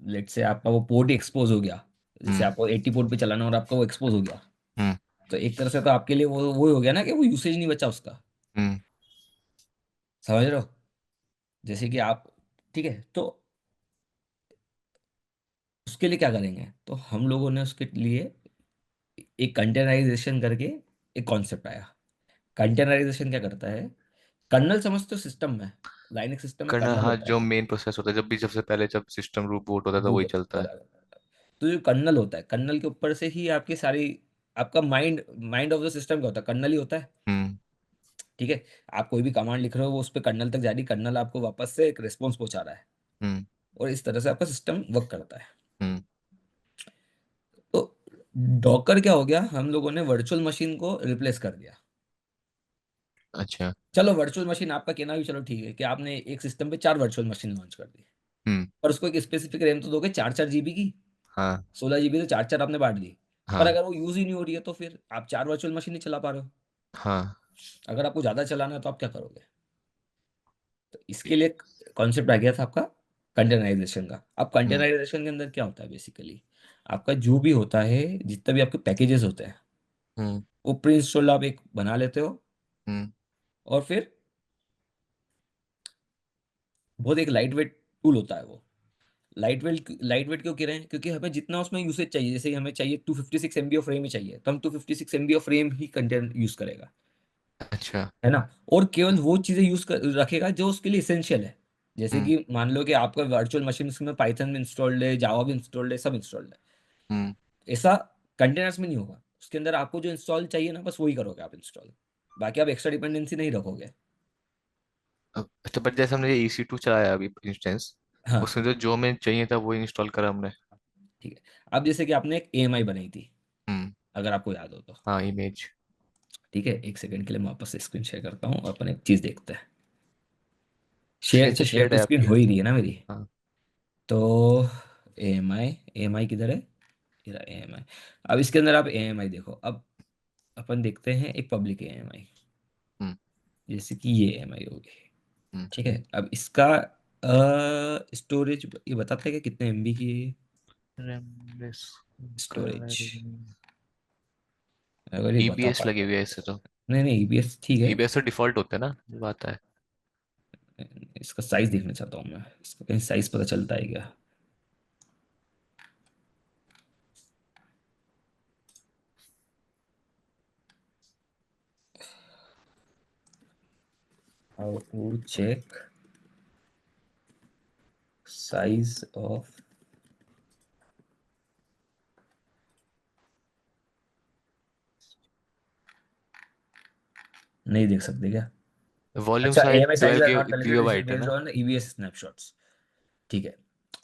Late से आपका वो पोर्ट एक्सपोज हो गया, जैसे हम्म। आपको 80 पोर्ट पे चलाना और आपका वो एक्सपोज हो गया, हम्म। तो एक तरह से तो आपके लिए वो हो गया ना कि वो यूसेज नहीं बचा उसका। हम्म। समझ रहे हो? जैसे कि आप, ठीक है, तो उसके लिए क्या करेंगे, तो हम लोगों ने उसके लिए एक कंटेनराइजेशन करके एक कॉन्सेप्ट आया। कंटेनराइजेशन क्या करता है, कर्नल समझते हो सिस्टम में, लाइनक्स सिस्टम में करना, कर्नल हाँ, होता जो है, मेन प्रोसेस होता है, जब भी सबसे पहले जब सिस्टम रूट बूट होता है तो बूट वही चलता है। होता है। तो जो कर्नल होता है, कर्नल के ऊपर से ही आपकी सारी, आपका mind, mind of the system क्या होता है, कर्नल ही होता है। हम्म। ठीक है, आप कोई भी कमांड लिख रहे हो वो उस पर कर्नल तक जा रही, कर्नल आपको वापस से एक रिस्पॉन्स पहुंचा रहा है, हम्म। और इस तरह से आपका सिस्टम वर्क करता है। हम्म। तो डॉकर क्या हो गया, हम लोगों ने वर्चुअल मशीन को रिप्लेस कर दिया। अच्छा। चलो वर्चुअल मशीन आपका कहना भी चलो ठीक है कि आपने एक सिस्टम पे 4 वर्चुअल मशीन लॉन्च कर दी, हम्म। पर उसको एक स्पेसिफिक रैम तो दोगे, 4 4 GB की, हाँ। 16 GB तो 4 4 आपने बांट दी। पर हाँ। अगर वो यूज ही नहीं हो रही है तो फिर आप 4 वर्चुअल मशीन नहीं चला पा रहे हो। हाँ। अगर आपको ज़्यादा चलाना है तो आप क्या करोगे? तो इसके लिए कॉन्सेप्ट आ गया था आपका कंटेनराइजेशन का। अब हम्म। कंटेनराइजेशन के अंदर क्या होता है बेसिकली, आपका जो भी होता है, जितना भी आपके पैकेजेस होते हैं, हम्म। वो प्री इंस्टॉल्ड आप एक बना लेते हो, हम्म। और फिर बहुत एक लाइट वेट टूल होता है वो। लाइट वेट क्यों कह रहे हैं, क्योंकि हमें जितना उसमें यूसेज चाहिए, जैसे कि हमें चाहिए 256 MB ऑफ रैम ही चाहिए, तो हम 256 MB of RAM he content use करेगा, अच्छा। है ना। और केवल वो चीज़ें यूज कर रखेगा जो उसके लिए इसेंशियल है। जैसे हम्म। कि मान लो कि आपका वर्चुअल मशीन में पाइथन भी इंस्टॉल्ड है, जावा भी इंस्टॉल्ड है, सब इंस्टॉल्ड है। हम्म। ऐसा कंटेनर्स में नहीं होगा, उसके अंदर आपको जो इंस्टॉल चाहिए ना, बस वही करोगे आप इंस्टॉल, बाकी आप एक्स्ट्रा डिपेंडेंसी नहीं रखोगे। अच्छा, बट जैसे हमने ये EC2 चलाया अभी इंस्टेंस, हाँ, उसमें तो जो हमें चाहिए था वो इंस्टॉल करा हमने। ठीक है। अब जैसे कि आपने एक AMI बनाई थी, हम्म। अगर आपको याद हो तो, हाँ, इमेज। ठीक है, एक सेकंड के लिए मैं वापस से स्क्रीन शेयर करता हूँ और अपन एक चीज़ देखते हैं। शेयर, शेयर अच्छा शेयर शेयर्ड तो है स्क्रीन आपकी। हो ही रही है ना मेरी। हाँ। तो ए एम आई किधर है, ये रहा AMI। अब इसके अंदर आप AMI देखो, अब अपन देखते हैं एक पब्लिक AMI, हम्म। जैसे कि ये AMI होगी। हम्म। ठीक है, अब इसका स्टोरेज ये बताता है कि कितने MB की है रैमलेस स्टोरेज, कर। अगर ये बता EBS लगी पाए हुई है तो। इससे तो। नहीं नहीं, EBS ठीक है। EBS तो डिफॉल्ट होता है ना, ये बात है। इसका साइज देखना चाहता हूँ मैं, इसका कहीं साइज पता चलता है क्या? How to check size of, नहीं देख सकते क्या? वॉल्यूम अच्छा, size AMI size twelve are not calculated gigabyte है बेस्ड ना। On EBS snapshots. ठीक है,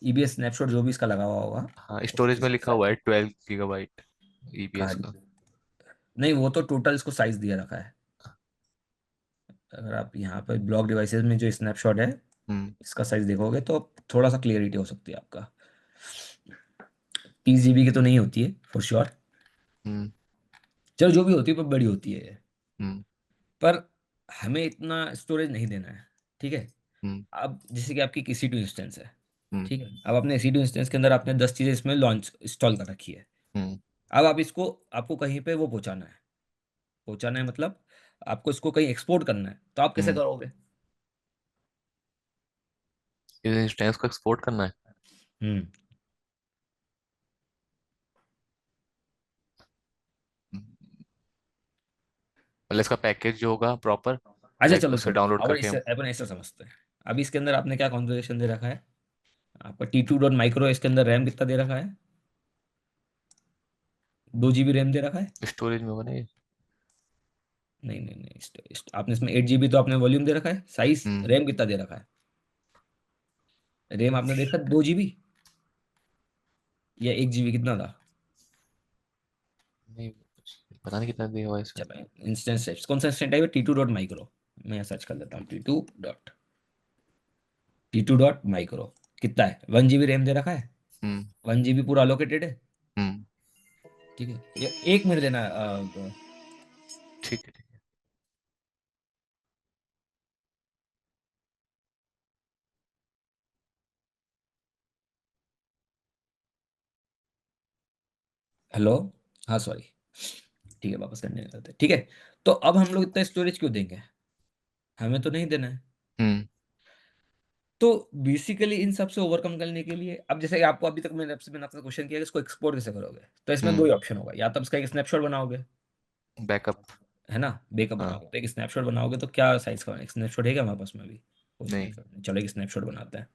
EBS स्नैपशॉट जो भी इसका लगा हुआ होगा, हाँ, स्टोरेज में उसके लिखा हिसाब हुआ है से। 12 गीगाबाइट कहाँ? EBS का। नहीं, वो तो टोटल इसको साइज दिया रखा है। अगर आप यहाँ पर ब्लॉक डिवाइसेस में जो स्नैपशॉट है, हम्म। इसका साइज देखोगे तो थोड़ा सा क्लियरिटी हो सकती है आपका। 30 GB की तो नहीं होती है फॉर श्योर, हम्म। चलो जो भी होती है पर बड़ी होती है ये। हम्म। पर हमें इतना स्टोरेज नहीं देना है, ठीक है। हम्म। अब जैसे कि आपकी किसी टू इंस्टेंस है, हम्म। ठीक है, अब अपने सी टू इंस्टेंस के अंदर आपने 10 चीज़ें इसमें लॉन्च इंस्टॉल कर रखी है। हम्म। अब आप इसको, आपको कहीं पे वो पहुंचाना है, पहुंचाना है मतलब आपको इसको कहीं एक्सपोर्ट करना है, तो आप कैसे हम्म। करोगे? इस इंस्टेंस को एक्सपोर्ट करना है। हम्म। मतलब इसका पैकेज जो होगा प्रॉपर, अच्छा लाइक चलो उससे चलो, डाउनलोड अब करके इससे हम। अपन ऐसा समझते हैं। अभी इसके अंदर आपने क्या कॉन्फ़िगरेशन दे रखा है, आपका T2.micro, इसके अंदर रैम कितना दे रखा है, 2 GB रैम दे रखा है। स्टोरेज में होगा ना ये। नहीं नहीं नहीं, आपने इसमें 8 GB तो आपने वॉल्यूम दे रखा है, साइज हम्म। रैम कितना दे रखा है, रैम आपने देखा 2 GB या 1 GB कितना था? नहीं, पता नहीं कितना दिया हुआ है इसमें। चलो, इंस्टेंस टाइप्स कौन सा इंस्टेंस टाइप है, T2.micro, मैं सर्च कर लेता हूँ, T2.micro कितना है, 1 GB रैम दे रखा है, हम्म। 1 GB पूरा अलोकेटेड है। हम्म। ठीक है, ये 1 मिनट देना। ठीक है, ठीक है। हेलो। हाँ सॉरी। ठीक है, वापस करने करते हैं। ठीक है, तो अब हम लोग इतना स्टोरेज क्यों देंगे? हमें तो नहीं देना है। हम्म। तो बेसिकली इन सब से ओवरकम करने के लिए, अब जैसे कि आपको अभी तक मैंने आपसे मैंने आपसे क्वेश्चन किया कि इसको एक्सपोर्ट कैसे करोगे, तो इसमें दो ही हम्म। ऑप्शन होगा, या तो आप इसका एक स्नैपशॉट बनाओगे, बैकअप। है ना, बेकअप हाँ। बनाओगे। तो एक स्नैपशॉट बनाओगे तो क्या साइज का एक स्नैपशॉट है क्या हमारे पास में अभी? कोई नहीं। स्नैपशॉट नहीं, चलो एक स्नैपशॉट बनाते हैं।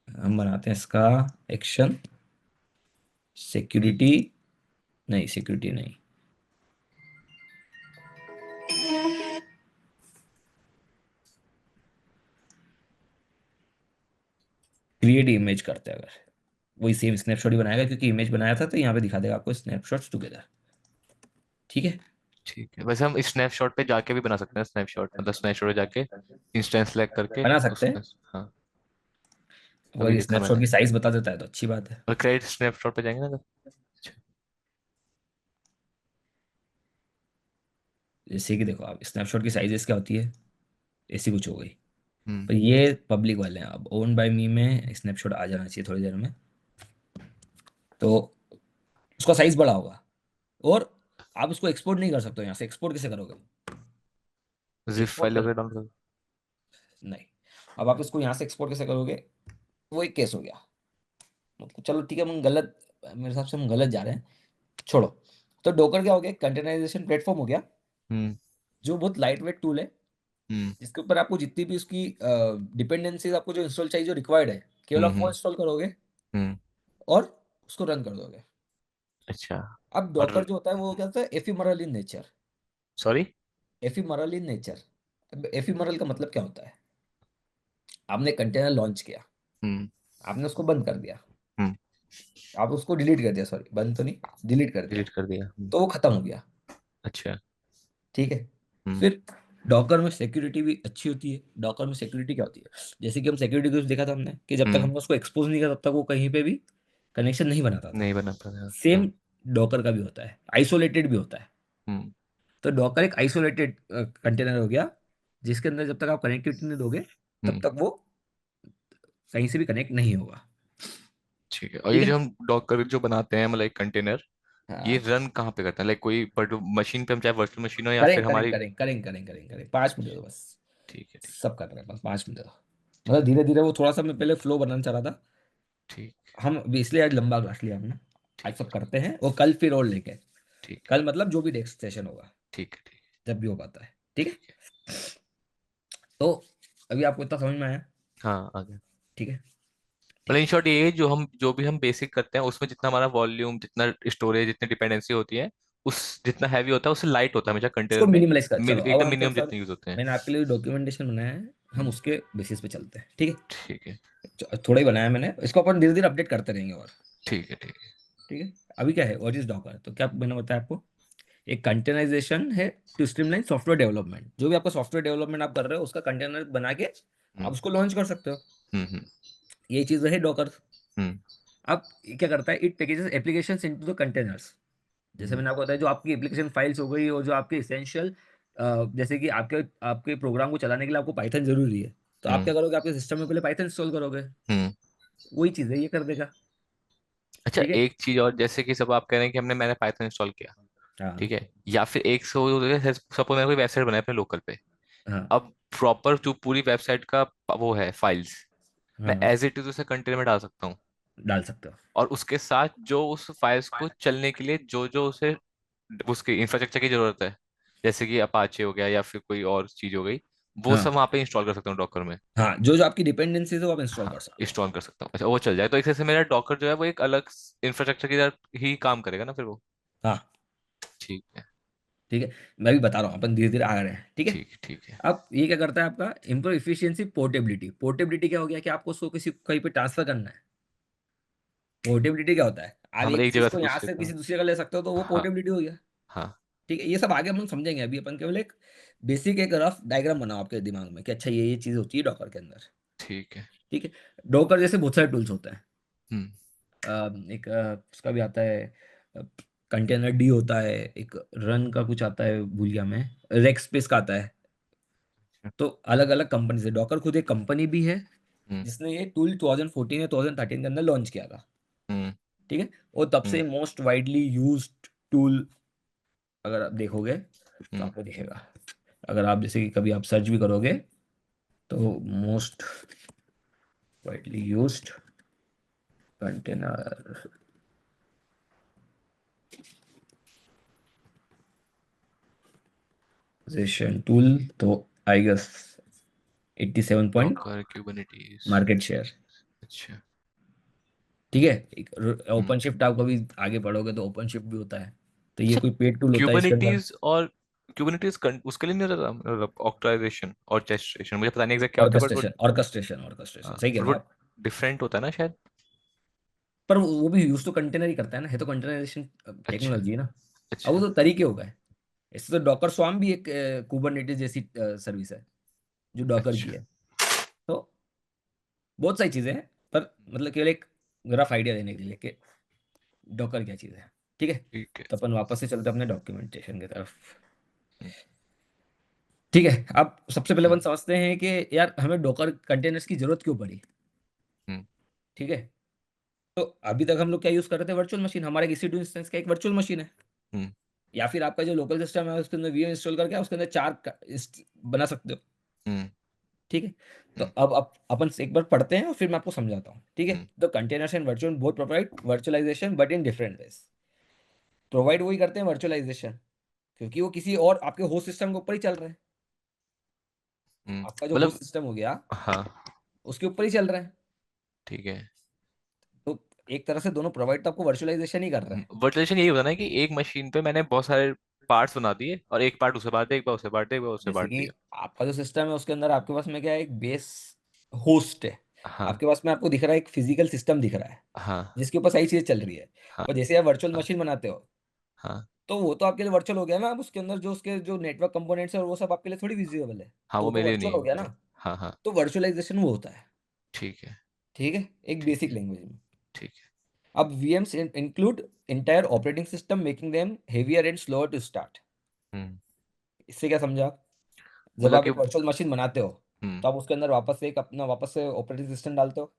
हम बनाते हैं इसका एक्शन सिक्योरिटी, नहीं सिक्योरिटी नहीं, क्रिएट इमेज करते हैं। अगर वही सेम स्नैपशॉट ही बनाएगा, क्योंकि इमेज बनाया था, तो यहाँ पे दिखा देगा आपको स्नैपशॉट्स टुगेदर। ठीक है, ठीक है, वैसे हम स्नैपशॉट पे जाके भी बना सकते हैं स्नैपशॉट, मतलब स्नैपशॉट पे जाके इंस्टेंस सेलेक्ट करके बना सकते हैं। उसमें। हाँ। अभी अगर कितने स्नैपशॉट बने? की साइज बता देता है तो अच्छी बात है। और क्रेडिट स्नैपशॉट पे जाएंगे ना तो। अच्छा। जैसे कि देखो, आप स्नैपशॉट की साइजेस क्या होती है, ऐसी कुछ हो गई। हम्म। पर ये पब्लिक वाले हैं, अब ओन बाय मी में स्नैपशॉट आ जाना चाहिए थोड़ी देर में। तो उसका साइज बड़ा होगा, और आप उसको एक्सपोर्ट नहीं कर सकते हो यहाँ से। एक्सपोर्ट कैसे करोगे? जिप एक्सपोर्ट फाइल कर, वगैरह डाउनलोड। नहीं। अब आप इसको यहाँ से एक्सपोर्ट कैसे करोगे? वो एक केस हो गया। मतलब चलो ठीक है, हम गलत, मेरे हिसाब से हम गलत जा रहे हैं, छोड़ो। तो डोकर क्या हो गया? कंटेनराइजेशन प्लेटफॉर्म हो गया, हम्म। जो बहुत लाइट वेट टूल है, हम्म। जिसके ऊपर आपको जितनी भी उसकी डिपेंडेंसीज आपको जो इंस्टॉल चाहिए, जो रिक्वायर्ड है, केवल आप वो हम्म। इंस्टॉल करोगे हम्म। और उसको रन कर दोगे। अच्छा। अब और डॉकर जो होता है वो क्या होता है? Ephemeral in nature. Sorry. Ephemeral in nature. अब एफीमरल का मतलब क्या होता है? आपने कंटेनर लॉन्च किया, हम्म। आपने उसको बंद कर दिया, हम्म। आप उसको डिलीट कर दिया, सॉरी बंद तो नहीं, डिलीट कर दिया, डिलीट कर दिया। तो वो खत्म हो गया। अच्छा। ठीक है। हम्म। फिर डॉकर में सिक्योरिटी भी अच्छी होती है। डॉकर में सिक्योरिटी क्या होती है? जैसे कि हम सिक्योरिटी कुछ देखा था हमने, कि जब तक हम्म। हम उसको एक्सपोज नहीं कर, तब तक वो कहीं पे भी कनेक्शन नहीं बनाता था। नहीं बना पाया। सेम डॉकर का भी होता है, आइसोलेटेड भी होता है। हम्म। तो डॉकर एक आइसोलेटेड कंटेनर हो गया, जिसके अंदर जब तक आप कनेक्टिविटी नहीं दोगे, तब हम्म। तक वो कहीं से भी कनेक्ट नहीं होगा। ठीक है, और ठीक ये है। जो हम डॉकर जो बनाते हैं, मतलब एक कंटेनर, ये हाँ, रन कहाँ पे करते हैं? लाइक कोई मशीन पे, हम चाहे वर्चुअल मशीन हो या करेंगे फिर करेंगे हमारी। करेंगे करेंगे करेंगे करेंगे करेंगे, 5 मिनट दो बस। ठीक है। ठीक। सब कर रहे हैं, बस 5 मिनट दो। मतलब धीरे धीरे, वो थोड़ा सा मैं पहले फ्लो बनाना चाह रहा था। ठीक। हम अभी इसलिए आज लंबा क्लास लिया हमने। आज ठीक। सब करते हैं, वो कल फिर और लेके, ठीक है। कल मतलब जो भी नेक्स्ट सेशन होगा, ठीक है। ठीक है। जब भी हो पाता है। ठीक है। ठीक है। तो अभी आपको इतना समझ में आया? हाँ, आ गया। ठीक है। मतलब ठीक इन है, शॉर्ट ये है, जो भी हम बेसिक करते हैं उसमें जितना हमारा वॉल्यूम, जितना स्टोरेज, जितनी डिपेंडेंसी होती है, उस जितना हैवी होता है उससे लाइट होता है हमेशा इसको कंटेनर में। मिनिमलाइज कर, चलो अब एकदम हम थोड़ा मिनिमम सा, जितने यूज होते हैं। मैंने आपके लिए डॉक्यूमेंटेशन बनाया है, हम हम्म। उसके बेसिस पे चलते हैं। ठीक है। ठीक है। थोड़ा ही बनाया मैंने, इसको अपन धीरे धीरे अपडेट करते रहेंगे और। ठीक है। ठीक है। ठीक है। अभी क्या है, व्हाट इज डॉकर? तो क्या मैंने बताया आपको, एक कंटेनराइजेशन है टू स्ट्रीमलाइन सॉफ्टवेयर डेवलपमेंट। जो भी आपका सॉफ्टवेयर डेवलपमेंट आप कर रहे हो, उसका कंटेनर बना के आप हम्म। उसको लॉन्च कर सकते हो। हम्म। हम्म। ये चीज़ है डॉकर। हम्म। अब ये क्या करता है? It packages application into the containers. जैसे हम्म। मैंने आपको बताया, जो आपकी एप्लीकेशन फाइल्स हो गई, और जो आपके इसेंशियल, जैसे कि आपके आपके प्रोग्राम को चलाने के लिए आपको पाइथन जरूरी है, तो आप हम्म। क्या करोगे? आपके सिस्टम में पहले पाइथन इंस्टॉल करोगे। हम्म। वही चीज़ है, ये कर देगा। अच्छा, ठीक है। एक चीज और, जैसे कि सब आप कह रहे हैं कि मैंने पाइथन इंस्टॉल किया। ठीक हाँ है। या फिर एक सपोज मैंने कोई वेबसाइट बनाया अपने लोकल पे। हाँ अब प्रॉपर जो पूरी वेबसाइट का वो है फाइल्स, मैं हाँ, एज इट इज उसे कंटेनर में डाल सकता हूँ। डाल सकते हो। और उसके साथ जो उस फाइल्स को चलने के लिए जो जो उसे उसके इंफ्रास्ट्रक्चर की जरूरत है, जैसे कि अपाचे हो गया या फिर कोई और चीज हो गई, वो हाँ सब वहाँ पे इंस्टॉल कर सकता हूँ डॉकर में। हाँ, जो जो आपकी डिपेंडेंसीज है वो आप इंस्टॉल हाँ, कर सकते हो। इंस्टॉल कर सकता हूँ। अच्छा, वो चल जाए तो एक तरह से मेरा डॉकर जो है वो एक अलग इंफ्रास्ट्रक्चर की तरह ही काम करेगा ना फिर वो। हाँ। ठीक है। ठीक है, मैं भी बता रहा हूँ, अपन धीरे धीरे आ रहे हैं। ठीक है। ठीक है। ठीक है। अब ये क्या करता है आपका? Improve efficiency, portability. पोर्टेबिलिटी क्या हो गया कि आपको उसको किसी कहीं पे ट्रांसफर करना है। पोर्टेबिलिटी क्या होता है? आप हाँ, मतलब एक एक चीज जगह से को यहाँ दूसरी से जगह। किसी दूसरी जगह ले सकते हो, तो वो हाँ। पोर्टेबिलिटी हो गया। हाँ। ठीक है, ये सब आगे हम समझेंगे। अभी अपन केवल एक बेसिक एक रफ डायग्राम बनाओ आपके दिमाग में कि अच्छा ये चीज होती है डॉकर के अंदर। ठीक है। ठीक है। डॉकर जैसे बहुत सारे टूल्स होते हैं। हम्म। एक उसका भी आता है, कंटेनर डी होता है, एक रन का कुछ आता है, भूल गया मैं, रेक स्पेस का आता है। तो अलग अलग कंपनी से, डॉकर खुद एक कंपनी भी है, हम्म। जिसने ये टूल 2014 या 2013 के अंदर लॉन्च किया था। हम्म। ठीक है। और तब हम्म से मोस्ट वाइडली यूज्ड टूल अगर आप देखोगे तो हम्म आपको दिखेगा। अगर आप जैसे कि कभी आप सर्च भी करोगे तो most widely used containerisation tool, तो I guess 87 point Docker Kubernetes. Market share. अच्छा। ठीक है। हम्म ओपन शिफ्ट आप कभी आगे पढ़ोगे तो ओपन शिफ्ट भी होता है, तो ये अच्छा, कोई पेड टूल होता है इसके अंदर। क्यूबरनेटीज और क्यूबरनेटीज उसके लिए नहीं रहता ऑक्टराइजेशन और चेस्ट्रेशन, मुझे पता नहीं एग्जैक्ट क्या होता है, बट वो ऑर्केस्ट्रेशन सही कह पर रहे वो हैं आप। डिफरेंट होता है ना शायद। पर वो भी यूज तो कंटेनर ही करता है ना, है तो कंटेनराइजेशन अच्छा टेक्नोलॉजी है ना। अब वो अच्छा। तो तरीके हो गए। इससे तो डॉकर स्वाम भी एक कुबरनेटिस जैसी सर्विस है जो डॉकर की अच्छा। है। तो बहुत सारी चीजें हैं, पर मतलब केवल एक रफ आइडिया देने के लिए कि डॉकर क्या चीज़ है। ठीक है। ठीक है। तो अपन वापस से चलते हैं अपने डॉक्यूमेंटेशन की तरफ। हम्म ठीक है। अब सबसे पहले अपन हम्म समझते हैं कि यार हमें डॉकर कंटेनर्स की जरूरत क्यों पड़ी। हम्म ठीक है। तो अभी तक हम लोग क्या यूज कर रहे थे, वर्चुअल मशीन। हमारे किसी टू इंस्टेंस का एक वर्चुअल मशीन है, हम्म या फिर आपका जो लोकल सिस्टम है उसके अंदर वीएम इंस्टॉल करके उसके अंदर चार बना सकते हो। हम्म ठीक है। तो हम्म अब अपन एक बार पढ़ते हैं और फिर मैं आपको समझाता हूँ। ठीक है। हम्म तो containers and virtual both provide virtualization but in different ways. Provide वही करते हैं वर्चुअलाइजेशन, क्योंकि वो किसी और आपके होस्ट सिस्टम के ऊपर ही चल रहे हैं। आपका जो मतलब होस्ट सिस्टम हो गया हाँ। उसके ऊपर ही चल रहे हैं। ठीक है। तो एक तरह से दोनों प्रोवाइड तो आपको वर्चुअलाइजेशन ही कर रहे हैं। वर्चुअलाइजेशन यही होता है ना कि एक मशीन पे मैंने बहुत सारे पार्ट्स बना दिए, और एक पार्ट उसे बांट दिया, एक बार उसे बांट दिया, एक बार उसे जैसे बांट कि दिया। आपका जो सिस्टम है उसके अंदर आपके पास में क्या है, एक बेस होस्ट है। हाँ आपके पास में आपको दिख रहा है एक फिजिकल सिस्टम दिख रहा है हाँ जिसके ऊपर सारी चीजें चल रही है। हाँ और जैसे आप वर्चुअल हाँ मशीन बनाते हो हाँ तो वो तो आपके लिए वर्चुअल हो गया ना। अब उसके अंदर जो उसके जो नेटवर्क कंपोनेंट्स है और वो सब आपके लिए थोड़ी विजिबल है, हाँ, तो वो वो तो मेरे लिए वर्चुअल नहीं हो गया होते। ना। हाँ हाँ। तो वर्चुअलाइजेशन वो होता है। ठीक है। ठीक है। एक ठीक बेसिक है। लैंग्वेज में। ठीक है। अब VMs include entire operating system making them heavier and slower to start. Hmm इससे क्या समझा आप? जब मतलब आप कि एक वर्चुअल मशीन बनाते हो हम्म तो आप उसके अंदर वापस से एक अपना वापस से ऑपरेटिंग सिस्टम डालते हो।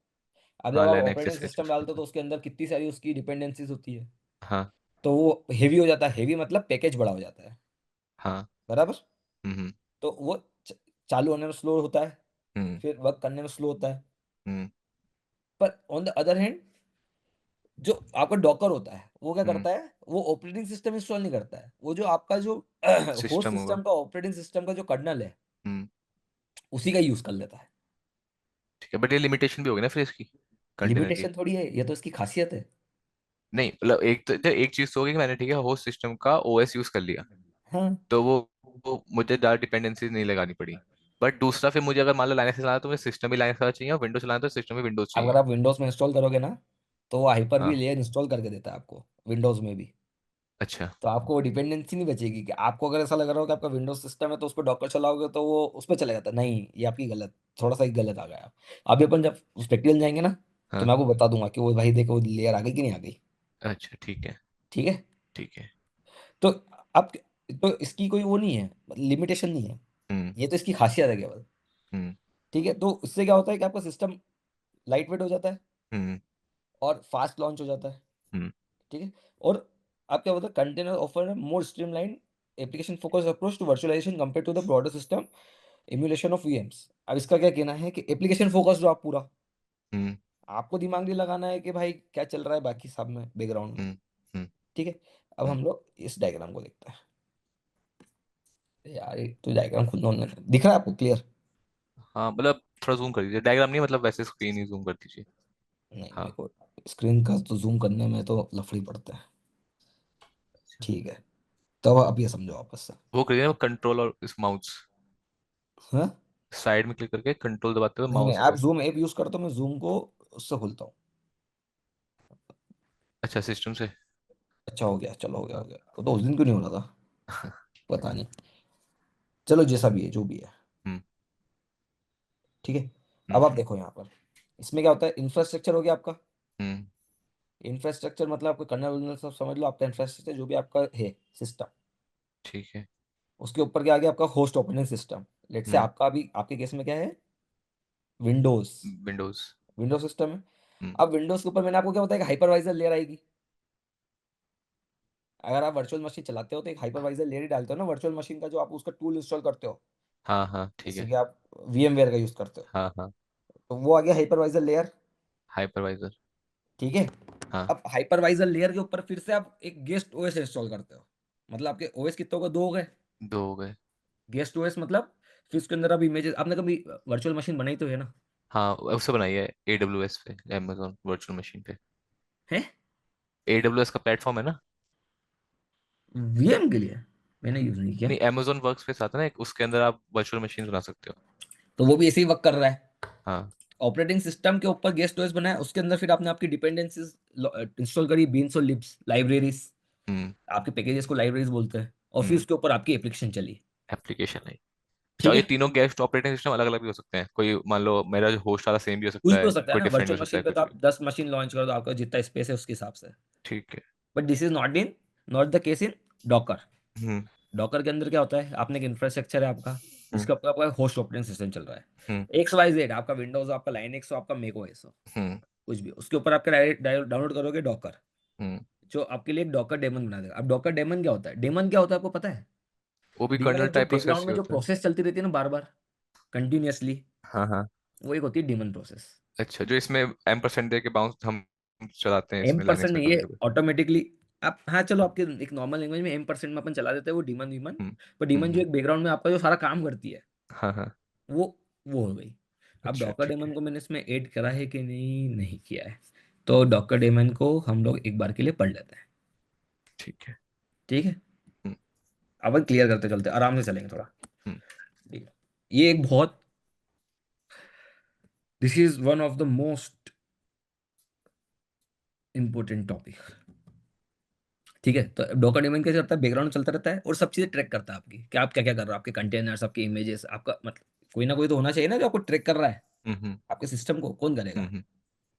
अब जब हाँ, आप लाइन ऑपरेटिंग एक्सेस कैसे सिस्टम उसके डालते हो तो ऊपर। उसके अंदर कितनी सारी उसकी डिपेंडेंसीज होती है। हाँ तो वो हेवी हो जाता है। हेवी मतलब पैकेज बड़ा हो जाता है। हाँ। बराबर। हम्म तो वो च- चालू होने में स्लो होता है, हम्म फिर वर्क करने में स्लो होता है। हम्म पर ऑन द अदर हैंड जो आपका डॉकर होता है वो क्या हम्म करता है, वो ऑपरेटिंग सिस्टम इंस्टॉल नहीं करता है। वो जो आपका जो होस्ट सिस्टम होगा। सिस्टम का ऑपरेटिंग सिस्टम का जो कर्नल है हम्म उसी का यूज कर लेता है। ठीक है, बट ये लिमिटेशन भी होगी ना फिर इसकी, कंटेनर की। लिमिटेशन थोड़ी है, ये तो इसकी खासियत है। नहीं मतलब तो एक चीज तो होगी कि मैंने ठीक है होस्ट सिस्टम का ओएस यूज कर लिया, हाँ। तो वो मुझे ज़्यादा डिपेंडेंसी नहीं लगानी पड़ी। बट दूसरा फिर मुझे अगर मान लो लाइनक्स चलाना है, तो मुझे सिस्टम भी लाइनक्स का चाहिए, और विंडोज चलाना है तो सिस्टम भी विंडोज अगर चाहिए। आप विंडोज में इंस्टॉल करोगे ना तो वो हाइपर वी हाँ। लेयर इंस्टॉल करके देता है आपको विंडोज में भी। अच्छा। तो आपको वो डिपेंडेंसी नहीं बचेगी कि आपको अगर ऐसा लग रहा हो कि आपका विंडोज सिस्टम है तो उस पर डॉकर चलाओगे तो वो उस पर चला जाता है। नहीं, ये आपकी गलत, थोड़ा सा ही गलत आ गया आप। अभी अपन जब प्रैक्टिकल जाएंगे ना तो हाँ। मैं आपको बता दूंगा कि वो भाई देखो वो लेयर आ गई कि नहीं आ गई। अच्छा ठीक है। ठीक है। ठीक है। तो अब तो इसकी कोई वो नहीं है, लिमिटेशन नहीं है। हम्म ये तो इसकी खासियत है केवल। हम्म ठीक है। तो इससे क्या होता है कि आपका सिस्टम लाइट वेट हो जाता है हम्म और फास्ट लॉन्च हो जाता है। हम्म ठीक है। और आप क्या बोलते हैं, container offer more streamline application focus approach to virtualization compare to the broader system emulation of VMs। अब इसका क्या कहना है कि एप्लीकेशन फोकस जो आप पूरा हम्म आपको दिमाग नहीं लगाना है कि भाई क्या चल रहा है बाकी सब में बैकग्राउंड में। हम्म हम्म ठीक है। अब हम्म। हम लोग इस डायग्राम को देखते हैं। यार ये तो डायग्राम खुद दिख रहा है आपको क्लियर? हाँ मतलब थोड़ा जूम कर दीजिए, डायग्राम नहीं मतलब वैसे स्क्रीन ही जूम कर दीजिए। नहीं, मेरे हाँ। को स्क्रीन का तो जूम करने में तो लफड़ी पड़ता है। अच्छा। ठीक है। तो अब ये समझो वापस से। वो करिए ना कंट्रोल और इस माउस हाँ। साइड में क्लिक करके कंट्रोल दबाते हुए नहीं नहीं, माउस आप को। जूम ऐप यूज करते हो, मैं जूम को उससे खुलता हूँ। अच्छा, सिस्टम से। अच्छा हो गया, चलो हो गया हो हाँ। गया। वो तो उस दिन क्यों नहीं हो रहा था, पता नहीं। चलो जैसा भी है जो भी है। हम्म ठीक है। अब आप देखो यहाँ पर इसमें क्या होता है, इंफ्रास्ट्रक्चर हो गया आपका। हम्म। इंफ्रास्ट्रक्चर मतलब आपका कर्नल वर्नल सब समझ लो, आपका इंफ्रास्ट्रक्चर जो भी आपका है सिस्टम। ठीक है। उसके ऊपर क्या आ गया आपका होस्ट ऑपरेटिंग सिस्टम। लेट से हम्म। आपका भी आपके केस में क्या है, विंडोज। विंडोज। विंडोज सिस्टम है। हम्म। अब विंडोज के ऊपर मैंने आपको क्या बताया कि हाइपरवाइजर लेयर आएगी। अगर आप वर्चुअल मशीन चलाते हो तो एक हाइपरवाइजर लेयर ही डालते हो ना वर्चुअल मशीन का, जो आप उसका टूल इंस्टॉल करते हो। हाँ हाँ ठीक जैसे है। कि आप VMware का यूज करते हो, हाँ हाँ। तो वो आ गया हाइपरवाइजर लेयर। हाइपरवाइजर। ठीक है। हाँ। अब हाइपरवाइजर लेयर के ऊपर फिर से आप एक गेस्ट ओएस इंस्टॉल करते हो। मतलब आपके ओएस कितने हो गए, दो हो गए। दो हो गए। गेस्ट ओएस मतलब फिर उसके अंदर आप इमेजेस, आपने कभी वर्चुअल मशीन बनाई तो है ना? हाँ उससे बनाई है AWS पे, Amazon वर्चुअल मशीन पे। है। AWS का प्लेटफॉर्म है ना। VM के लिए मैंने यूज नहीं किया। नहीं, Amazon वर्क स्पेस आता है ना एक, उसके अंदर आप वर्चुअल मशीन बना सकते हो। तो वो भी ऐसे ही वर्क कर रहा है। हाँ। ऑपरेटिंग सिस्टम के ऊपर गेस्ट ओएस बनाया, उसके अंदर फिर आपने आपकी डिपेंडेंसीज इंस्टॉल करी, बीन्स और लिब्स लाइब्रेरीज। हम्म। आपके पैकेजेस को लाइब्रेरीज बोलते हैं, और फिर हम्म। उसके ऊपर आपकी एप्लीकेशन चली। एप्लीकेशन है। अच्छा, ठीक और ये है। तीनों गेस्ट ऑपरेटिंग सिस्टम अलग अलग भी हो सकते हैं, कोई मान लो मेरा जो होस्ट वाला सेम भी हो कुछ सकता भी हो है, सकता है कोई ना, डिफरेंट भी वर्चुअल हो सकता है, मशीन पे तो कुछ भी। आप 10 मशीन लॉन्च कर दो, आपका जितना स्पेस है उसके हिसाब से। ठीक है। But this is not the case in Docker. Hmm. Docker के अंदर क्या होता है, आपने एक इंफ्रास्ट्रक्चर है आपका, हम्म। जिसका आपका आपका होस्ट ऑपरेटिंग सिस्टम चल रहा है। हम्म। XYZ, आपका विंडोज, आपका लाइनक्स हो, आपका मेक ओएस हो, हम्म। कुछ भी, उसके ऊपर आपका डाउनलोड करोगे डॉकर, हम्म। जो आपके लिए एक डॉकर डेमन बना देगा। अब डॉकर डेमन क्या होता है, डेमन क्या होता है आपको पता है? वो भी डेमन कर्नल एक जो टाइप प्रोसेस बैकग्राउंड ही में जो होता है। प्रोसेस चलती रहती है ना बार बार, कंटिन्यूअसली, हाँ हाँ। वो एक होती है डेमन प्रोसेस। अच्छा, जो इसमें M% दे के बाउंस हम चलाते हैं एम इसमें परसेंट लाइनेक्स में नहीं, कभी ये कभी। ऑटोमेटिकली। आप हाँ चलो, आपके एक नॉर्मल लैंग्वेज में M% में अपन चला देते हैं वो डीमन वीमन। हम्म। पर डीमन जो हम्म। एक बैकग्राउंड में आपका जो सारा काम करती है, हाँ हाँ। वो वो हो गई। अब अच्छा डॉकर ठीक डेमन है। को मैंने इसमें ऐड करा है कि नहीं, नहीं किया है। तो डॉकर डेमन को हम लोग एक बार के लिए पढ़ लेते हैं। ठीक है। ठीक है। हम्म। अपन क्लियर करते चलते, आराम से चलेंगे थोड़ा। हम्म। ठीक है। ये एक बहुत, this is one of the most important topic. ठीक है। तो डॉकर डेमन कैसे करता है, बैकग्राउंड चलता रहता है और सब चीजें ट्रैक करता है आपकी, कि आप क्या क्या कर रहे हो, आपके कंटेनर्स, आपके इमेजेस, आपका मतलब कोई ना कोई तो होना चाहिए ना जो आपको ट्रैक कर रहा है। हम्म। आपके सिस्टम को कौन करेगा? हम्म।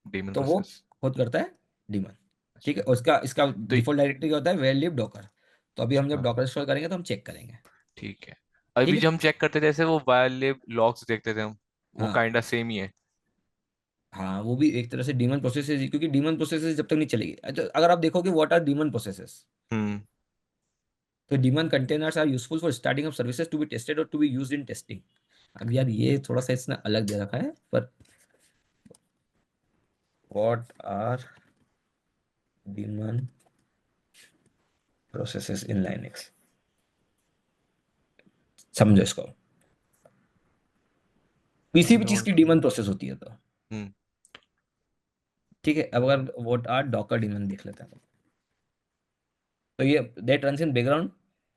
डेमन तो वो प्रोसेस। खुद करता है, डीमन। ठीक है। अच्छा। और इसका इसका तो डिफॉल्ट डायरेक्टरी क्या होता है, वेयर लिव डॉकर। तो अभी हम जब हाँ डॉकर इंस्टॉल करेंगे तो हम चेक करेंगे। ठीक है। ठीक अभी है। जो हम चेक करते थे जैसे वो वायरलिब लॉग्स देखते थे हम, वो हाँ काइंडा सेम ही है। हाँ, वो भी एक तरह से डीमन प्रोसेसेस ही, क्योंकि डीमन प्रोसेसेस जब तक नहीं चलेगी। अच्छा, अगर आप देखोगे what are daemon processes, hmm. तो daemon containers are useful for starting off services to be tested और to be used in testing. अब यार ये थोड़ा सा इसने अलग दे रखा है, पर what are daemon processes in Linux, समझो इसको। किसी भी चीज की नोट। डीमन प्रोसेस होती है तो। हम्म। ठीक है। अब अगर व्हाट आर डॉकर डीमन देख लेते हैं, तो ये that runs in background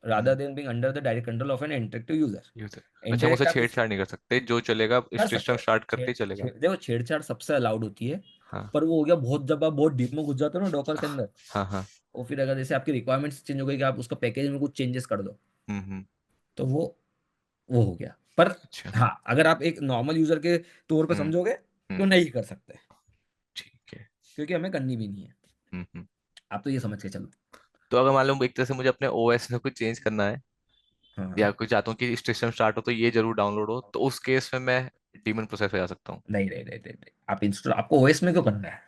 rather hmm. Then being under the direct control of an interactive user. User. अच्छा, हम उसे इंटरेक्ट आप इस छेड़छाड़ नहीं कर सकते, जो चलेगा कर सकते सिस्टम हैं। स्टार्ट करते ही चलेगा। देखो, छेड़छाड़ सबसे अलाउड होती है। हाँ पर वो हो गया बहुत, जब आप बहुत डीप में घुस जाते हो ना डॉकर के अंदर, हाँ हाँ। और फिर अगर जैसे आपकी रिक्वायरमेंट्स चेंज हो गई कि आप उसका पैकेज में कुछ चेंजेस कर दो, हम्म। तो वो हो गया। पर अच्छा। हाँ, अगर आप एक नॉर्मल यूजर के तौर पे हम्म। समझोगे तो हम्म। नहीं कर सकते, ठीक है। क्योंकि हमें करनी भी नहीं है। हम्म। आप तो ये समझ के चलो। तो अगर मान लो एक तरह से मुझे अपने OS में कुछ चेंज करना है, हाँ। या कुछ चाहता हूँ कि सिस्टम स्टार्ट हो तो ये जरूर डाउनलोड हो, तो उस केस में मैं डीमन प्रोसेस पे जा सकता हूँ। नहीं नहीं नहीं नहीं नहीं। आप इंस्टॉल, आपको ओएस में क्यों करना है?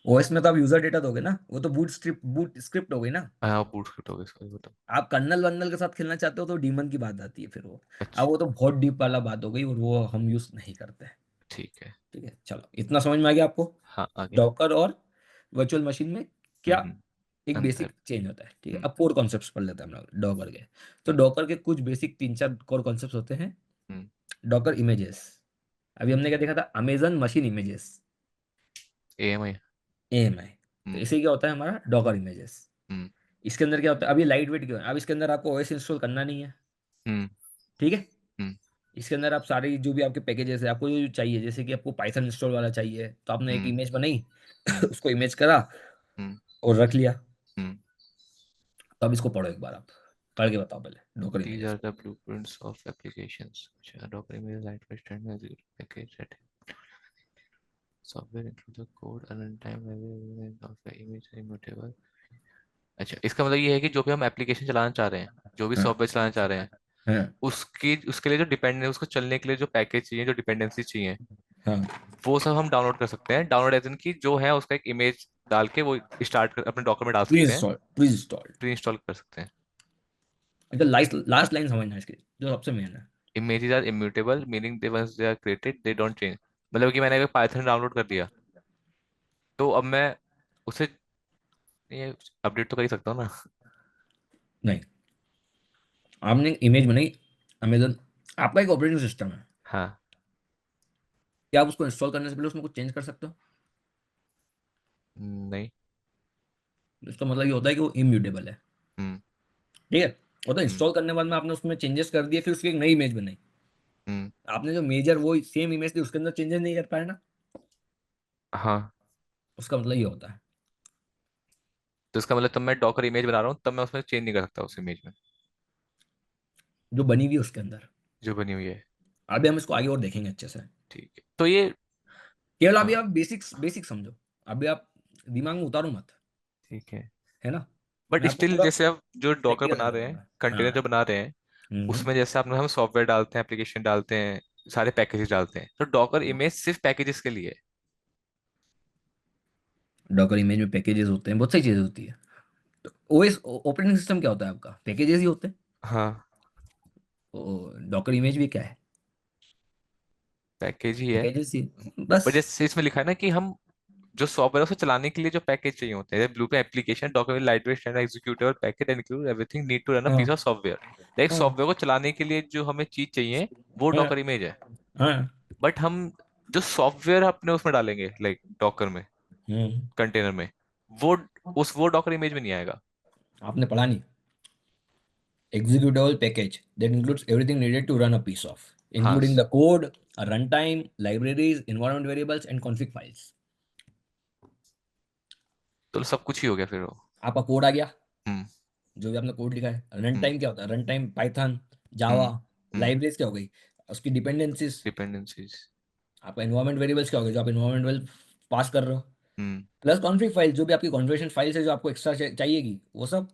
ओएस में तो आप यूजर डेटा दोगे ना, वो तो बूट स्क्रिप्ट हो गई ना। हाँ बूट स्क्रिप्ट हो गई, इसका भी बताओ। आप कर्नल वर्नल के साथ खेलना चाहते हो तो डीमन की बात आती है फिर वो। अब अच्छा। वो तो बहुत डीप वाला बात हो गई, और वो हम यूज नहीं करते। ठीक है। ठीक है, चलो इतना समझ में आ गया आपको। हाँ आ गया। डॉकर और वर्चुअल मशीन में क्या एक अंतर। बेसिक चेंज होता है। ठीक है। हम्म। अब कोर कॉन्सेप्ट्स पढ़ लेते हैं हम लोग डॉकर के। तो हम्म। डॉकर के कुछ बेसिक तीन चार कोर कॉन्सेप्ट्स होते हैं। हम्म। डॉकर इमेजेस, अभी हमने क्या देखा था, Amazon machine images, AMI। AMI। तो हम्म। इसे क्या होता है हमारा डॉकर इमेजेस। हम्म। इसके अंदर क्या होता है, अभी लाइट वेट क्यों है, अब इसके अंदर आपको ओएस इंस्टॉल करना नहीं है। हम्म। ठीक है। हम्म। इसके अंदर आप सारी जो भी आपके पैकेजेस है, आपको जो चाहिए, जैसे कि आपको पाइथन इंस्टॉल वाला चाहिए, तो आपने एक हम्म। इमेज बनाई, हम्म। उसको इमेज करा हम्म। और रख लिया। हम्म। तो अब इसको पढ़ो एक बार, आप पढ़ के बताओ पहले डॉकर These इमेजेस are को। the blueprints of applications. अच्छा, Docker image lightweight standard package set. Software include the code and runtime library of the image immutable. अच्छा, इसका मतलब ये है कि जो भी हम एप्लीकेशन चलाना चाह रहे हैं, जो भी हाँ सॉफ्टवेयर चलाना चाह रहे हैं, हाँ उसकी उसके लिए जो डिपेंडेंस, उसको चलने के लिए जो पैकेज चाहिए, जो डिपेंडेंसी चाहिए, हाँ, वो सब हम डाउनलोड कर सकते हैं। डाउनलोड एज इन की जो है उसका एक इमेज डाल के वो स्टार्ट अपने डॉक्यूमेंट डाल प्री सकते हैं, install, pre installed. Pre install कर सकते हैं। तो लास्ट लास्ट लाइन समझना है इसकी, जो सबसे मेन है। Images are immutable meaning they once they are created they don't change. मतलब कि मैंने अगर पाइथन डाउनलोड कर दिया तो अब मैं उसे ये अपडेट तो कर ही सकता हूँ ना। नहीं, आपने इमेज बनाई, अमेजन आपका एक ऑपरेटिंग सिस्टम है, हाँ। क्या आप उसको इंस्टॉल करने से पहले उसमें कुछ चेंज कर सकते हो? नहीं। इसका मतलब ये होता है कि वो इम्यूटेबल है। हम्म। ठीक है। वो तो हम्म। इंस्टॉल करने के बाद में आपने उसमें चेंजेस कर दिए, फिर उसकी एक नई इमेज बनाई, हम्म। आपने जो मेजर वो सेम इमेज थी उसके अंदर चेंजेस नहीं कर पाए ना। हाँ। उसका मतलब ये होता है। तो इसका मतलब तब मैं डॉकर इमेज बना रहा हूँ तब मैं उसमें चेंज नहीं कर सकता उस इमेज में जो बनी हुई है उसके अंदर। जो बनी हुई है। अभी हम इसको आगे और देखेंगे अच्छे से। ठीक है तो ये। केवल अभी हाँ। आप बेसिक्स बेसिक समझो। अभी आप दिमाग में उतारो मत, ठीक है। है ना। बट मैं आपको स्टिल पूरा जैसे आप जो डॉकर प्रैक्टिकल बना करके रहे हैं, दूंगा। कंटेनर जो हाँ। बना रहे हैं, हम्म। उसमें जैसे आपने हम सॉफ्टवेयर डालते हैं, एप्लीकेशन डालते हैं, सारे पैकेजेस डालते हैं, तो डॉकर इमेज सिर्फ पैकेजेस के लिए है। डॉकर इमेज में पैकेजेस होते हैं, बहुत सारी चीजें होती है। तो ओएस ऑपरेटिंग सिस्टम क्या होता है आपका? पैकेजेस ही होते हैं। हाँ। डॉकर इमेज भी क्या है? पैकेज ही है। पैकेजेस ही, बस। बट जैसे इसमें लिखा है ना कि हम जो सॉफ्टवेयर है उसे चलाने के लिए जो पैकेज चाहिए होते हैं, ब्लू पे application document lightweight standard executive package include everything need to run a हाँ पीस ऑफ सॉफ्टवेयर। लाइक हाँ सॉफ्टवेयर को चलाने के लिए जो हमें चीज चाहिए वो हाँ डॉकर इमेज है। हाँ। बट हम जो सॉफ्टवेयर अपने उसमें डालेंगे लाइक डॉकर में, हम्म। कंटेनर में, वो वो डॉकर इमेज में नहीं आएगा। आपने पढ़ा नहीं? Executable package that includes everything needed to run a piece of, हाँ including the code, a runtime, libraries, environment variables, and config files. तो सब कुछ ही हो गया फिर वो। आपका कोड आ गया, हम्म। जो भी आपने कोड लिखा है। रन हम्म। टाइम क्या होता है? रन टाइम पाइथन, जावा। हम्म। हम्म। लाइब्रेरीज क्या हो गई? उसकी डिपेंडेंसीज। डिपेंडेंसीज। आपका एनवायरमेंट वेरिएबल्स क्या हो गए? जो आप एनवायरमेंट वेरिएबल पास कर रहे हो। हम्म। प्लस कॉन्फ़िग फाइल, जो भी आपकी कॉन्फ़िगरेशन फाइल्स है जो आपको एक्स्ट्रा चाहिएगी, वो सब।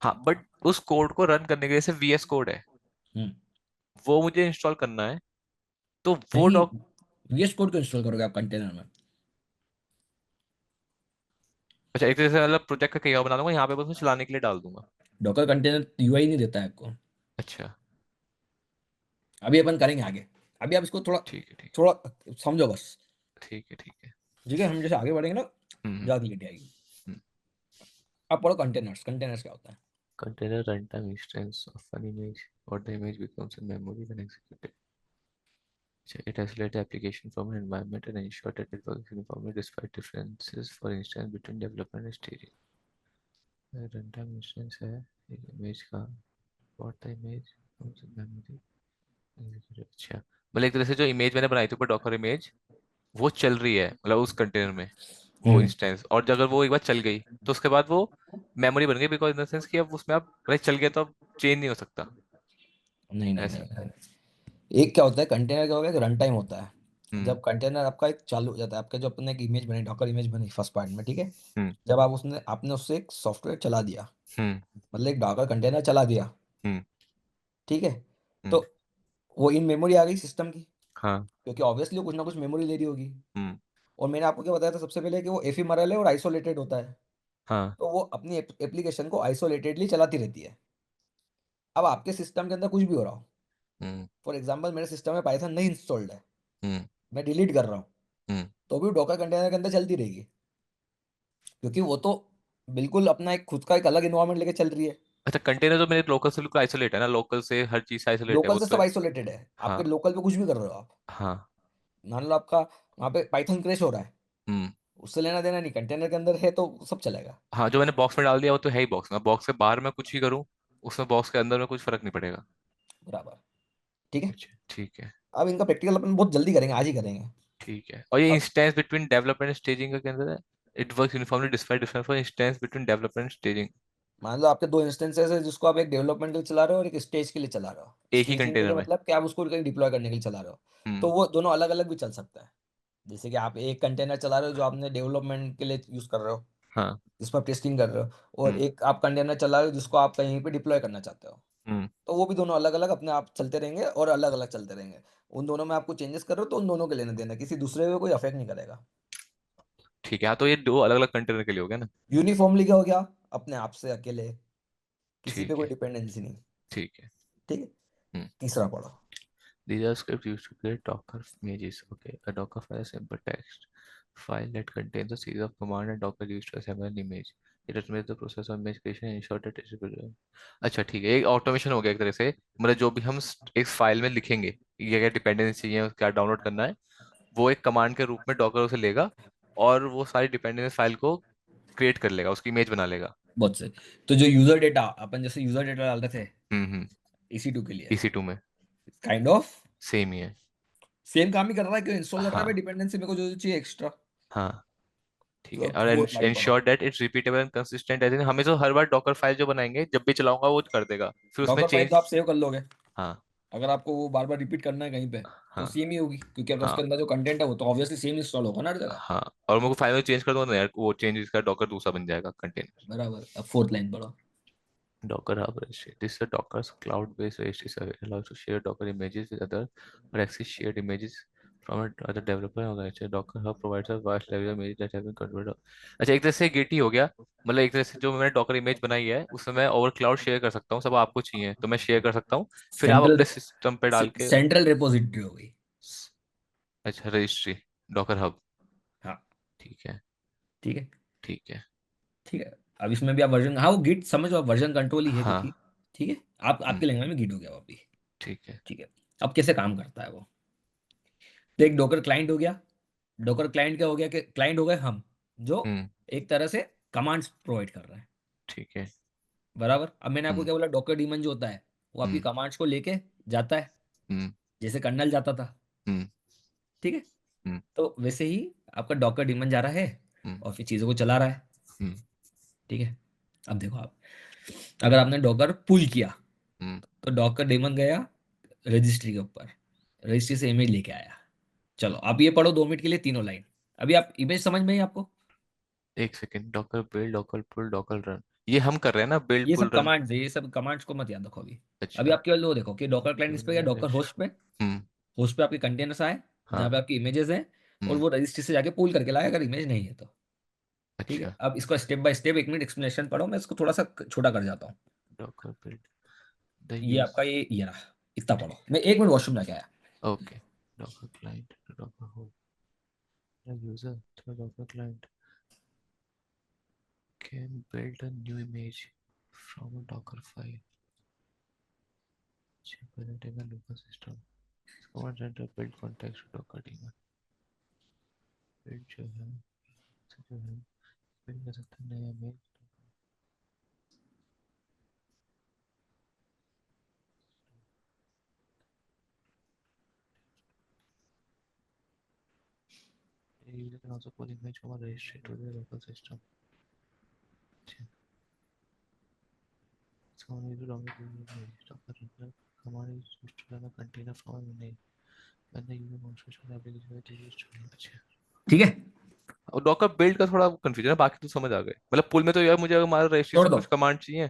हाँ बट उस कोड को रन करने के लिए जैसे वीएस कोड है हम्म। वो मुझे इंस्टॉल करना है, तो वो नहीं, डॉक। वीएस कोड को इंस्टॉल करोगे आप कंटेनर में? अच्छा एक तरह से मतलब प्रोजेक्ट का कहीं और बना दूंगा, यहाँ पे बस मैं चलाने के लिए डाल दूंगा। डॉकर कंटेनर यूआई नहीं देता है आपको। अच्छा। अभी अपन करेंगे आगे। अभी आप इसको थोड़ा ठीक है ठीक है। थोड़ा समझो बस। ठीक है ठीक है। ठीक है, हम जैसे आगे बढ़ेंगे ना, हम्म। ज़्यादा क्लियरिटी आएगी। हम्म। अब पढ़ो कंटेनर्स। कंटेनर्स क्या होता है? Container runtime instance of an image or the image becomes a memory when executed. So it isolates the application from an environment and ensures that it works uniformly despite differences, for instance, between development and staging. Runtime instance है एक image का, what the image becomes a memory executed. अच्छा मतलब एक तरह से जो image मैंने बनाई थी ऊपर डॉकर इमेज वो चल रही है मतलब उस कंटेनर में, वो हम्म। इंस्टेंस, और अगर वो एक बार चल गई तो उसके बाद वो मेमोरी बन गई, बिकॉज इन द सेंस कि अब उसमें आप मतलब चल गया तो अब चेंज नहीं हो सकता। नहीं नहीं ऐसा। नहीं नहीं। एक क्या होता है कंटेनर, क्या होगा, एक रन टाइम होता है। हम्म। जब कंटेनर आपका एक चालू हो जाता है, आपका जो अपने एक इमेज बनी, डॉकर इमेज बनी फर्स्ट पार्ट में, ठीक है। हम्म। जब आप उसने आपने उससे एक सॉफ्टवेयर चला दिया, हम्म। मतलब एक डॉकर कंटेनर चला दिया, हम्म। ठीक है। तो हम्म। वो इन मेमोरी आ गई सिस्टम की, हाँ। क्योंकि ऑब्वियसली वो कुछ ना कुछ मेमोरी ले रही होगी। हम्म। और मैंने आपको क्या बताया था सबसे पहले कि वो एफीमरल है और आइसोलेटेड होता है। हाँ। तो वो अपनी एप्लीकेशन को आइसोलेटेडली चलाती रहती है। अब आपके सिस्टम के अंदर कुछ भी हो रहा हो, हम्म। फॉर एग्जांपल मेरे सिस्टम में पाइथन नहीं इंस्टॉल्ड है, हम्म। मैं डिलीट कर रहा हूँ, हम्म। तो भी डॉकर कंटेनर के अंदर चलती रहेगी, क्योंकि वो तो बिल्कुल अपना एक खुद का एक अलग इन्वायरमेंट लेके चल रही है। अच्छा कंटेनर तो मेरे लोकल से बिल्कुल आइसोलेट है ना, लोकल से हर चीज से आइसोलेट है लोकल वो से तो। सब आइसोलेटेड है। हाँ। आपके लोकल पे कुछ भी कर रहे हो आप, हाँ। मान लो आपका वहाँ पे पाइथन क्रैश हो रहा है, हम्म। उससे लेना देना नहीं, कंटेनर के अंदर है तो सब चलेगा। हाँ जो मैंने बॉक्स में डाल दिया वो तो है ही बॉक्स में, बॉक्स के बाहर मैं कुछ ही करूँ उसमें बॉक्स के अंदर में कुछ फर्क नहीं पड़ेगा। बराबर। ठीक है। अच्छा ठीक है। अब इनका प्रैक्टिकल अपन बहुत जल्दी करेंगे, आज ही करेंगे। ठीक है और ये अब इंस्टेंस बिटवीन डेवलपमेंट स्टेजिंग का क्या अंदर है? It works uniformly despite difference for instance between development staging. मान लो आपके दो इंस्टेंसेस है, जिसको आप एक डेवलपमेंट के लिए चला रहे हो और एक स्टेज के लिए चला रहे हो। एक ही स्टेजिंग के कंटेनर लिए में। मतलब कि आप उसको कहीं डिप्लॉय करने के लिए चला रहे हो। तो हम्म। वो दोनों अलग अलग भी चल सकता है। जैसे कि आप एक कंटेनर चला रहे हो जो आपने डेवलपमेंट के लिए यूज कर रहे हो, हाँ। जिस पर आप टेस्टिंग कर रहे हो, और हम्म। एक आप कंटेनर चला रहे हो जिसको आप कहीं पे डिप्लॉय करना चाहते हो। हम्म। तो वो भी दोनों अलग अलग अपने आप चलते रहेंगे और अलग अलग चलते रहेंगे। उन दोनों में आपको चेंजेस कर रहे हो तो उन दोनों के लेने देना, किसी दूसरे पे कोई अफेक्ट नहीं करेगा। ठीक है, हाँ, तो ये दो अलग अलग कंटेनर के लिए हो गया ना। यूनिफॉर्मली क्या हो गया, अपने आप से अकेले, किसी पे ठीक कोई है। डिपेंडेंसी नहीं। ठीक है। ठीक है। हम्म। तीसरा पढ़ो। These are scripts used to create Docker images. Okay, a Docker file is a simple text file that contains a series of commands and Docker used to assemble an image. It automates the process of image creation and ensure that it is preserved. अच्छा ठीक है, एक automation हो गया एक तरह से। मतलब जो भी हम एक फाइल में लिखेंगे, ये क्या डिपेंडेंसी चाहिए, क्या डाउनलोड करना है, वो एक कमांड के रूप में डॉकर उसे लेगा और वो सारी डिपेंडेंसी फाइल को क्रिएट कर लेगा, उसकी इमेज बना लेगा। बहुत से। तो जो यूजर डेटा अपन जैसे यूजर डेटा डाल रहे थे हम्म। EC2 के लिए, EC2 में काइंड ऑफ सेम ही है। सेम काम ही कर रहा है, क्यों इंस्टॉल कर रहा है भाई हाँ। डिपेंडेंसी मेरे को जो जो चाहिए एक्स्ट्रा। हाँ। ठीक तो है, अब और फोर्थ लाइन पढ़ो। Ensure that it's repeatable and consistent, as in हमें तो हर बार डॉकर फाइल जो बनाएंगे जब भी चलाऊंगा वो कर देगा, फिर उसमें डॉकर फाइल तो चेंज। आप सेव कर लोगे, हाँ। अगर आपको वो बार बार रिपीट करना है कहीं पे तो हाँ। सेम ही होगी, क्योंकि अगर उसके हाँ। अंदर जो कंटेंट है वो तो ऑब्वियसली सेम इंस्टॉल होगा ना हर जगह। हाँ, और मेरे को फाइल में चेंज कर दूंगा ना यार, वो चेंज का डॉकर दूसरा बन जाएगा कंटेनर। बराबर। अब फोर्थ लाइन पढ़ो। Docker Hub Registry. This is a Docker's cloud-based registry service. It allows to share Docker images with other or access shared images from other developer organization. Docker Hub provides a vast library of images that have been converted. अच्छा, एक तरह से gate ही हो गया। मतलब एक तरह से जो मैंने डॉकर इमेज बनाई है उसमें मैं ओवर क्लाउड शेयर कर सकता हूँ, सब आपको चाहिए तो मैं शेयर कर सकता हूँ, फिर आप सेंट्रल अपने सिस्टम पे डाल के। सेंट्रल रिपोजिटरी हो गई। अच्छा, रजिस्ट्री, डॉकर हब। हाँ। ठीक है। ठीक है। ठीक है। ठीक है। अब इसमें भी आप वर्जन, हाँ वो गिट समझो, आप वर्जन कंट्रोल ही है हाँ। क्योंकि, ठीक है, आप हम्म। आपके लैंग्वेज में गिट हो गया वो अभी। ठीक है। ठीक है। अब कैसे काम करता है वो, तो एक डोकर क्लाइंट हो गया। डोकर क्लाइंट क्या हो गया, कि क्लाइंट हो गए हम, जो हम्म। एक तरह से कमांड्स प्रोवाइड कर रहे हैं। ठीक है। बराबर। अब मैंने आपको हम्म। क्या बोला, डॉकर डीमन जो होता है वो आपकी हम्म। कमांड्स को लेके जाता है, हम्म। जैसे कर्नल जाता था। हम्म। ठीक है। हम्म। तो वैसे ही आपका डॉकर डीमन जा रहा है हम्म। और फिर चीज़ों को चला रहा है। हम्म। ठीक है। अब देखो आप, अगर आपने डॉकर पुल किया हम्म। तो डॉकर डेमन गया रजिस्ट्री के ऊपर, रजिस्ट्री से इमेज लेके आया। चलो आप ये पढ़ो 2 मिनट के लिए तीनों लाइन। अभी आप इमेज समझ में आई आपको। एक सेकेंड, डॉकर बिल्ड, डॉकर पुल, डॉकर रन, ये हम कर रहे हैं ना, बिल्ड ये पुल सब रन। कमांड्स है, ये सब कमांड्स को मत याद रखो अभी। अभी अच्छा। आप केवल वो देखो कि डॉकर क्लाइंट इस पे या डॉकर होस्ट पे, हम्म। होस्ट पे आपके कंटेनर्स आए हाँ। जहाँ पे आपकी इमेजेस हैं, और हम्म। वो रजिस्ट्री से जाके पुल करके लाया अगर इमेज नहीं है तो। ठीक है। अच्छा। अब इसको step by step 1 minute explanation पढ़ो, मैं इसको थोड़ा सा छोटा कर जाता हूँ। डॉकर बिल्ड द ये यूज। आपका ये रहा, इतना पढ़ो, मैं 1 मिनट वॉशरूम जाके आया। Okay. Docker client, Docker host, the user through Docker client can build a new image from a Docker file present in a local system. Command center build context to Docker daemon. build जो है build कर सकते हैं नया image। A user can also pull image from a registry to their local system. Someone is download the image. Docker run command is used to run a container from a image. When the user wants to show the application it is used to run। अच्छा, ठीक है। और Docker build का थोड़ा confusion है, बाकी तो समझ आ गए। मतलब पुल में तो यार मुझे अगर हमारा रजिस्ट्री छोड़ से दो, कुछ कमांड चाहिए।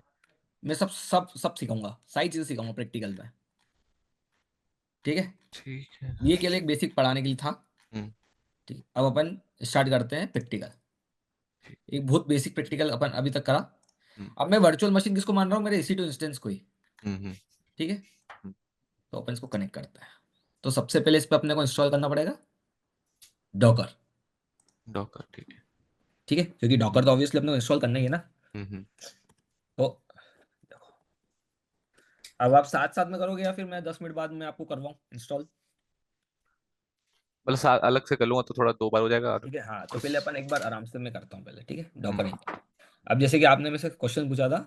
मैं सब सब सब सिखाऊंगा, सारी चीजें सिखाऊंगा प्रैक्टिकल में। ठीक है। ठीक है। ये केवल एक बेसिक पढ़ाने के लिए था। हम्म। ठीक, अब अपन स्टार्ट करते हैं प्रैक्टिकल। ठीक। एक बहुत बेसिक प्रैक्टिकल अपन अभी तक करा। हम्म। अब मैं वर्चुअल मशीन किसको मान रहा हूँ, मेरे EC2 इंस्टेंस को ही। हम्म। ठीक है। तो अपन इसको कनेक्ट करते हैं। तो सबसे पहले इस पे अपने को इंस्टॉल करना पड़ेगा डॉकर। डॉकर ठीक है। ठीक है, क्योंकि डॉकर तो ऑब्वियसली अपने को इंस्टॉल करना ही है ना। हम्म। तो देखो, अब आप साथ साथ में करोगे या फिर मैं 10 मिनट बाद में आपको करवाऊँ इंस्टॉल। मतलब अलग से कर लूंगा तो थोड़ा दो बार हो जाएगा और ठीक है। हाँ तो कुछ। पहले अपन एक बार आराम से मैं करता हूँ पहले, ठीक है, डॉकर हम्म। इंस्टॉल। अब जैसे कि आपने मेरे से क्वेश्चन पूछा था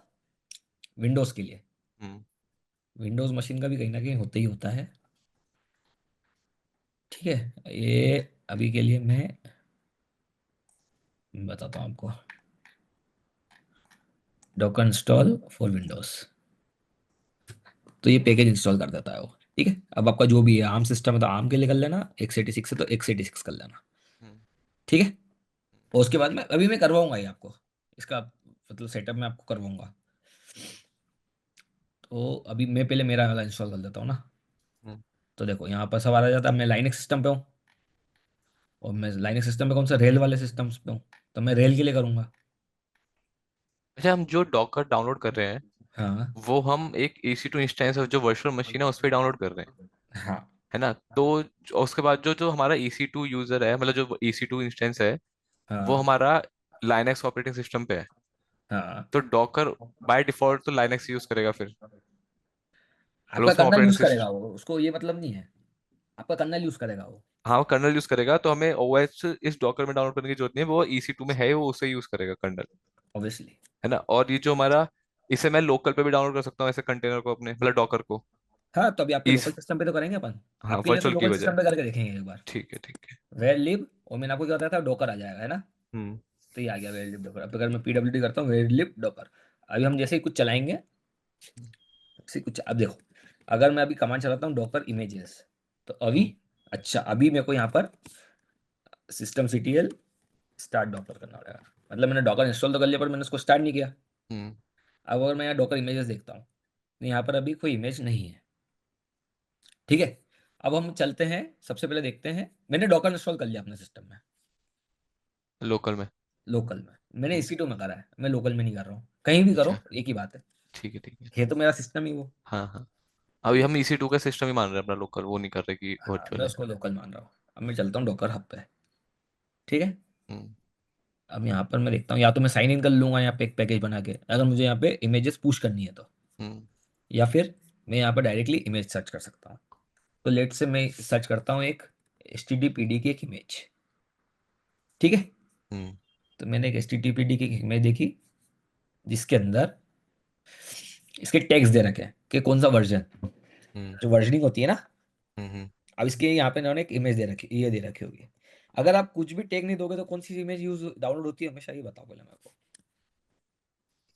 विंडोज के लिए, हम्म। विंडोज मशीन का भी कहीं ना कहीं होता ही होता है। ठीक है। ये अभी के लिए मैं बताता हूँ आपको, डॉकर इंस्टॉल फॉर विंडोज। तो ये पैकेज इंस्टॉल कर देता है वो। ठीक है। अब आपका जो भी है आर्म सिस्टम है तो आर्म के लिए कर लेना, x86 है तो x86 कर लेना। हम्म। ठीक है। और उसके बाद में अभी मैं करवाऊंगा ये आपको, इसका मतलब सेटअप मैं आपको करवाऊंगा। तो अभी मैं पहले मेरा वाला इंस्टॉल कर देता हूँ ना। हम्म। तो देखो यहाँ पर सवाल आ जाता है, मैं लाइनक्स सिस्टम पे हूँ, और मैं लाइनक्स सिस्टम पे कौन सा, रेल वाले सिस्टम्स पे हूँ, तो मैं रेल के लिए करूँगा। अच्छा, हम जो डॉकर डाउनलोड कर रहे हैं हाँ वो हम एक EC2 इंस्टेंस जो वर्चुअल मशीन है उस पर डाउनलोड कर रहे हैं, हाँ है ना? तो उसके बाद जो जो हमारा EC2 यूजर है, मतलब जो EC2 इंस्टेंस है, वो हाँ हमारा लाइनक्स ऑपरेटिंग सिस्टम पे है। हाँ। तो डॉकर बाय डिफॉल्ट तो लाइनक्स यूज करेगा फिर, मतलब आपका उसमें कर्नल ऑपरेटिंग यूज करेगा सिस्टम। वो, उसको ये मतलब नहीं है, आपका कर्नल यूज करेगा वो। हाँ, वो कर्नल यूज करेगा, तो हमें OS इस डॉकर में डाउनलोड करने की जरूरत नहीं है, वो EC2 में है, वो उसे यूज करेगा कर्नल, ऑब्वियसली। है ना? और ये जो हमारा, इसे मैं लोकल पे भी डाउनलोड कर सकता हूँ ऐसे कंटेनर को अपने, मतलब डॉकर को। हाँ, तो अभी आपके इस लोकल सिस्टम पे तो करेंगे अपन। हाँ, आपके लिए तो वर्चुअल की लोकल बजाय। सिस्टम पे करके देखेंगे एक बार। ठीक है, ठीक है। वेयर लिब, और मैंने आपको क्या बताया था, डोकर आ जाएगा, है ना। हम्म। तो ये आ गया वेयर लिब डोकर। अब अगर मैं PWD करता हूँ, वेयर लिब डोकर, अभी हम जैसे ही कुछ चलाएंगे, जैसे कुछ, अब देखो, अगर मैं अभी कमांड चलाता हूँ डोकर इमेजेस, तो अभी, हम्म। अच्छा अभी मेरे को यहाँ पर systemctl स्टार्ट डॉकर करना पड़ेगा। मतलब मैंने डॉकर इंस्टॉल तो कर लिया, पर मैंने उसको स्टार्ट नहीं किया। हम्म। अब अगर मैं यहाँ डॉकर इमेजेस देखता हूँ, तो यहाँ पर अभी कोई इमेज नहीं है। ठीक है, अब हम चलते हैं, सबसे पहले देखते हैं, मैंने डॉकर इंस्टॉल कर लिया अपने सिस्टम में, लोकल में। लोकल में। मैंने हम्म। EC2 में करा है, मैं लोकल में नहीं कर रहा हूँ, कहीं भी अच्छा। करो एक ही बात ठीक है, ठीक है। है तो मेरा सिस्टम ही वो। हाँ, हाँ। अभी हम EC2 का सिस्टम ही मान रहे हैं अपना, लोकल वो नहीं कर रहे कि हाँ, मैं वर्चुअल है। उसको लोकल मान रहा हूँ। अब मैं चलता हूँ डॉकर हब पे। ठीक है, हम्म। अब यहाँ पर मैं देखता हूँ, या तो मैं साइन इन कर लूंगा यहाँ पे एक पैकेज बना के, अगर मुझे यहाँ पे इमेजेस पुश करनी है तो, हम्म। या फिर मैं यहाँ पर डायरेक्टली इमेज सर्च कर सकता हूँ। तो लेट से मैं सर्च करता हूँ एक HTTPD की एक इमेज। ठीक है, हम्म। तो मैंने एक HTTPD की एक इमेज देखी, जिसके अंदर इसके टैग्स दे रखे हैं कि कौन सा वर्जन, हम्म। जो वर्जनिंग होती है ना। हम्म। अब इसके यहाँ पे इन्होंने एक इमेज दे रखी, ये दे रखी होगी। अगर आप कुछ भी टैग नहीं दोगे तो कौन सी इमेज यूज डाउनलोड होती है हमेशा, ये बताओ पहले मेरे को।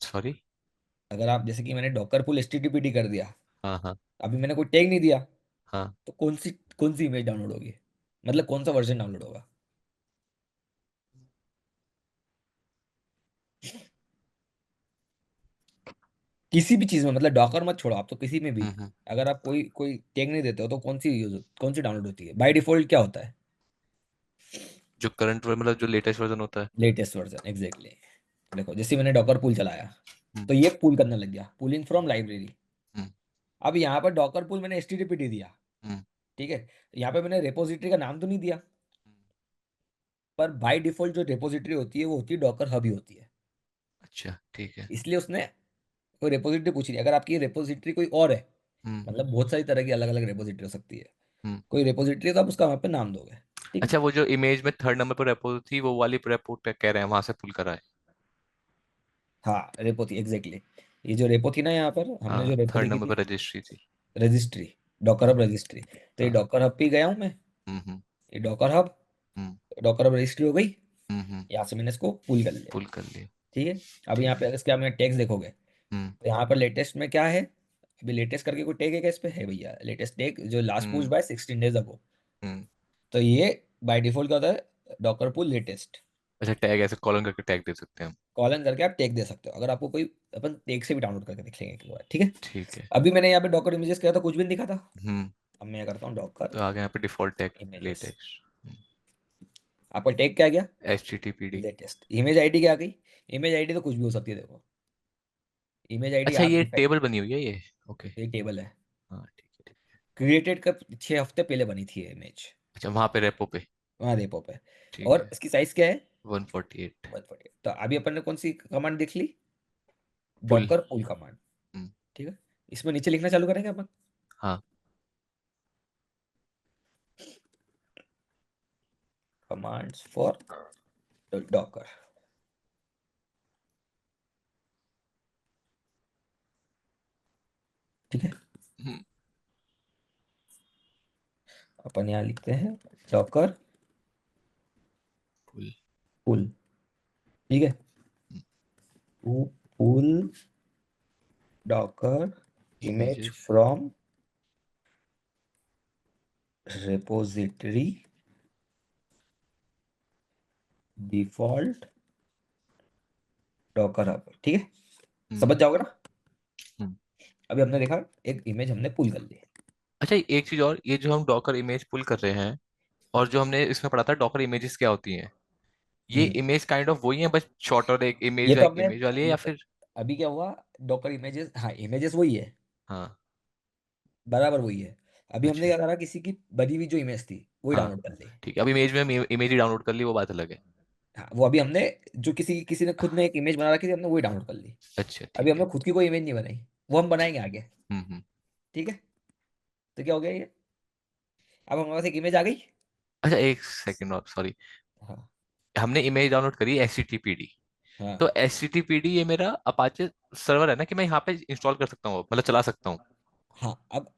सॉरी। अगर आप, जैसे कि मैंने डॉकर पुल HTTPD कर दिया, हाँ, हाँ, अभी मैंने कोई टैग नहीं दिया, हाँ। तो कौन सी इमेज डाउनलोड होगी, मतलब कौन सा वर्जन डाउनलोड होगा। किसी भी चीज में, मतलब डॉकर मत छोड़ो आप, तो किसी में भी, हम्म। अगर आप कोई कोई टैग नहीं देते हो तो कौन सी डाउनलोड होती है बाय डिफॉल्ट, क्या होता है। जो करंट मतलब जो लेटेस्ट वर्जन होता है। Latest version, exactly. देखो, जैसे मैंने डॉकर पुल चलाया, हम्म। तो ये पुल करने लग गया, पुल इन फ्रॉम लाइब्रेरी। हम्म। अब यहाँ पर डॉकर पुल मैंने HTTPD दिया। हम्म। ठीक है, यहाँ पे मैंने रेपोजिटरी का नाम तो नहीं दिया, पर बाय डिफॉल्ट जो रेपोजिटरी होती है वो होती है डॉकर हब ही होती है। अच्छा, ठीक है। इसलिए उसने कोई रेपोजिटरी पूछ रही है, अगर आपकी रेपोजिटरी कोई और है, हम्म। मतलब बहुत सारी तरह की अलग अलग रेपोजिटरी हो सकती है, हम्म। कोई रेपोजिटरी है तो आप उसका वहाँ पे नाम दोगे। ठीक है, अच्छा, वो जो इमेज में थर्ड नंबर पर रेपो थी, वो वाली रेपो कह रहे हैं वहां से पुल करा है। हाँ रेपो थी, एग्जैक्टली। ये जो रेपो थी ना, यहाँ पर हमने जो हाँ, रेपो थर्ड देखी नंबर थी, पर रजिस्ट्री थी। रजिस्ट्री, डॉकर हाँ, हब रजिस्ट्री, तो ये हाँ। डॉकर हब पे गया हूँ मैं, हम्म। हम्म। ये डॉकर हब, हम्म। डॉकर हब रजिस्ट्री हो गई, हम्म। हम्म। यहाँ से मैंने इसको पुल कर लिया। पुल कर लिए। ठीक है, अब यहाँ ठीक पे है। अगर इसके आप टैग्स देखोगे, हम्म। तो यहाँ पर लेटेस्ट में क्या है, अभी लेटेस्ट करके कोई टैग है क्या इस पे, है भैया लेटेस्ट टैग, जो लास्ट पुश हम्म। बाय 16 days अगो। हम्म। तो ये बाय डिफॉल्ट क्या होता है, डॉकर पुल लेटेस्ट। अच्छा, टैग ऐसे कॉलन करके टैग दे सकते हैं हम। कॉलन करके आप टैग दे सकते हो, अगर आपको कोई, अपन टैग से भी डाउनलोड करके देख लेंगे एक बार। ठीक है, ठीक है। अभी मैंने यहाँ पे डॉकर इमेजेस किया था, कुछ भी नहीं दिखा था। हम्म। अब मैं करता हूँ डॉकर तो आगे यहाँ पे डिफॉल्ट टैग इमेजेस, लेटेस्ट। आपका टैग क्या आ गया, HTTPD। लेटेस्ट। इमेज आईडी क्या आ गई, इमेज आईडी तो कुछ भी हो सकती है, देखो इमेज आईडी अच्छा, आप ये डिफाइन, टेबल बनी हुई है ये। ओके। ये टेबल है, हाँ, ठीक है, ठीक है। क्रिएटेड कब, 6 हफ्ते पहले बनी थी ये इमेज, अच्छा, वहां पे रेपो पे। वहाँ रेपो पे। ठीक और है। इसकी साइज क्या है, 148। 148। तो अभी अपन ने कौन सी कमांड देख ली, पुल। डॉकर पुल कमांड। हम्म। ठीक है, इसमें नीचे लिखना चालू करेंगे अपन, हाँ। Commands for Docker. ठीक है, हम्म। अपन यहाँ लिखते हैं डॉकर पुल। पुल। ठीक है, pull Docker image images. From repository default Docker hub. ठीक है, समझ हम्म। जाओगे ना। हम्म। अभी हमने देखा, एक इमेज हमने पुल कर ली, अच्छा एक चीज और, ये जो हम डॉकर इमेज पुल कर रहे हैं और जो हमने इसमें पढ़ा था डॉकर इमेजेस क्या होती हैं, ये हम्म। इमेज काइंड ऑफ वही है, बस शॉर्टर एक ये इमेज तो लाइक हमने इमेज वाली है, ये या तो, फिर? अभी क्या हुआ, डॉकर इमेजेस, हाँ इमेजेस वही है, हाँ। बराबर वही है। अभी हमने अच्छा। क्या करा, किसी की बनी हुई जो इमेज थी वही हाँ डाउनलोड कर ली। ठीक है, अब इमेज में हम इमेज ही डाउनलोड कर ली, वो बात अलग है। हाँ वो अभी हमने, जो किसी किसी ने खुद ने एक इमेज बना रखी थी, हमने वही डाउनलोड कर ली। अच्छा अभी ठीक है। हमने खुद की कोई इमेज नहीं बनाई, वो हम बनाएंगे आगे। हम्म। ठीक है। तो क्या हो गया ये, अब हमारे पास एक इमेज आ गई। अच्छा एक सेकंड और, सॉरी। हाँ। हमने इमेज डाउनलोड करी HTTPD, हाँ। तो HTTPD ये मेरा अपाचे सर्वर है ना, कि मैं यहाँ पे इंस्टॉल कर सकता हूँ, मतलब चला सकता हूँ? हाँ अब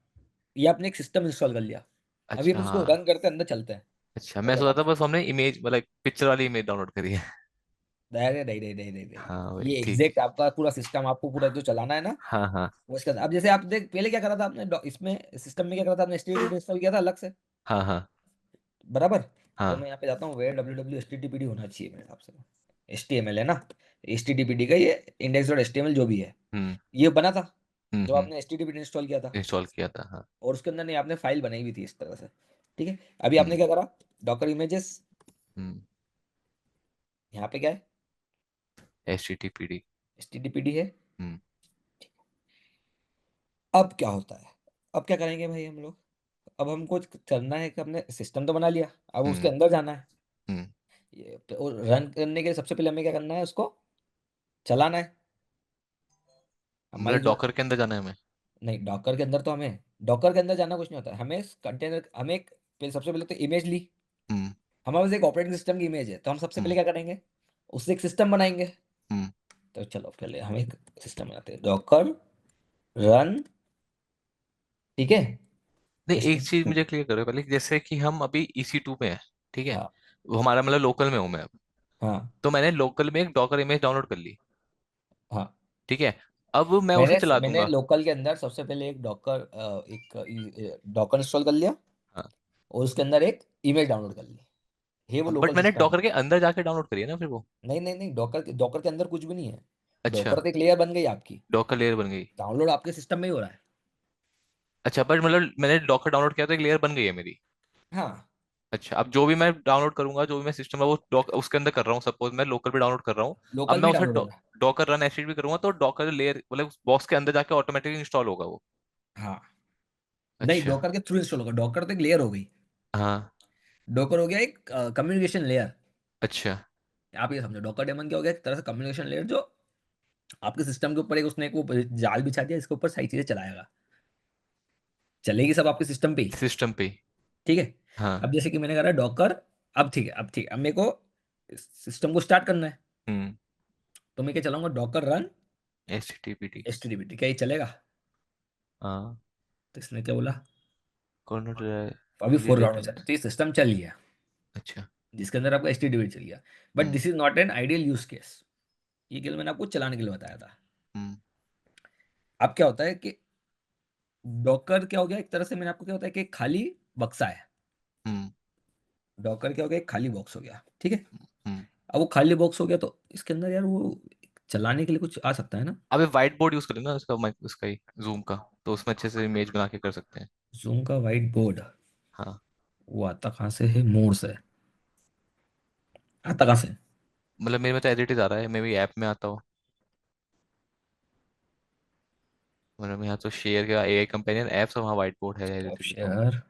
ये आपने एक सिस्टम इंस्टॉल कर लिया, अभी हम अच्छा इसको हाँ। रन करते हैं, अंदर चलते हैं। अच्छा मैं मैं सोचा था बताता हूँ। बस हमने इमेज मतलब पिक्चर वाली इमेज डाउनलोड करी है। नहीं नहीं नहीं नहीं नहीं नहीं, हाँ वही ये ठीक। एग्जैक्ट आपका पूरा सिस्टम आपको पूरा जो चलाना है ना, हाँ हाँ। वो इसका। अब जैसे आप देख, पहले क्या करा था आपने, इसमें सिस्टम में क्या करा था आपने, एचटीटीपी इंस्टॉल किया था अलग से, हाँ हाँ। बराबर। तो मैं हाँ। यहाँ पे जाता हूँ, where W W H T T P D होना चाहिए मेरे हिसाब से, एच टी एम एल है ना, H T T P D का ये index dot H T M L जो भी है, हम्म ये बना था जब हम्म। आपने H T T P D install किया था। इंस्टॉल किया था हाँ। और उसके अंदर नहीं, आपने फाइल बनाई हुई थी इस तरह से। ठीक है। अभी आपने हम्म क्या करा, डॉकर इमेजेस, हम्म। यहाँ पे क्या है, HTTPD। H T T P D है। हम्म अब क्या होता है, अब क्या करेंगे भाई हम लोग, अब हमको करना है कि हमने सिस्टम तो बना लिया, अब उसके हम्म अंदर जाना है। हम्म। ये और रन करने के लिए सबसे पहले हमें क्या करना है, उसको चलाना है। हमारी मतलब जो, डॉकर के अंदर जाना है हमें? नहीं डॉकर के अंदर तो हमें, डॉकर के अंदर जाना कुछ नहीं होता है, हमें कंटेनर, हमें एक, पहले सबसे पहले तो इमेज ली, हम्म हमारे पास एक ऑपरेटिंग सिस्टम की इमेज है, तो हम सबसे पहले हम्म क्या करेंगे, उससे एक सिस्टम बनाएंगे। हम्म। तो चलो पहले हम एक सिस्टम बनाते हैं, डॉकर रन, ठीक है, नहीं एच टी एक चीज टी मुझे पी। क्लियर करो पहले, जैसे कि हम अभी EC2 में है, ठीक है, हाँ। वो हमारा मतलब लोकल में हूँ मैं अब, हाँ। तो मैंने लोकल में एक डॉकर इमेज डाउनलोड कर ली, हाँ। ठीक है, अब मैं उसे मैंने चला मैंने दूंगा। लोकल के अंदर सबसे पहले एक डॉकर, एक डॉकर इंस्टॉल कर लिया, हाँ और उसके अंदर एक इमेज डाउनलोड कर ली, ये वो बट लोकल मैंने सिस्टम है। डॉकर के अंदर जाके डाउनलोड करी है ना फिर वो। नहीं नहीं नहीं, डॉकर डॉकर के अंदर कुछ भी नहीं है, अच्छा, डॉकर तो एक लेयर बन गई आपकी, डॉकर लेयर बन गई। डाउनलोड आपके सिस्टम में ही हो रहा है। अच्छा बट मतलब मैंने डॉकर डाउनलोड किया तो एक लेयर बन गई है मेरी। हाँ। अच्छा अब जो भी मैं डाउनलोड करूंगा, जो भी मैं सिस्टम है वो डॉक उसके अंदर कर रहा हूँ, सपोज मैं लोकल पे डाउनलोड कर रहा हूँ, अब लोकल मैं में उसमें डाउनलोड हो रहा है। डॉकर रन एचटीटीपी करूंगा तो डॉकर लेयर मतलब बॉक्स के अंदर जाके ऑटोमेटिकली इंस्टॉल होगा वो? हाँ। नहीं, अच्छा। डॉकर के थ्रू इंस्टॉल होगा, डॉकर तो एक लेयर हो गई, हाँ। डॉकर हो गया एक कम्युनिकेशन लेयर। अच्छा। आप ये समझो, डॉकर डेमन क्या हो गया, एक तरह से कम्युनिकेशन लेयर, जो आपके सिस्टम के ऊपर एक, उसने एक वो जाल बिछा दिया, इसके ऊपर सारी चीजें चलाएगा, चलेगी सब आपके सिस्टम पे ही। सिस्टम पे। ठीक है। हाँ। अब जैसे कि मैंने कहा डॉकर, अब ठीक है, अब ठीक है, अब मेरे को सिस्टम को स्टार्ट करना है, हम्म। तो मैं क्या चलाऊंगा, Docker run HTTPD। H T T P, क्या ये चलेगा। हाँ। तो इसने क्या बोला, कौन अभी रिलीज फोरग्राउंड में चल लेटेंस। रहा है, तो ये सिस्टम चल गया, अच्छा। जिसके अंदर आपका एच टी टी पी चल गया, but hmm this is not an ideal use case, ये केवल मैंने आपको चलाने के लिए बताया था। हम्म अब क्या होता है कि डॉकर क्या हो गया, एक तरह से मैंने आपको क्या होता है कि एक खाली बक्सा है, हम्म डॉकर क्या हो गया, एक खाली बॉक्स हो गया, ठीक है। हम्म। अब वो खाली बॉक्स हो गया, तो इसके अंदर यार वो चलाने के लिए कुछ आ सकता है ना। अबे व्हाइट बोर्ड यूज करें ना उसका, माइक उसका ही जूम का, तो उसमें अच्छे से इमेज बना के कर सकते हैं। जूम का वाइट बोर्ड, हाँ। वो आता कहाँ से है, मोड से आता कहाँ से। मतलब मेरे में तो एज इट इज आ रहा है, मे भी ऐप में आता हो। मतलब यहाँ तो शेयर का AI कंपेनियन ऐप्स और वहाँ व्हाइट बोर्ड है एज इट स्टॉप इज लिखा हुआ। शेयर,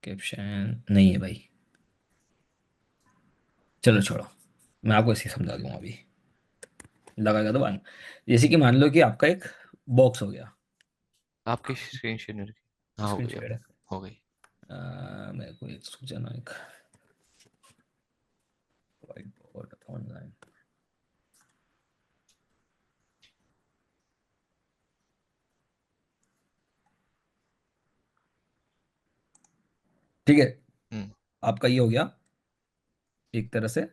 कैप्शन नहीं है भाई, चलो छोड़ो, मैं आपको इसे समझा दूंगा अभी, लगाएगा तो बात। जैसे कि मान लो कि आपका एक बॉक्स हो गया, आपकी स्क्रीन शेयर नहीं रखी? हाँ हो स्क्रीन गई अब। शेयर है। हो गई। मेरे को एक सूचना, एक वाइट बोर्ड ऑनलाइन, ठीक है। हम्म। आपका ये हो गया एक तरह से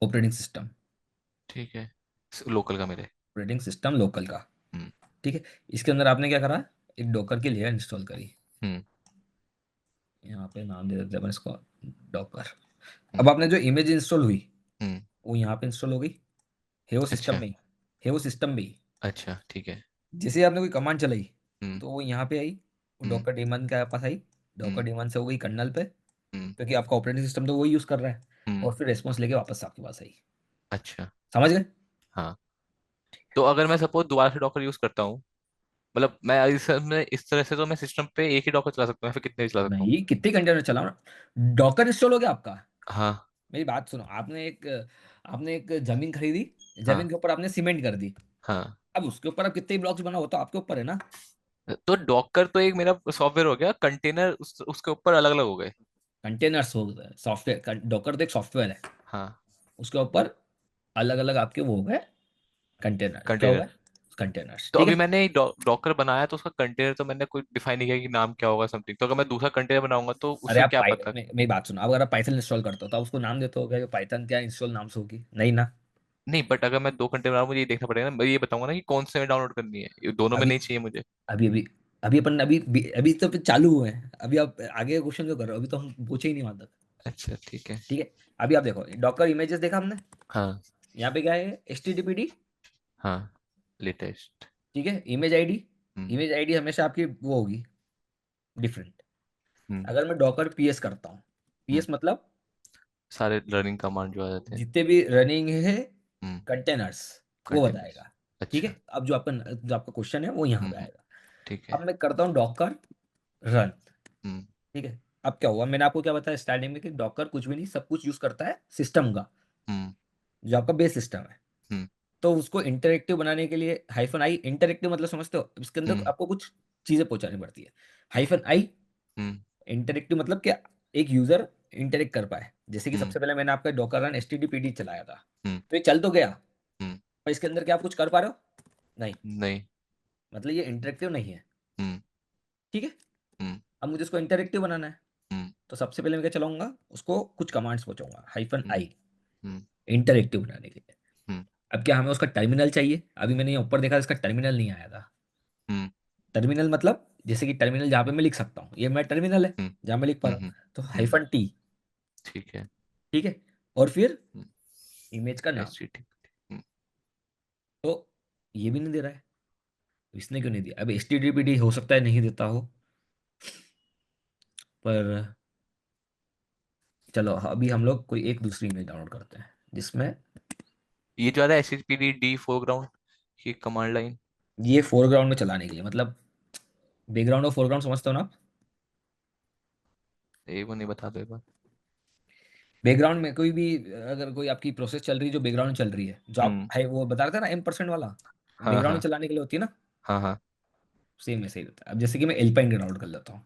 ऑपरेटिंग सिस्टम, ठीक है, लोकल का मेरे। ऑपरेटिंग सिस्टम लोकल का, हम्म ठीक है। इसके अंदर आपने क्या करा, एक डॉकर की लेयर इंस्टॉल करी, हम्म यहाँ पे नाम दे देते हैं अपन इसको, डॉकर। हम्म अब आपने जो इमेज इंस्टॉल हुई, हम्म। वो यहाँ पे इंस्टॉल हो गई, है वो सिस्टम अच्छा। में ही, है वो सिस्टम में ही। अच्छा ठीक है। जैसे ही आपने कोई कमांड चलाई, हम्म। तो वो यहाँ पे आई, वो हम्म। डॉकर डेमन के पास आई, डॉकर हम्म। डेमन से हो गई कर्नल पे, हम्म। क्योंकि आपका ऑपरेटिंग सिस्टम तो वही यूज़ कर रहा है, हम्म। और फिर रेस्पॉन्स लेके वापस आपके पास आई। अच्छा। समझ गए? हाँ। तो अगर मैं सपोज दोबारा से डॉकर यूज करता हूँ, मतलब मैं इस तरह से तो मैं सिस्टम पे एक ही डॉकर चला सकता हूँ या फिर कितने भी चला सकता हूँ? नहीं, कितने कंटेनर चलाओ ना। डॉकर इंस्टॉल हो गया आपका। हाँ। मेरी बात सुनो, आपने एक जमीन खरीदी, जमीन हाँ। के ऊपर आपने सीमेंट कर दी, हाँ। अब उसके ऊपर आप कितने ब्लॉक्स बनाओ, वो तो आपके ऊपर है ना। तो डॉकर तो एक मेरा सॉफ्टवेयर हो गया, कंटेनर उसके ऊपर अलग अलग हो गए। कंटेनर्स हो गए सॉफ्टवेयर, डॉकर तो एक सॉफ्टवेयर है, हाँ। उसके ऊपर अलग अलग आपके वो हो गए, कंटेनर क्या हो कंटेनर। गए, कंटेनर्स, तो ठीक अभी है। मैंने डॉकर बनाया तो उसका कंटेनर तो मैंने कोई डिफाइन नहीं किया कि नाम क्या होगा समथिंग, तो अगर मैं दूसरा कंटेनर बनाऊंगा तो अरे उससे आप क्या पता? मेरी बात सुनो, अब अगर आप पाइथन इंस्टॉल करते हो तो आप उसको नाम देते हो, पाइथन क्या इंस्टॉल नाम से होगी, नहीं ना। नहीं, बट अगर मैं दो कंटेनर बनाऊंगा मुझे ये देखना पड़ेगा ना, मैं ये बताऊंगा ना कि कौन से में डाउनलोड करनी है, ये दोनों में अभी नहीं चाहिए मुझे। अभी अभी अभी अपन अभी अभी तो चालू हुए हैं, अभी आप आगे क्वेश्चन जो कर रहे हो, अभी तो हम पूछे ही नहीं वहां तक। अच्छा ठीक है। ठीक है, अभी आप देखो डॉकर इमेजेस देखा हमने, हाँ। यहाँ पे क्या है, HTTPD। हाँ। लेटेस्ट। ठीक है, इमेज आईडी, हम्म। इमेज आईडी हमेशा आपकी वो होगी, डिफरेंट। हम्म। अगर मैं डॉकर PS करता हूँ, हम्म। PS मतलब सारे लर्निंग कमांड जो आ जाते हैं। जितने भी रनिंग है हम्म। कंटेनर्स, वो कंटेनर्स। बताएगा। ठीक अच्छा। है, अब जो आपका क्वेश्चन है वो यहाँ पे हम्म। आएगा। ठीक है। अब मैं करता हूँ डॉकर रन। हम्म। ठीक है, अब क्या हुआ, मैंने आपको क्या बताया स्टार्टिंग में कि डॉकर कुछ भी नहीं, सब कुछ यूज करता है सिस्टम का, हम्म। जो आपका बेस सिस्टम है। हम्म। तो उसको इंटरेक्टिव बनाने के लिए -i, इंटरेक्टिव मतलब समझते हो, इसके अंदर हम्म। आपको कुछ चीजें पहुंचानी पड़ती है। -i hmm. इंटरेक्टिव मतलब क्या, एक यूजर इंटरेक्ट कर पाए, जैसे कि हम्म। सबसे पहले मैंने आपका डॉकर रन HTTPD चलाया था, हम्म। तो ये चल तो गया, हम्म। पर इसके अंदर क्या आप कुछ कर पा रहे हो, नहीं, नहीं। मतलब ये इंटरेक्टिव नहीं है। हम्म। ठीक है, हम्म। अब मुझे इसको इंटरेक्टिव बनाना है, हम्म। तो सबसे पहले मैं क्या चलाऊंगा, उसको कुछ कमांड्स पहुंचाऊंगा हम्म। -i, hmm. इंटरेक्टिव बनाने के लिए। हम्म। अब क्या हमें उसका टर्मिनल चाहिए, अभी मैंने यहाँ ऊपर देखा इसका टर्मिनल नहीं आया था। हम्म। टर्मिनल मतलब जैसे कि टर्मिनल जहाँ पे मैं लिख सकता हूँ, ये मैं टर्मिनल है हम्म। जहाँ मैं लिख पा हम्म। रहा हूँ, तो हम्म। -t। ठीक है। ठीक है, और फिर हम्म। इमेज का नाम, HTTP। हम्म। तो ये भी नहीं दे रहा है, तो इसने क्यों नहीं दिया, अब HTTPD हो सकता है नहीं देता हो, पर चलो अभी हम लोग कोई एक दूसरी इमेज डाउनलोड करते हैं जिसमें ये जो आ रहा है HTTPD फोरग्राउंड, ये कमांड लाइन। ये फोरग्राउंड में चलाने के लिए, मतलब बैकग्राउंड और फोरग्राउंड समझते हो ना आप। ये वो नहीं बता दो एक बार। बैकग्राउंड में कोई भी, अगर कोई आपकी प्रोसेस चल रही है जो बैकग्राउंड में चल रही है, जो आप हम्म। है वो बता रहे थे ना M% वाला, हाँ बैकग्राउंड में हाँ। चलाने के लिए होती है ना, हाँ हाँ। सेम ऐसे ही रहता है। अब जैसे कि मैं एल्पाइन डाउनलोड कर लेता हूँ,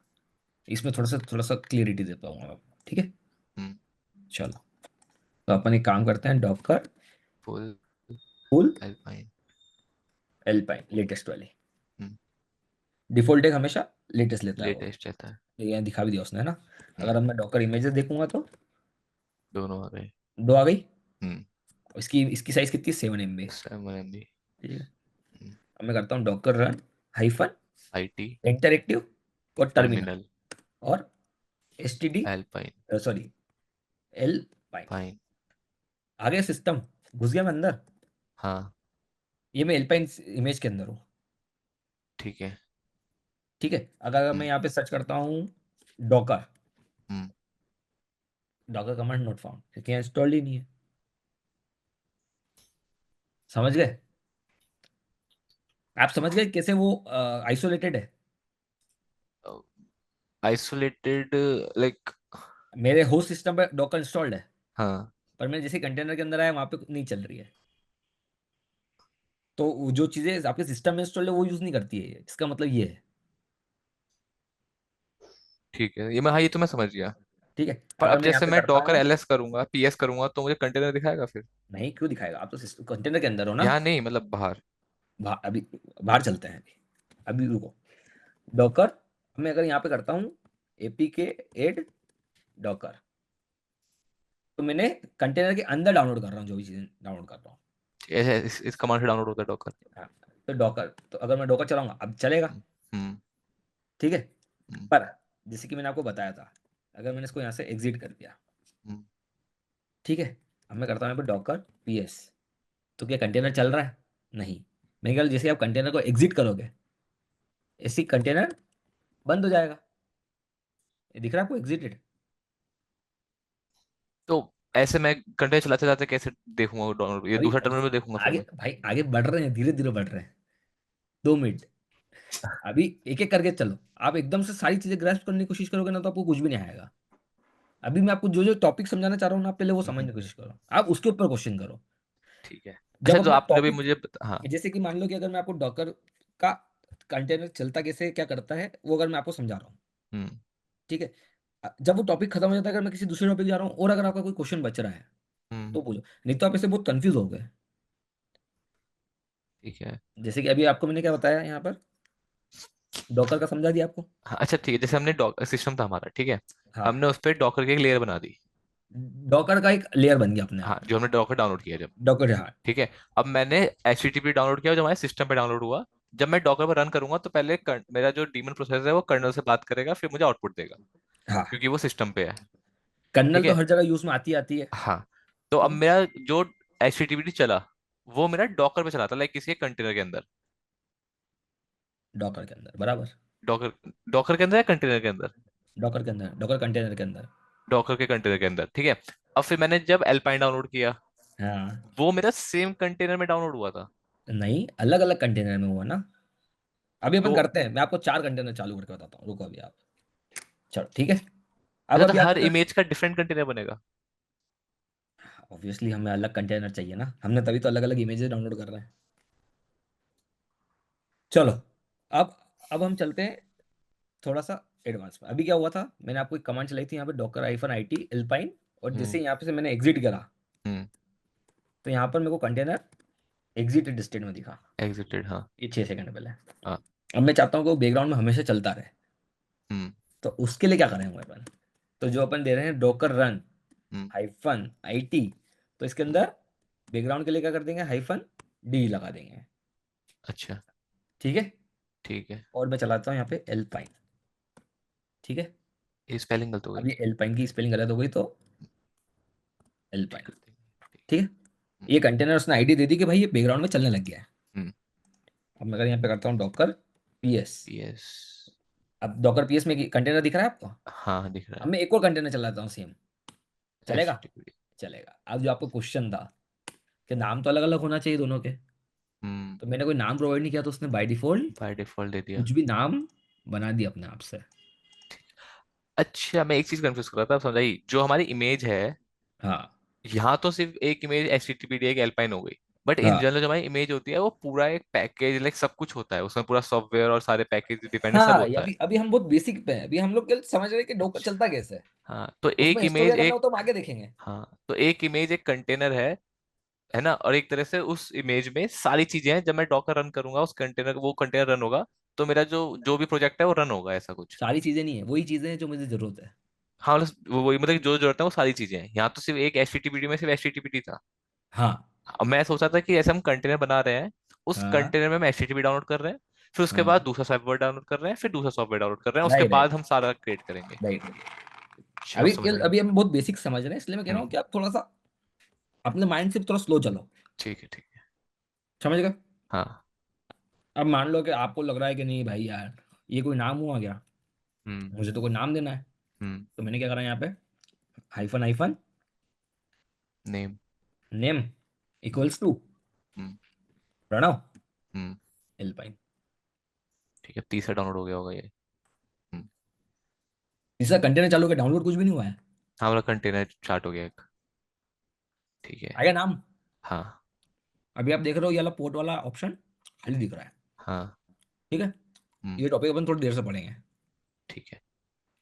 इसमें थोड़ा सा क्लियरिटी देता हूँ मैं, ठीक है। हम्म। चलो, तो अपन एक काम करते हैं, Docker full full alpine. Alpine latest वाली, हम्म। डिफॉल्ट एक हमेशा लेटेस्ट लेता है वो, लेटेस्ट रहता है। ये यहाँ दिखा भी दिया उसने, है ना। अगर हम्म। अब मैं डॉकर इमेजेस देखूंगा तो दोनों आ गए। दो आ गई, हम्म। इसकी इसकी साइज कितनी है, 7 MB। 7 MB। ठीक है, अब मैं करता हूँ Docker run hyphen IT। Interactive और टर्मिनल टर्मिनल। और STD, Alpine. Sorry, Alpine. Pine. आ गया सिस्टम, घुस गया मैं अंदर, हाँ। ये मैं एल्पाइन इमेज के अंदर हूँ। ठीक है। ठीक है, अगर मैं हम्म। यहाँ पे सर्च करता हूँ Docker, hmm. Docker command not found, क्योंकि यहाँ इंस्टॉल ही नहीं है। समझ गए? आप समझ गए कैसे वो आइसोलेटेड है। Isolated like. मेरे होस्ट सिस्टम पे डॉकर इंस्टॉल्ड है, हाँ। पर मैं जैसे कंटेनर के अंदर आया वहां पे नहीं चल रही है, तो वो जो चीजें आपके सिस्टम में इंस्टॉल्ड है वो यूज नहीं करती है, इसका मतलब ये है। ठीक है, ये मैं, हाँ ये तो मैं समझ गया। ठीक है, पर अगर अब मैं यहाँ जैसे पे मैं करता डॉकर हूँ, LS करूंगा, PS करूंगा तो मुझे कंटेनर दिखाएगा फिर? नहीं क्यों दिखाएगा, आप तो कंटेनर के अंदर हो ना। यहाँ नहीं, मतलब बाहर। अभी बाहर चलते हैं, अभी अभी रुको, डॉकर मैं अगर यहाँ पे करता हूँ APK एड डॉकर, तो मैंने कंटेनर के अंदर डाउनलोड कर रहा हूँ जो भी चीज़ें डाउनलोड कर रहा हूँ। ऐसे इस कमांड से डाउनलोड होता है डॉकर? हाँ, तो डॉकर, तो अगर मैं डॉकर चलाऊंगा अब चलेगा। हम्म। ठीक है, हम्म। पर जैसे कि मैंने आपको बताया था, अगर मैंने इसको यहाँ से एग्जिट कर दिया, हम्म। ठीक है, अब मैं करता हूँ यहाँ पे डॉकर PS, तो क्या कंटेनर चल रहा है, नहीं। मेरे ख्याल जैसे आप कंटेनर को एग्जिट करोगे, ऐसी कंटेनर बंद हो जाएगा। ये दिख रहा है आपको एग्जिटेड? तो ऐसे मैं कंटेनर चलाते चलाते कैसे देखूंगा डाउनलोड, ये अभी दूसरा अभी टर्मिनल में देखूंगा फिर आगे मैं। भाई, आगे बढ़ रहे हैं, धीरे धीरे बढ़ रहे हैं। 2 मिनट। अभी एक एक करके चलो। आप एकदम से सारी चीजें ग्रास्प करने की कोशिश करोगे ना, तो आपको कुछ भी नहीं आएगा। अभी मैं आपको जो जो टॉपिक समझाना चाह रहा हूँ ना, आप पहले वो समझने हम्म, की कोशिश करो, आप उसके ऊपर क्वेश्चन करो। ठीक है। जब अच्छा तो अपना आपने अभी टॉपिक, मुझे हाँ। जैसे कि मान लो कि अगर मैं आपको डॉकर का कंटेनर चलता कैसे, क्या करता है, वो अगर मैं आपको समझा रहा हूँ, हम्म। ठीक है। जब वो टॉपिक खत्म हो जाता है, अगर मैं किसी दूसरे टॉपिक जा रहा हूँ और अगर आपका कोई क्वेश्चन बच रहा है हम्म। तो पूछो, नहीं तो आप ऐसे बहुत कंफ्यूज हो गए। ठीक है। जैसे कि अभी आपको मैंने क्या बताया यहाँ पर, डॉकर का समझा दिया आपको। हाँ, अच्छा ठीक है, जैसे हमने सिस्टम था हमारा, ठीक है। हाँ, हमने उस पर डॉकर की एक लेयर बना दी। डॉकर का एक लेयर बन गया अपने हाँ, आप। जो हमने डॉकर डाउनलोड किया जब। डॉकर, हाँ। ठीक है। अब मैंने HTTP डाउनलोड किया जो हमारे सिस्टम पे डाउनलोड हुआ। जब मैं डॉकर पर रन करूंगा तो पहले मेरा जो डीमन प्रोसेसर है वो कर्नल से बात करेगा, फिर मुझे आउटपुट देगा, हाँ, क्योंकि वो सिस्टम पे है। कर्नल ठीक तो है। हर जगह यूज में आती आती है। हाँ। तो अब ठीक है, मेरा जो HTTP चला वो मेरा डॉकर पे चला था, लाइक किसी कंटेनर के अंदर। डॉकर के अंदर बराबर। डॉकर डॉकर के अंदर या कंटेनर के अंदर? डॉकर के अंदर, डॉकर कंटेनर के अंदर। डॉकर के कंटेनर के अंदर, ठीक है। अब फिर मैंने जब एल्पाइन डाउनलोड किया, हाँ, वो मेरा सेम कंटेनर में डाउनलोड हुआ था। नहीं, अलग अलग कंटेनर में हुआ ना। अभी अपन तो करते हैं, मैं आपको 4 कंटेनर चालू करके बताता हूँ, रुको अभी आप। चलो ठीक है। अब अच्छा, तो अभी हर आपने, इमेज का डिफरेंट कंटेनर बनेगा? ऑब्वियसली हमें अलग कंटेनर चाहिए ना, हमने तभी तो अलग अलग इमेजेस डाउनलोड कर रहे हैं। चलो, अब अब हम चलते हैं थोड़ा सा एडवांस में। अभी क्या हुआ था, मैंने आपको एक कमांड चलाई थी यहाँ पे, डॉकर आइफन IT एल्पाइन, और जैसे हम्म। यहाँ पे से मैंने एग्जिट करा, हम्म। तो यहाँ पर मेरे को कंटेनर एग्जिटेड स्टेट में दिखा। एग्जिटेड, हाँ। ये 6 सेकंड पहले। हाँ। अब मैं चाहता हूँ कि वो बैकग्राउंड में हमेशा चलता रहे। हम्म। तो उसके लिए क्या करेंगे अपन, तो जो अपन दे रहे हैं डॉकर रन हम्म। -IT, तो इसके हम्म, अंदर बैकग्राउंड के लिए क्या कर देंगे, -D लगा देंगे। अच्छा। ठीक है। ठीक है। और मैं चलाता हूँ यहाँ पे एल्पाइन। ठीक है। ये स्पेलिंग गलत हो अब गई। ये एल्पाइन की स्पेलिंग गलत हो गई, तो ठीक एल्पाइन। कर देंगे, ठीक ठीक है। है। ये कंटेनर उसने ID दे दी कि भाई ये बैकग्राउंड में चलने लग गया है। हम्म। अब मैं अगर यहाँ पे करता हूँ डॉकर PS, यस। अब डॉकर PS में कंटेनर दिख रहा है आपको। हाँ, दिख रहा अब है। मैं एक और कंटेनर चलाता हूँ सेम, चलेगा? HTTP। चलेगा। अब जो आपको क्वेश्चन था कि नाम तो अलग अलग होना चाहिए दोनों के, हम्म। तो मैंने कोई नाम प्रोवाइड नहीं किया, तो उसने बाय डिफॉल्ट बाय डिफॉल्ट दे दिया। कुछ भी नाम बना दिया अपने आप से। अच्छा, मैं एक चीज कंफ्यूज कर रहा था, अब समझाई जो हमारी इमेज है। हाँ, यहाँ तो सिर्फ एक इमेज HTTP एक एल्पाइन हो गई। बट इन हाँ, जनरल जो हमारी इमेज होती है वो पूरा एक पैकेज, लाइक सब कुछ होता है उसमें, पूरा सॉफ्टवेयर और सारे पैकेज डिपेंडेंट सब हाँ, ये होता है। अभी अभी हम बहुत बेसिक पे हैं, अभी हम लोग केवल समझ रहे हैं कि डॉकर अच्छा। चलता कैसे है। हाँ, तो उसमें एक हिस्टोरिया इमेज करना हो एक तो हम आगे देखेंगे। हाँ, तो एक इमेज एक कंटेनर है ना, और एक तरह से उस इमेज में सारी चीजें हैं। जब मैं डॉकर रन करूंगा उस कंटेनर, वो कंटेनर रन होगा, तो मेरा जो जो भी प्रोजेक्ट है वो रन होगा, ऐसा कुछ। सारी चीजें नहीं है, वही चीजें हैं जो मुझे जरूरत है। हाँ, मतलब वही, मतलब कि जो जरूरत है वो सारी चीजें हैं। यहाँ तो सिर्फ एक HTTPD में सिर्फ HTTPD था। हाँ, अब मैं सोचा था कि ऐसे हम कंटेनर बना रहे हैं, उस हाँ, कंटेनर में हम HTTP डाउनलोड कर रहे हैं, फिर उसके बाद हाँ, दूसरा सॉफ्टवेयर डाउनलोड कर रहे हैं, फिर दूसरा सॉफ्टवेयर डाउनलोड कर रहे हैं, उसके राइट, बाद राइट, हम सारा क्रिएट करेंगे। राइट। चलो, अभी समझ गया। अभी हम बहुत बेसिक समझ रहे हैं, इसलिए मैं कह रहा हूँ हम्म। कि आप थोड़ा सा अपने माइंड से थोड़ा स्लो चलो। ठीक है, ठीक है। समझ गए? हाँ। अब मान लो कि आपको लग रहा है कि नहीं भाई यार, ये कोई नाम हुआ क्या, हम्म। मुझे तो कोई नाम देना है। हम्म। तो मैंने क्या करा यहाँ पे, hyphen name. Name equals to hmm. Pranav hmm. Alpine. ठीक है, तीसरा डाउनलोड हो गया होगा ये। हम्म। इसका कंटेनर चालू के डाउनलोड कुछ भी नहीं हुआ है। हाँ, वाला कंटेनर स्टार्ट हो गया एक। ठीक है। आया नाम। हाँ। अभी आप देख रहे हो ये वाला पोर्ट वाला ऑप्शन खाली दिख रहा है। हाँ। ठीक है। हम्म। ये टॉपिक अपन थोड़ी देर से पढ़ेंगे। ठीक है।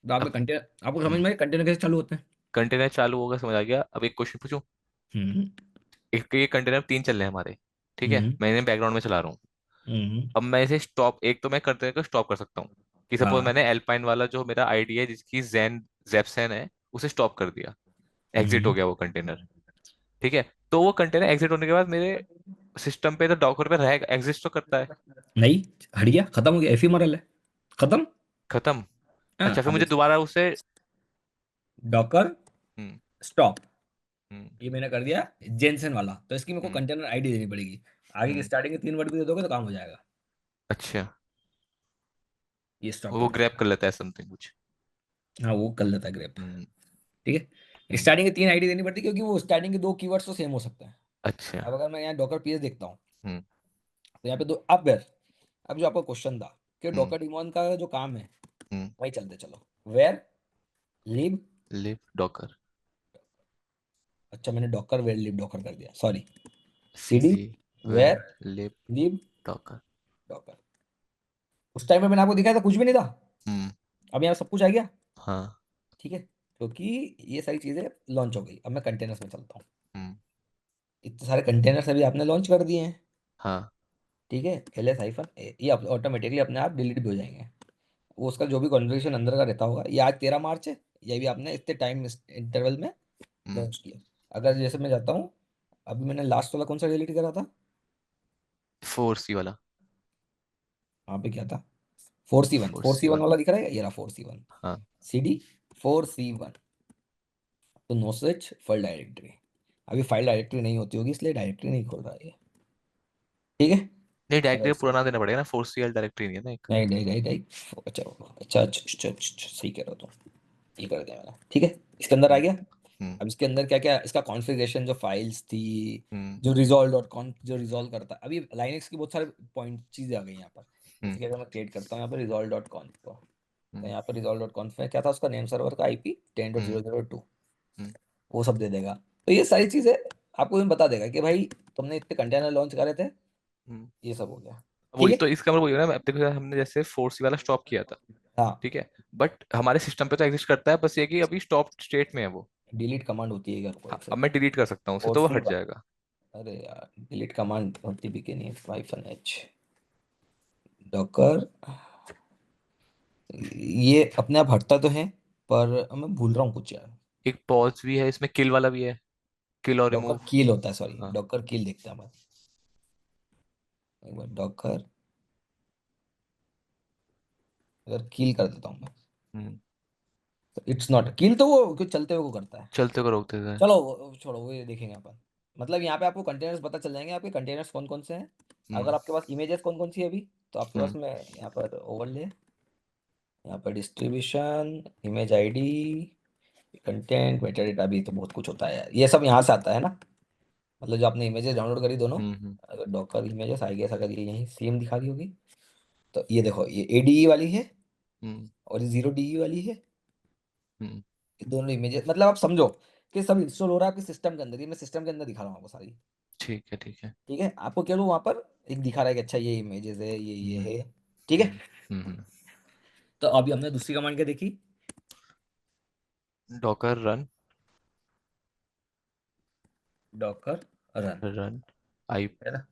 तो आपके अब कंटेनर, आपको समझ में कंटेनर कैसे चालू होते हैं? कंटेनर चालू होगा, समझ आ गया। अब एक क्वेश्चन पूछूं। हम्म, एक ये कंटेनर तीन चल रहे हैं हमारे, ठीक है, हम्म, मैं इन्हें बैकग्राउंड में चला रहा हूँ। हम्म, अब मैं इसे स्टॉप, एक तो मैं कंटेनर को स्टॉप कर सकता हूँ, कि सपोज हाँ, मैंने एल्पाइन वाला जो मेरा आईडी है जिसकी जेपसेन है, उसे स्टॉप कर दिया, एग्जिट हो हम्म, गया वो कंटेनर। ठीक है। तो वो कंटेनर एग्जिट होने के बाद मेरे सिस्टम पे तो डॉकर पे रहेगा, एग्जिस्ट तो करता है। नहीं, हट गया, खत्म हो गया, एफीमरल है, खत्म। खत्म। हाँ, अच्छा, फिर अब मुझे दोबारा उसे डॉकर हम्म। स्टॉप, हम्म। ये मैंने कर दिया जेनसेन वाला, तो इसकी मेरे को हम्म। कंटेनर ID देनी पड़ेगी। आगे की हम्म। स्टार्टिंग के 3 वर्ड भी दे दोगे तो काम हो जाएगा। अच्छा। ये स्टॉप वो कर ग्रैब देगा। कर लेता है समथिंग कुछ। हाँ वो कर लेता है ग्रेप। हम्म। ठीक है, हम्म। स्टार्टिंग के 3 आईडी देनी पड़ती है क्योंकि वो स्टार्टिंग के 2 कीवर्ड्स तो सेम हो सकते हैं। अच्छा। अब अगर मैं यहाँ डॉकर पीएस देखता हूँ, हम्म। तो यहाँ पे दो, अब वेर, अब जो आपका क्वेश्चन था कि हम्म। डॉकर डिमोन का जो काम है, हम्म। वही चलते चलो। Var, lib, lib docker. अच्छा मैंने डॉकर वेर लिव डॉकर कर दिया, sorry. CD, CD var var, lib lib, docker. Docker. उस टाइम में मैंने आपको दिखाया था कुछ भी नहीं था, हम्म। अब यहाँ सब कुछ आ गया। हाँ। ठीक है, क्योंकि ये सारी चीज़ें लॉन्च हो गई। अब मैं कंटेनर्स में चलता हूँ। हम्म। इतने सारे कंटेनर्स अभी आपने लॉन्च कर दिए हैं। हाँ। ठीक है, एल एस हाइफन ये ऑटोमेटिकली अपने आप डिलीट भी हो जाएंगे। वो उसका जो भी कॉन्फ़िगरेशन अंदर का रहता होगा, ये आज 13 मार्च है, ये भी आपने इतने टाइम इंटरवल में हम्म। लॉन्च किया। अगर जैसे मैं जाता हूँ, अभी मैंने लास्ट वाला कौन सा डिलीट करा था, 4C वाला। वहाँ पे क्या था, 4C1, फोर फोर सी सी वन वन वाला दिख रहा है, ये रहा 4C1। हाँ। सी डी 4C1, तो नो स्विच फाइल डायरेक्टरी। अभी फाइल डायरेक्टरी नहीं होती होगी इसलिए डायरेक्टरी नहीं खोल रहा है ये। ठीक है, नहीं, डायरेक्टरी बस। पुराना देना पड़ेगा ना, 4CL डायरेक्टरी नहीं है ना एक। नहीं नहीं नहीं नहीं, अच्छा अच्छा अच्छा अच्छा अच्छा, सही कह रहा हो तुम, ये कर दिया मैंने। ठीक है, इसके अंदर आ हम्म। गया। हम्म। अब इसके अंदर क्या क्या इसका कॉन्फ़िगरेशन, जो फाइल्स थी, हम्म। जो रिजॉल्व डॉट कॉम जो रिजॉल्व करता है, अभी लाइनक्स की बहुत सारे पॉइंट चीज़ें आ गई यहाँ पर। जैसे हम्म। कि अगर मैं क्रिएट करता हूँ यहाँ पर रिजॉल्व डॉट कॉम को, तो हम्म। यहाँ पर रिजॉल्व डॉट कॉन्फ में क्या था, उसका नेम सर्वर का IP ten dot hmm. Zero zero two hmm. वो सब दे देगा। तो ये सारी चीज़ें आपको भी बता देगा कि भाई तुमने इतने कंटेनर लॉन्च करे थे, हम्म। ये सब हो गया। ठीक वही है, तो, इसका मतलब वही है ना, अब देखो यार, हमने जैसे 4C वाला स्टॉप किया था। हाँ, ठीक है। बट हमारे सिस्टम पे तो एग्जिस्ट करता है, बस ये कि अभी स्टॉप स्टेट में है वो। डिलीट कमांड होती है, अगर कोई हाँ, अब मैं सेकंड, डिलीट कर सकता हूँ उसे, फोर तो वो सी हट जाएगा। अरे यार डिलीट कमांड होती भी कि नहीं, हाइफन एच डॉकर, ये अपने आप हटता तो है, पर मैं भूल रहा हूँ कुछ यार। एक पॉज भी है इसमें, किल वाला भी है, किल और डॉकर रिमूव। कील होता है, सॉरी हाँ। डॉकर कील देखते हैं हम, एक बार डॉकर, अगर कील कर देता हूँ मैं, हम्म। तो इट्स नॉट कील, तो वो कुछ चलते हुए को करता है। चलते को रोकते थे। चलो छोड़ो, वो ये देखेंगे अपन। मतलब यहाँ पे आपको कंटेनर्स पता चल जाएंगे, आपके कंटेनर्स कौन कौन से हैं। अगर हम्म। आपके पास इमेजेस कौन कौन सी है अभी, तो आपके पास हम्म। में यहाँ पर ओवरले, यहाँ पर distribution, image ID, content, Meta data, भी तो बहुत कुछ होता है यार, ये सब यहाँ से आता है ना। मतलब जो आपने इमेजेस डाउनलोड करी दोनों, हम्म। अगर डॉकर इमेजेस आई गेस, अगर ये यहीं सेम दिखा रही होगी, तो ये देखो ये ADE वाली है हम्म। और ये 0DE वाली है। हम्म। ये दोनों इमेजेस, मतलब आप समझो कि सब इंस्टॉल हो रहा है आपके सिस्टम के अंदर, ये मैं सिस्टम के अंदर दिखा रहा हूँ आपको सारी। ठीक है, ठीक है। ठीक है, आपको केवल वहाँ पर एक दिखा रहा है कि अच्छा ये इमेजेस है, ये हम्म। है। ठीक है, हम्म। हम्म। तो अभी हमने दूसरी कमांड क्या देखी, Docker run. Docker run, run I. है ना।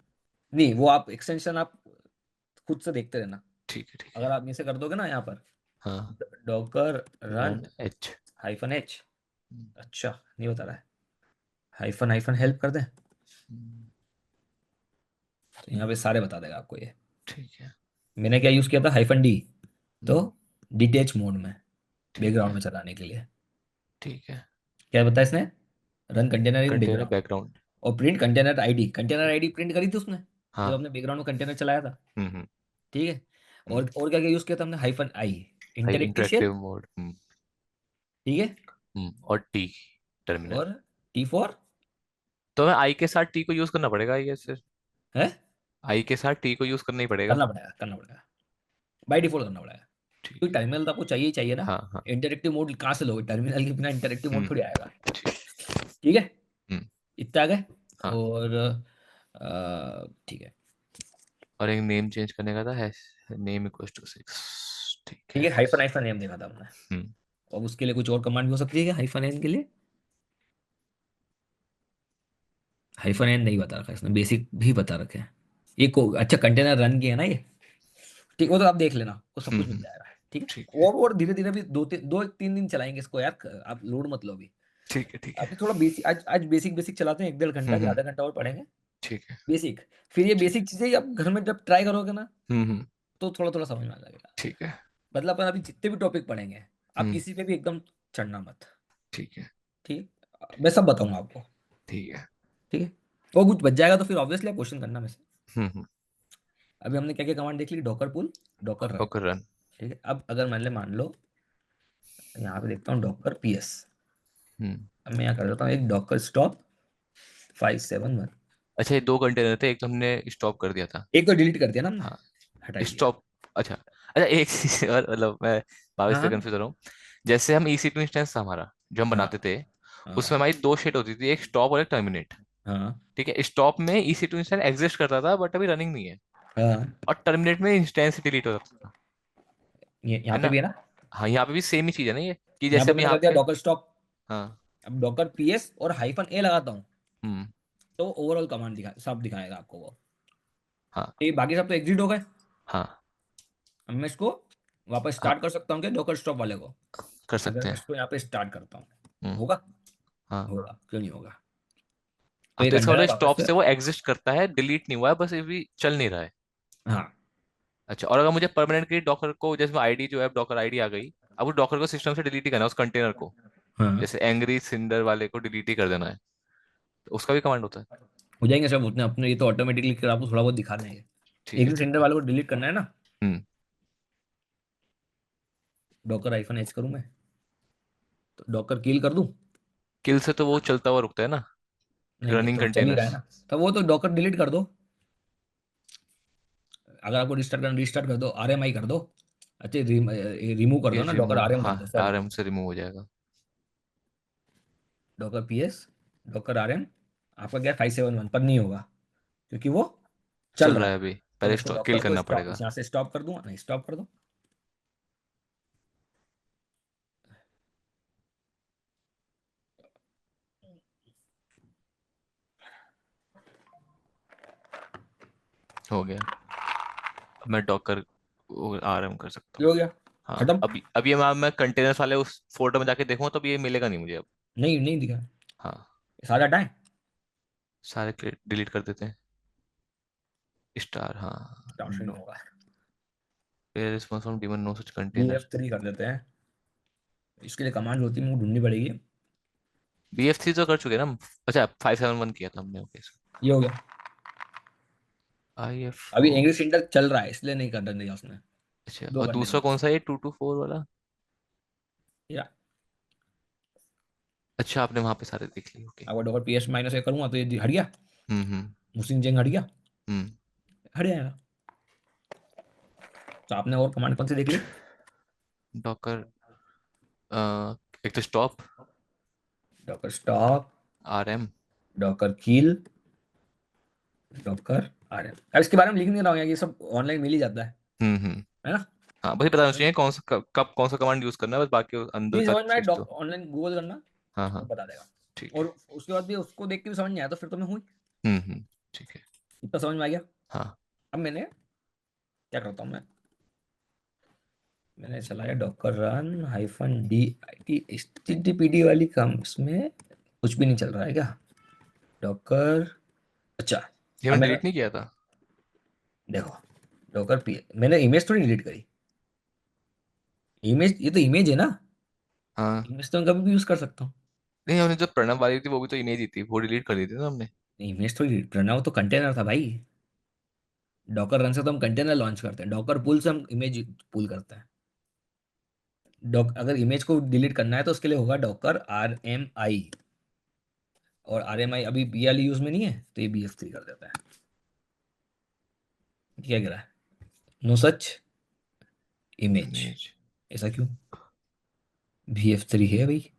नहीं वो आप एक्सटेंशन आप खुद से देखते रहना। ठीक है, ठीक है। अगर आप नीचे कर दोगे ना यहाँ पर, हाँ। Docker run run H. Hyphen H, अच्छा नहीं बता रहा है, हाइफन हाइफन हेल्प कर दें, तो यहाँ पे सारे बता देगा आपको ये। ठीक है। मैंने क्या यूज़ किया था, हाइफन D, तो हम्म। डिटेच मोड में, ठीक बैकग्राउंड है। में चलाने के लिए। ठीक है। क्या बताया इसने, run container in container background, background. और print container ID, container ID print करी थी उसने जब हाँ। हमने बैकग्राउंड में कंटेनर चलाया था। हम्म। ठीक है, हम्म। और क्या क्या यूज़ किया था हमने, hyphen I hi interactive shell. Interactive mode. ठीक है, और टी टर्मिनल। और T4 तो हमें आई के साथ टी को यूज करना पड़ेगा, आई गेस। है, आई के साथ टी को यूज करना ही पड़ेगा। करना पड़ेगा, बाय डिफॉल्ट करना पड़ेगा, ठीक क्योंकि है। टर्मिनल तो आपको चाहिए ही चाहिए ना। हाँ, हाँ। इंटरेक्टिव मोड कहाँ से लोगे, टर्मिनल के बिना इंटरेक्टिव मोड हम्म। थोड़ी आएगा। ठीक। ठीक है, हम्म। इतना आ गए। हाँ। और ठीक है, और एक नेम चेंज करने का था, है नेम इक्वल्स टू 6। ठीक ठीक है। है, हाइफन हाइफन नेम देखा था हमने। हम्म। अब उसके लिए कुछ और कमांड भी हो सकती है क्या हाइफन एन के लिए, हाइफन एन नहीं बता रखा इसने, बेसिक भी बता रखे हैं। ये को अच्छा कंटेनर रन किया है ना ये, ठीक, वो तो आप देख लेना, वो सब कुछ मिल हम्म। जाएगा। ठीक है, ठीक है। वो और धीरे धीरे भी 2-3 दिन चलाएंगे इसको यार, आप लोड मत लो अभी। ठीक है। ठीक है। अभी थोड़ा बेसिक, आज बेसिक बेसिक चलाते हैं, 1-1.5 घंटा कि हम्म। आधा घंटा और पढ़ेंगे ठीक है। बेसिक। फिर ये ठीक। बेसिक चीजें आप घर में जब ट्राई करोगे ना, हम्म। तो थोड़ा थोड़ा समझ में आ जाएगा। ठीक है। मतलब अपन अभी जितने भी टॉपिक पढ़ेंगे, आप हम्म। किसी पे भी एकदम चढ़ना मत। ठीक है। ठीक है, मैं सब बताऊंगा आपको। ठीक है। ठीक है, वो कुछ बच जाएगा तो फिर ऑब्वियसली आप क्वेश्चन करना मेरे से। हम्म। अभी हमने क्या क्या कमांड देख ली, डॉकर पुल, डॉकर रन। Docker run. ठीक है, अब अगर मान लो यहाँ पे देखता हूँ डॉकर पीएस। हम्म। अब मैं यहाँ कर देता हूँ एक डॉकर स्टॉप 571। अच्छा, ये 2 कंटेनर थे, एक तो हमने स्टॉप कर दिया था। एक तो डिलीट कर दिया ना हमने, हाँ, हटा ही दिया। स्टॉप। अच्छा अच्छा, एक चीज और, मतलब मैं हाँ वापस से हाँ कंफ्यूज हो रहा हूँ। जैसे हम EC2 इंस्टेंस था हमारा जो हम हाँ बनाते थे, उसमें हाँ हमारी 2 शेड होती थी, एक स्टॉप और एक टर्मिनेट। हाँ ठीक है, स्टॉप में EC2 इंस्टेंस एग्जिस्ट करता था बट अभी रनिंग नहीं है, हाँ। और टर्मिनेट में इंस्टेंस डिलीट हो जाता था, ये यहाँ है पे ना? भी है ना। हाँ, यहाँ पे भी सेम ही चीज है ना ये, कि यहाँ जैसे पे अब मैंने कर यहाँ दिया पे। Docker stop. हाँ। अब डॉकर पीएस और हाइफन ए लगाता हूँ हम्म। तो ओवरऑल कमांड सब दिखाएगा आपको वो। हाँ ये बाकी सब तो एग्जिट हो गए। हाँ अब मैं इसको वापस हाँ, स्टार्ट कर सकता हूँ क्या डॉकर स्टॉप वाले को। कर अगर सकते मैं हैं। इसको यहाँ पे स्टार्ट करता हूँ, हम्म। होगा? हाँ। होगा, क्यों नहीं होगा? तो हाँ, ये तो इसका कंटेनर मतलब वापस स्टॉप से। से वो एग्जिस्ट करता है, डिलीट नहीं हुआ है, बस ये भी चल नहीं रहा है। हाँ अच्छा, और अगर मुझे परमानेंटली डॉकर को, जैसे आईडी जो है, डॉकर आईडी आ गई, अब उस डॉकर को सिस्टम से डिलीट ही करना है, उस कंटेनर को, हाँ, जैसे एंग्री सिंडर वाले को डिलीट ही कर देना है, तो उसका भी कमांड होता है। हो जाएंगे सब उतने अपने, ये तो ऑटोमेटिकली आपको थोड़ा बहुत दिखा देंगे। ठीक एक है भी ठीक सेंटर है। वाले को डिलीट करना है ना। हम्म। डॉकर आइफन एच करूँ मैं, तो डॉकर किल कर दूं? किल से तो वो चलता हुआ रुकता है ना, नहीं नहीं, रनिंग तो चल ही रहा है कंटेनर्स। ना। तो वो तो डॉकर डिलीट कर दो। अगर आपको रिस्टार्ट करना, रिस्टार्ट कर दो, आरएमआई कर दो। अच्छा, रिमूव कर ये दो ना, डॉकर रिमूव, आरएम कर हाँ, दो, सॉरी। RM से रिमूव हो जाएगा। डॉकर पीएस, डॉकर आरएम, आपका क्या 571 पर नहीं होगा क्योंकि वो चल चल रहा रहा है। है अभी, तो मैं पहले इसको किल डॉकर को करना स्टॉप, पड़ेगा। यहाँ से स्टॉप कर दूंगा, नहीं स्टॉप कर दो। हो गया। अब मैं डॉकर RM कर सकता ये हूँ। हो गया, हाँ, खत्म। अब ये मैं कंटेनर्स वाले उस फोल्डर में जाके देखूँ तो अब ये मिलेगा नहीं मुझे अब। नहीं नहीं दिखा, हाँ, सारा हटाएं। सारे डिलीट कर देते हैं। स्टार, हाँ। स्टार्ट नहीं नो, होगा। Response from daemon, no such B container. F three कर देते हैं। इसके लिए कमांड होती है, मुझे ढूंढनी पड़ेगी। BF3 तो कर चुके हैं ना हम। अच्छा, 571 किया था हमने, ओके। ये हो गया। आई एफ अभी ओ। इंग्लिश इंटर चल रहा है इसलिए नहीं कर दिया उसने। अच्छा, दो और करने दूसरा हैं कौन बस। सा है, 224 वाला? या अच्छा, आपने वहां पे सारे देख लिए, ओके। अगर डॉकर पीएस माइनस ए करूंगा तो ये हट गया। हम्म। मुसिन जेंग हट गया। हम्म। हट जाएगा। तो आपने और कमांड कौन सी देख ली? डॉकर, एक तो stop, Docker stop, RM। Docker कील, डॉकर आरएम। अब इसके बारे में लिख नहीं रहा हूँ यार, ये सब ऑनलाइन मिल ही जाता हम्म। है ना। हाँ, बस ये बताना चाहिए कौन सा, कब कौन सा कमांड यूज करना है, बस बाकी अंदर नहीं का समझ में आया, चीज तो। ऑनलाइन गूगल करना, हाँ वो हाँ, बता देगा। ठीक है। और उसके बाद भी उसको देख के भी समझ नहीं आया तो फिर तो मैं हुई। ठीक है। इतना समझ में आ गया। हाँ। अब मैंने क्या करता हूँ मैं, मैंने चलाया Docker run hyphen D I T H T T P D वाली काम, इसमें कुछ भी नहीं चल रहा है क्या? डॉकर, अच्छा। ये अब मैंने मैंने डिलीट नहीं किया था। देखो, डॉकर पी, मैंने इमेज थोड़ी डिलीट करी। इमेज, ये तो इमेज है ना। हाँ, इमेज तो मैं कभी भी यूज कर सकता हूँ। नहीं, हमने जो प्रणव वाली थी वो भी तो इमेज ही थी, वो डिलीट कर दी थी ना हमने। इमेज थोड़ी डिलीट करना, वो तो कंटेनर था भाई। डॉकर रन से तो हम कंटेनर लॉन्च करते हैं, डॉकर पुल से हम इमेज पुल करते हैं। डॉक अगर इमेज को डिलीट करना है तो उसके लिए होगा डॉकर आर एम आई। और आर एम आई अभी बी वाली यूज में नहीं है तो ये बी एफ थ्री कर देता है। क्या कह रहा है? No such image, image. ऐसा क्यों? बी एफ थ्री है भाई,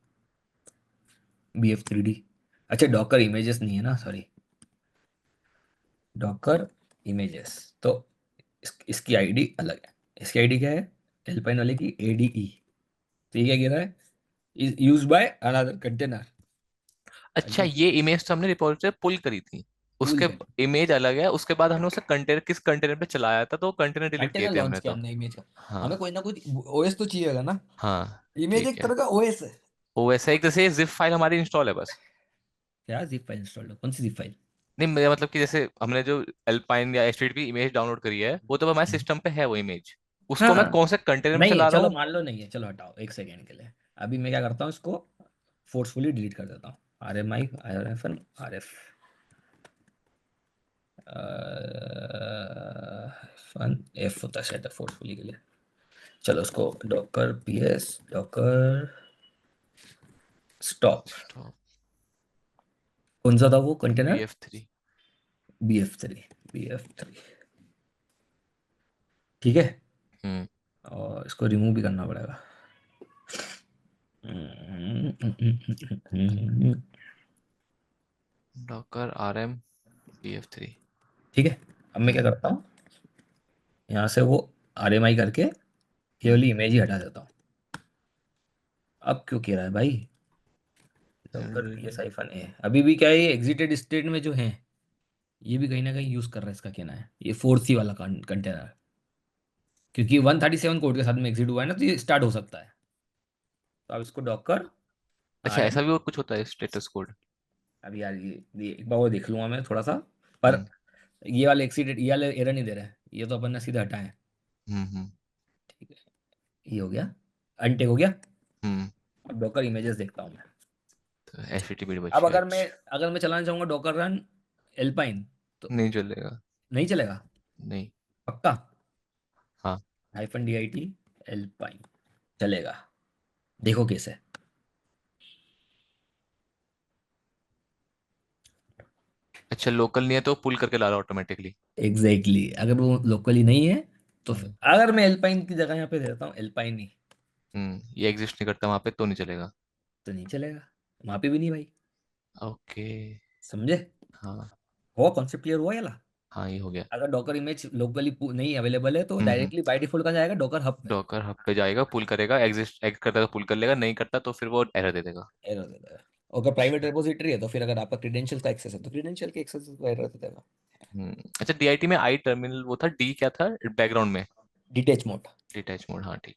बी एफ थ्री डी। अच्छा, डॉकर इमेजेस नहीं है ना, सॉरी। डॉकर इमेजेस तो इसकी आईडी अलग है। इसकी आईडी क्या है? एल्पाइन वाले की एडीई। तो ये क्या कह रहा है? Use by another container. अच्छा, ये इमेज तो हमने रिपॉजिटरी पुल करी थी, पुल उसके कर, इमेज अलग है, उसके बाद हमने उसे कंटेनर, किस कंटेनर पे चलाया था, तो कंटेनर डिलीट किए कंटेनर थे लॉन्च हमने किया तो। हमने इमेज का। हमें हाँ कोई ना कुछ ओएस तो चाहिएगा ना। हाँ, इमेज ठीक एक है। तरह का ओएस है। वो वैसा एक जैसे जिप फाइल हमारी इंस्टॉल है बस। क्या जिप फाइल इंस्टॉल है? कौन सी जिप फाइल? नहीं, मेरा मतलब कि जैसे हमने जो एल्पाइन या एचटीटीपी इमेज डाउनलोड करी है, वो तो हमारे सिस्टम पे है वो इमेज, उसको मैं हाँ, कौन से कंटेनर में नहीं है, चला रहा चलो हूँ। मान लो नहीं है, चलो हटाओ एक सेकेंड के लिए। अभी मैं क्या करता हूँ, इसको फोर्सफुली डिलीट कर देता हूँ। R M I R F N R F fun F होता है शायद फोर्सफुली के लिए। चलो उसको docker PS docker stop. Stop. कौन सा था वो कंटेनर? BF3। BF3। BF3 ठीक है। हम्म। और इसको रिमूव भी करना पड़ेगा। Docker RM BF3। ठीक है। अब मैं क्या हम्म। करता हूँ, यहाँ से वो RMI करके केवल हम्म। इमेज ही हटा देता हूँ। अब क्यों कह रहा है भाई? Docker PS generally. हाइफन ए अभी भी क्या है, ये एग्जिटेड स्टेट में जो है, ये भी कहीं ना कहीं यूज कर रहा है, इसका कहना है ये 4C वाला कंटेनर, क्योंकि 137 कोड के साथ में एग्जिट हुआ है ना, तो ये स्टार्ट हो सकता है। तो अब इसको डॉकर अच्छा, आर एम। ऐसा भी और कुछ होता है स्टेटस कोड? अब यार ये एक बार वो देख लूंगा मैं थोड़ा सा, पर हम्म। ये वाले एक्सीडेंट, ये वाले एरर नहीं दे रहा है, ये तो अपन ने सीधे हटाए। हम्म। ठीक है, ये हो गया, अनटेक हो गया। हम्म। अब डॉकर इमेजेस देखता हूँ मैं। तो HTTP अब बच गया, अच्छा। अगर मैं चलाना चाहूंगा डॉकर रन एल्पाइन, तो नहीं चलेगा। नहीं चलेगा? नहीं। पक्का? हाँ। -dit एल्पाइन चलेगा, देखो कैसे। अच्छा, लोकल नहीं है तो पुल करके ला रहा ऑटोमेटिकली? एग्जैक्टली अगर वो लोकली नहीं है तो फिर हाँ। अगर मैं एल्पाइन की जगह यहाँ पे देता हूँ एल्पाइन ही, ये एग्जिस्ट नहीं करता वहां पे तो नहीं चलेगा। तो नहीं चलेगा, वहां पे भी नहीं भाई। ओके। समझे? हाँ। हुआ कॉन्सेप्ट क्लियर हुआ ये ला? हाँ, ये हो गया। अगर डॉकर इमेज लोकली नहीं अवेलेबल है तो हम्म। डायरेक्टली बाय डिफॉल्ट का जाएगा डॉकर हब में। डॉकर हब पे जाएगा, पुल करेगा, एग्जिस्ट एग करता है तो पुल कर लेगा, नहीं करता तो फिर वो एरर दे देगा। एरर दे देगा। और अगर प्राइवेट अच्छा। रिपोजिटरी है तो फिर अगर आपका क्रेडेंशियल का एक्सेस है तो क्रेडेंशियल के एक्सेस को एरर दे देगा। अच्छा, DIT में आई टर्मिनल वो था, डी क्या था बैकग्राउंड में? डिटेच मोड, डिटैच मोड, हाँ ठीक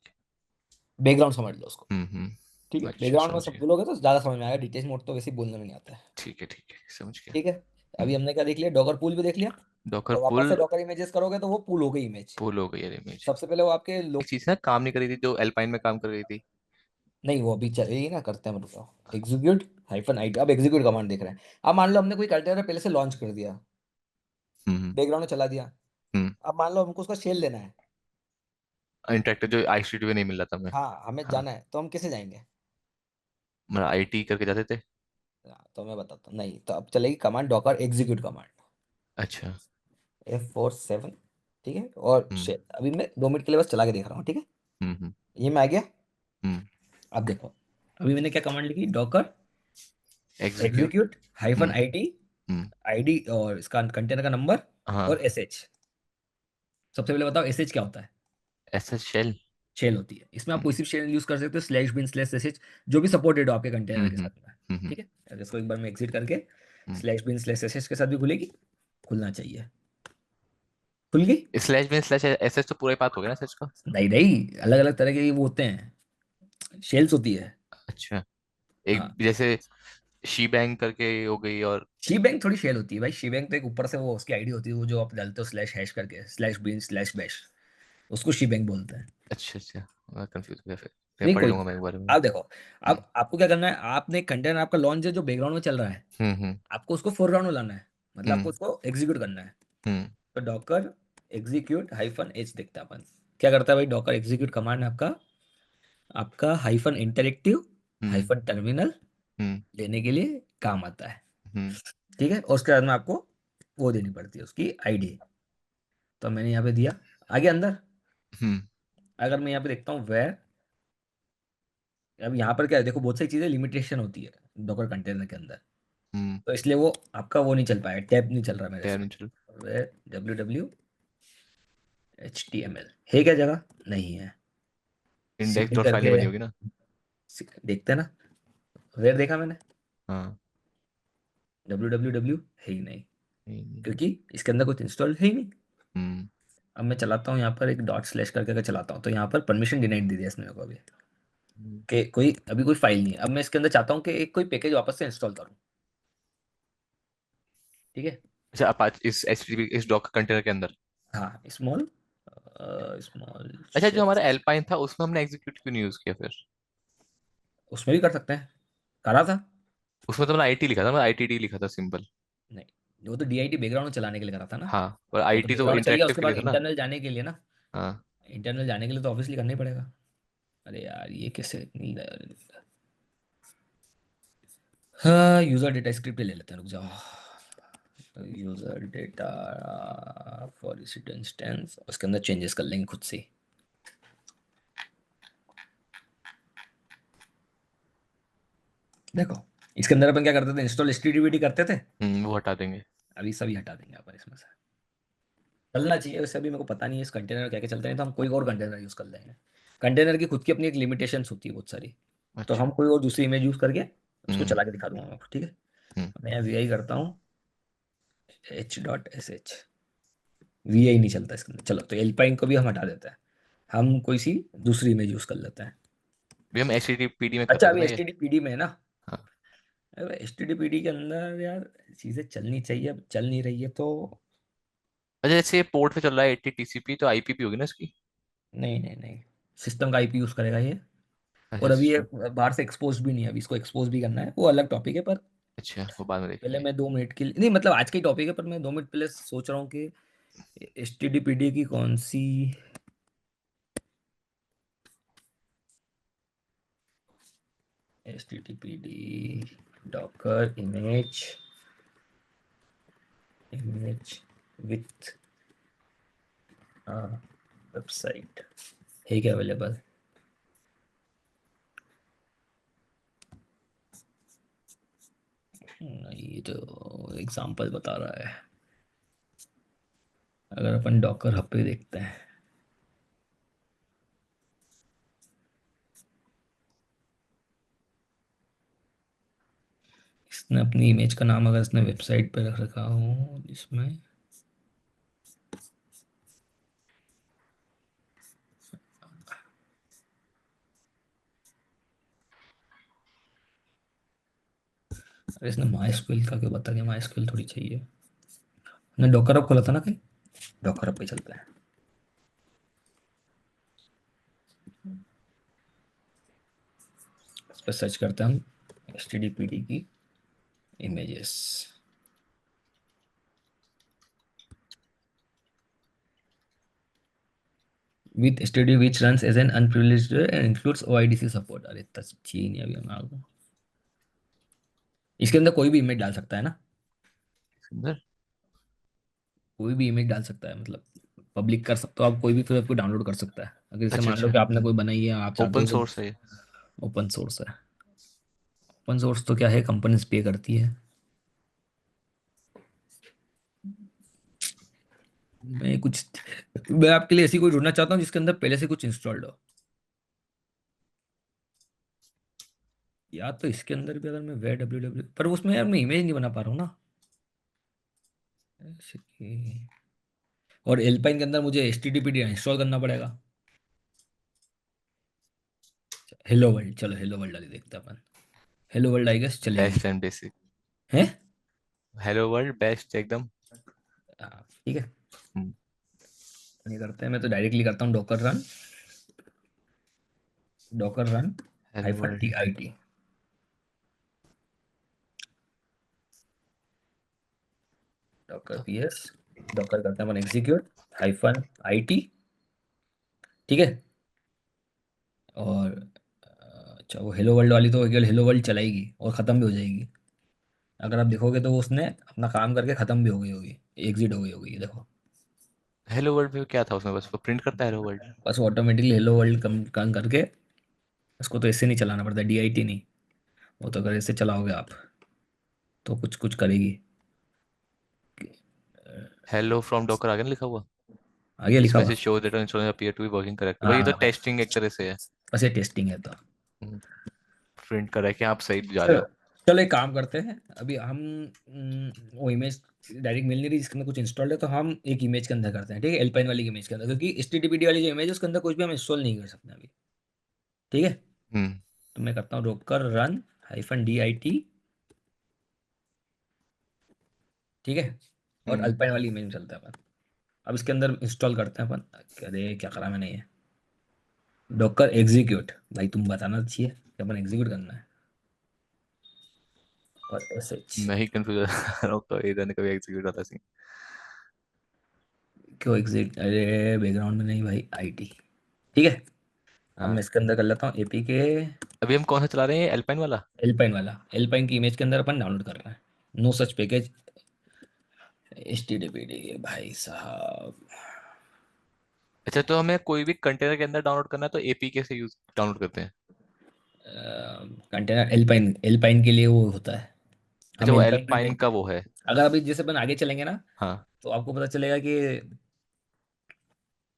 बैकग्राउंड समझ लो उसको। है। ठीक है, अच्छा, बैकग्राउंड में समझ सब गया। बोलोगे तो ज्यादा समझ में आएगा, डिटेच मोड तो वैसे ही बोलने में नहीं आता है। ठीक है, समझ गया। ठीक है। अभी हम्म। हमने क्या देख लिया, डॉकर पूल भी देख लिया। डॉकर और वापस से पुल। डॉकर इमेजेस करोगे तो वो पूल हो गई इमेज। पुल हो गई है इमेज। सबसे पहले वो आपके एक चीज ना काम नहीं कर रही थी जो एल्पाइन में काम कर रही थी। नहीं वो अभी चलेगी ना, करते हैं, रुको। एग्जीक्यूट -it, अब एग्जीक्यूट कमांड देख रहे हैं। अब मान लो हमने कोई कंटेनर पहले से लॉन्च कर दिया, हम्म। बैकग्राउंड में चला दिया। हम्म। अब मान लो हमको उसका शेल लेना है। इंटरेक्टिव जो ICT में नहीं मिल रहा था मैं। हाँ हमें हाँ। जाना है तो हम कैसे जाएंगे? मतलब IT करके जाते थे। हाँ, तो मैं बताता हूँ, नहीं तो अब चलेगी कमांड डॉकर एग्जीक्यूट कमांड, अच्छा। F47। ठीक है, और हम्म। शेल अभी मैं 2 मिनट के लिए बस चला के देख रहा हूँ, ठीक है। हम्म। ये मैं आ गया। हम्म। अब देखो, अभी मैंने क्या कमांड लिखी, Docker execute. Execute hyphen hmm. IT, hmm. ID और इसका कंटेनर का नंबर हाँ। और SH। सबसे पहले बताओ SH क्या होता है? SS shell. शेल होती है, इसमें आप हम्म। कोई सी शेल यूज कर सकते हो, स्लैश बिन स्लैश SH, जो भी सपोर्टेड हो आपके कंटेनर के हम्म। साथ में। हम्म। ठीक है, अगर इसको एक बार मैं एग्जिट करके हम्म। स्लैश बिन स्लैश SH के साथ भी खुलेगी, खुलना चाहिए, खुल गई। स्लैश में स्लैश SS तो पूरा ही पाथ हो गया ना सच का? नहीं नहीं, अलग अलग तरह के वो होते हैं, शेल्स होती है। अच्छा। एक हाँ, जैसे शी बैंक करके हो गई और। शी बैंक थोड़ी शेल होती है भाई, शी बैंक तो एक ऊपर से वो उसकी आईडी होती है, वो जो आप डालते हो स्लैश हैश करके, स्लैश बिन स्लैश बैश, उसको शी बैंक बोलते हैं। अच्छा, मैं कंफ्यूज हो गया फिर नहीं पढ़ कोई लूंगा नहीं। मैं एक बार में। आप देखो, हम्म। अब आपको क्या करना है, आपने कंटेनर आपका लॉन्च है जो बैकग्राउंड में चल रहा है, हम्म। आपको उसको फोरग्राउंड में लाना है, मतलब आपको हम्म। उसको एग्जीक्यूट करना है। हम्म। तो डॉकर एग्जीक्यूट -h देखते हैं अपन, क्या करता है भाई। डॉकर एग्जीक्यूट कमांड आपका आपका हाइफन इंटरेक्टिव हम्म। हाइफन टर्मिनल हम्म। लेने के लिए काम आता है। हम्म। ठीक है, और उसके बाद में आपको वो देनी पड़ती है उसकी आईडी। तो मैंने यहाँ पे दिया, आगे अंदर। हम्म। अगर मैं यहाँ पे देखता हूँ वेर, अब यहाँ पर क्या है देखो, बहुत सारी चीजें लिमिटेशन होती है डॉकर कंटेनर के अंदर, हम्म। तो इसलिए वो आपका वो नहीं चल पाया, टैब नहीं चल रहा मेरे से। टैब नहीं चल। वेर WWHTML है क्या जगह? नहीं है। इंडेक्स सीडी डॉट फाइल नहीं करके बनी होगी ना? देखते हैं ना, वेर देखा मैंने, हाँ। WWW है ही नहीं, नहीं। क्योंकि इसके अंदर कुछ इंस्टॉल है ही नहीं। हम्म। अब मैं चलाता हूँ यहाँ पर एक डॉट स्लैश करके अगर चलाता हूँ, तो यहाँ पर परमिशन डिनाइड दे दिया इसने मेरे को अभी, हम्म। कि कोई अभी कोई फाइल नहीं है। अब मैं इसके अंदर चाहता हूँ कि एक कोई पैकेज वापस से इंस्टॉल करूँ। ठीक है। अच्छा, अपाच इस HTTP इस डॉकर कंटेनर के अंदर। हाँ स्मॉल स्मॉल अच्छा, जो हमारा शेल, एल्पाइन था उसमें हमने एग्जीक्यूट क्यों नहीं यूज किया फिर? उसमें भी कर सकते हैं, करा था। उसमें तो मैंने IT लिखा था, मैं ITT लिखा था सिंपल। नहीं वो तो DIT बैकग्राउंड में चलाने के लिए करा था ना। हाँ, और वो तो IT तो बैकग्राउंड में चल गया, इंटरेक्टिव उसके के लिए बाद था ना। इंटरनल जाने के लिए ना। हाँ। इंटरनल जाने के लिए तो ऑब्वियसली करना ही पड़ेगा। अरे यार ये कैसे नहीं। हाँ, यूजर डेटा स्क्रिप्ट ले लेते हैं, रुक जाओ। यूजर डेटा फॉर इंस्टेंस, उसके अंदर चेंजेस कर लेंगे खुद से ही। देखो, इसके अंदर अपन क्या करते थे, इंस्टॉल एचटीटीपीडी करते थे। वो हटा देंगे। अभी सभी हटा देंगे अपन इसमें से। चलना चाहिए वैसे, अभी मेरे को पता नहीं है इस कंटेनर क्या क्या चलते हैं, तो हम कोई और कंटेनर यूज़ कर लेंगे। कंटेनर की खुद की अपनी एक लिमिटेशंस होती है बहुत सारी। तो अच्छा। हम कोई और दूसरी इमेज यूज़ करके उसको हम्म। चला के दिखा दूंगा मैं आपको, ठीक है। हम्म। मैं वी आई करता हूँ, h.sh। वी आई नहीं चलता इसके अंदर, चलो तो एल्पाइन को भी हम हटा देते हैं। हम कोई सी दूसरी इमेज यूज़ कर लेते हैं। भी हम HTTPD में कर अच्छा, रहे थे अभी ना एच ये। टी डी पी डी में है ना। हाँ। अरे H T D P D के अंदर यार चीज़ें चलनी चाहिए, अब चल नहीं रही है तो। अच्छा, जैसे पोर्ट पे चल रहा है 80 TCP, तो IPP होगी ना इसकी। नहीं नहीं नहीं, सिस्टम का आईपी यूज़ करेगा ये। अच्छा और अभी ये सिस्टम। बाहर से एक्सपोज भी नहीं है, अभी इसको एक्सपोज भी करना है, वो अलग टॉपिक है। पर अच्छा, वो बाद में पहले देखेंगे। मैं 2 मिनट के लिए नहीं, मतलब आज का ही टॉपिक है, पर मैं 2 मिनट पहले सोच रहा हूँ कि H T D P D की कौन सी। H T T P D Docker image, image with website है क्या अवेलेबल। ये तो एग्जांपल बता रहा है। अगर अपन डॉकर हब पे देखते हैं, इसने अपनी इमेज का नाम अगर इसने वेबसाइट पे रख रखा हो जिसमें, अरे इसने माई स्क्विल का क्यों बता दिया, माई स्क्विल थोड़ी चाहिए। ने डॉकर हब खोला था ना कहीं, डॉकर हब पे चलता है। इस पर सर्च करते हैं हम H T D P D की images with study which run as an unprivileged and includes OIDC support. अरे इतना चाहिए नहीं अभी हमारे को। इसके अंदर कोई भी इमेज डाल सकता है ना, अंदर। कोई भी इमेज डाल सकता है, मतलब पब्लिक कर सकते हो आप, कोई भी फिर आपको डाउनलोड कर सकता है। अगर जैसे अच्छा मान लो अच्छा। कि आपने कोई बनाई है, आप चाहते ओपन हो सोर्स है ये। कि ओपन सोर्स है। ओपन सोर्स तो क्या है, कंपनीज पे करती है। मैं कुछ, मैं आपके लिए ऐसी कोई ढूंढना चाहता हूँ जिसके अंदर पहले से कुछ इंस्टॉल्ड हो। या तो इसके अंदर भी अगर मैं वे डब्ल्यू डब्ल्यू, पर उसमें यार मैं इमेज नहीं बना पा रहा हूँ ना। ऐसे कि- और एल्पाइन के अंदर मुझे H T T P D install करना पड़ेगा। हेलो वर्ल्ड, चलो हेलो वर्ल्ड वाली देखते हैं अपन। हेलो वर्ल्ड आई गेस चलेगी। Best and basic. है। हेलो वर्ल्ड बेस्ट एकदम। ठीक है। हम्म। नहीं करते हैं, मैं तो डायरेक्टली करता हूँ Docker run, Docker run hello hyphen T world. I T, Docker P S, Docker करते हैं अपन एग्जीक्यूट हाइफन आई टी। ठीक है। और अच्छा, वो हेलो वर्ल्ड वाली तो केवल हेलो वर्ल्ड चलाएगी और ख़त्म भी हो जाएगी। अगर आप देखोगे तो वो उसने अपना काम करके ख़त्म भी हो गई होगी, एग्जिट हो गई होगी, ये देखो। हेलो वर्ल्ड में क्या था उसमें, बस वो प्रिंट करता है हेलो वर्ल्ड। बस ऑटोमेटिकली हेलो वर्ल्ड कम काम करके, उसको तो ऐसे नहीं चलाना पड़ता, डी आई टी नहीं। वो तो अगर ऐसे चलाओगे आप तो कुछ कुछ करेगी। हेलो फ्रॉम डॉकर आगे ना लिखा हुआ। आगे दिस लिखा हुआ। Message show that installation appear to be working correctly, भाई ये तो हाँ, टेस्टिंग एक तरह से है। बस ये टेस्टिंग है तो। प्रिंट कर रहा है कि आप सही जा रहे चलो, हो। चलो एक काम करते हैं अभी हम, वो इमेज डायरेक्ट मिल नहीं रही जिसके अंदर कुछ इंस्टॉल्ड है, तो हम एक इमेज के अंदर करते हैं, ठीक है, एल्पाइन वाली इमेज के अंदर, क्योंकि H T T P D वाली जो इमेज है उसके अंदर कुछ भी हम इंस्टॉल नहीं कर सकते अभी। ठीक है। हम्म। तो मैं करता हूँ Docker run hyphen D I T. ठीक है। और हम्म। अल्पाइन वाली इमेज में चलता है अपन। अब इसके अंदर इंस्टॉल करते हैं अपन। अरे क्या करा मैंने ये, डॉकर एग्जीक्यूट, भाई तुम बताना तो चाहिए कि अपन एग्जीक्यूट करना है। और एस एच, मैं ही कंफ्यूज हो रहा हूँ, कभी इधर कभी एग्जीक्यूट होता सी। क्यों एग्जिट, अरे बैकग्राउंड में नहीं भाई, आईटी। ठीक है, अब मैं हाँ, इसके अंदर कर लेता हूँ एपी के। अभी हम कौन सा चला रहे हैं, एल्पाइन वाला? एल्पाइन वाला, एल्पाइन की इमेज के अंदर अपन डाउनलोड कर रहे हैं। No such package H T D P D भाई साहब। अच्छा, तो हमें कोई भी कंटेनर के अंदर डाउनलोड करना है तो एपीके से यूज डाउनलोड करते हैं? कंटेनर एल्पाइन, एल्पाइन के लिए वो होता है। अच्छा, हम वो एल्पाइन में एल्पाइन का वो है। अगर अभी जैसे अपन आगे चलेंगे ना, हाँ। तो आपको पता चलेगा कि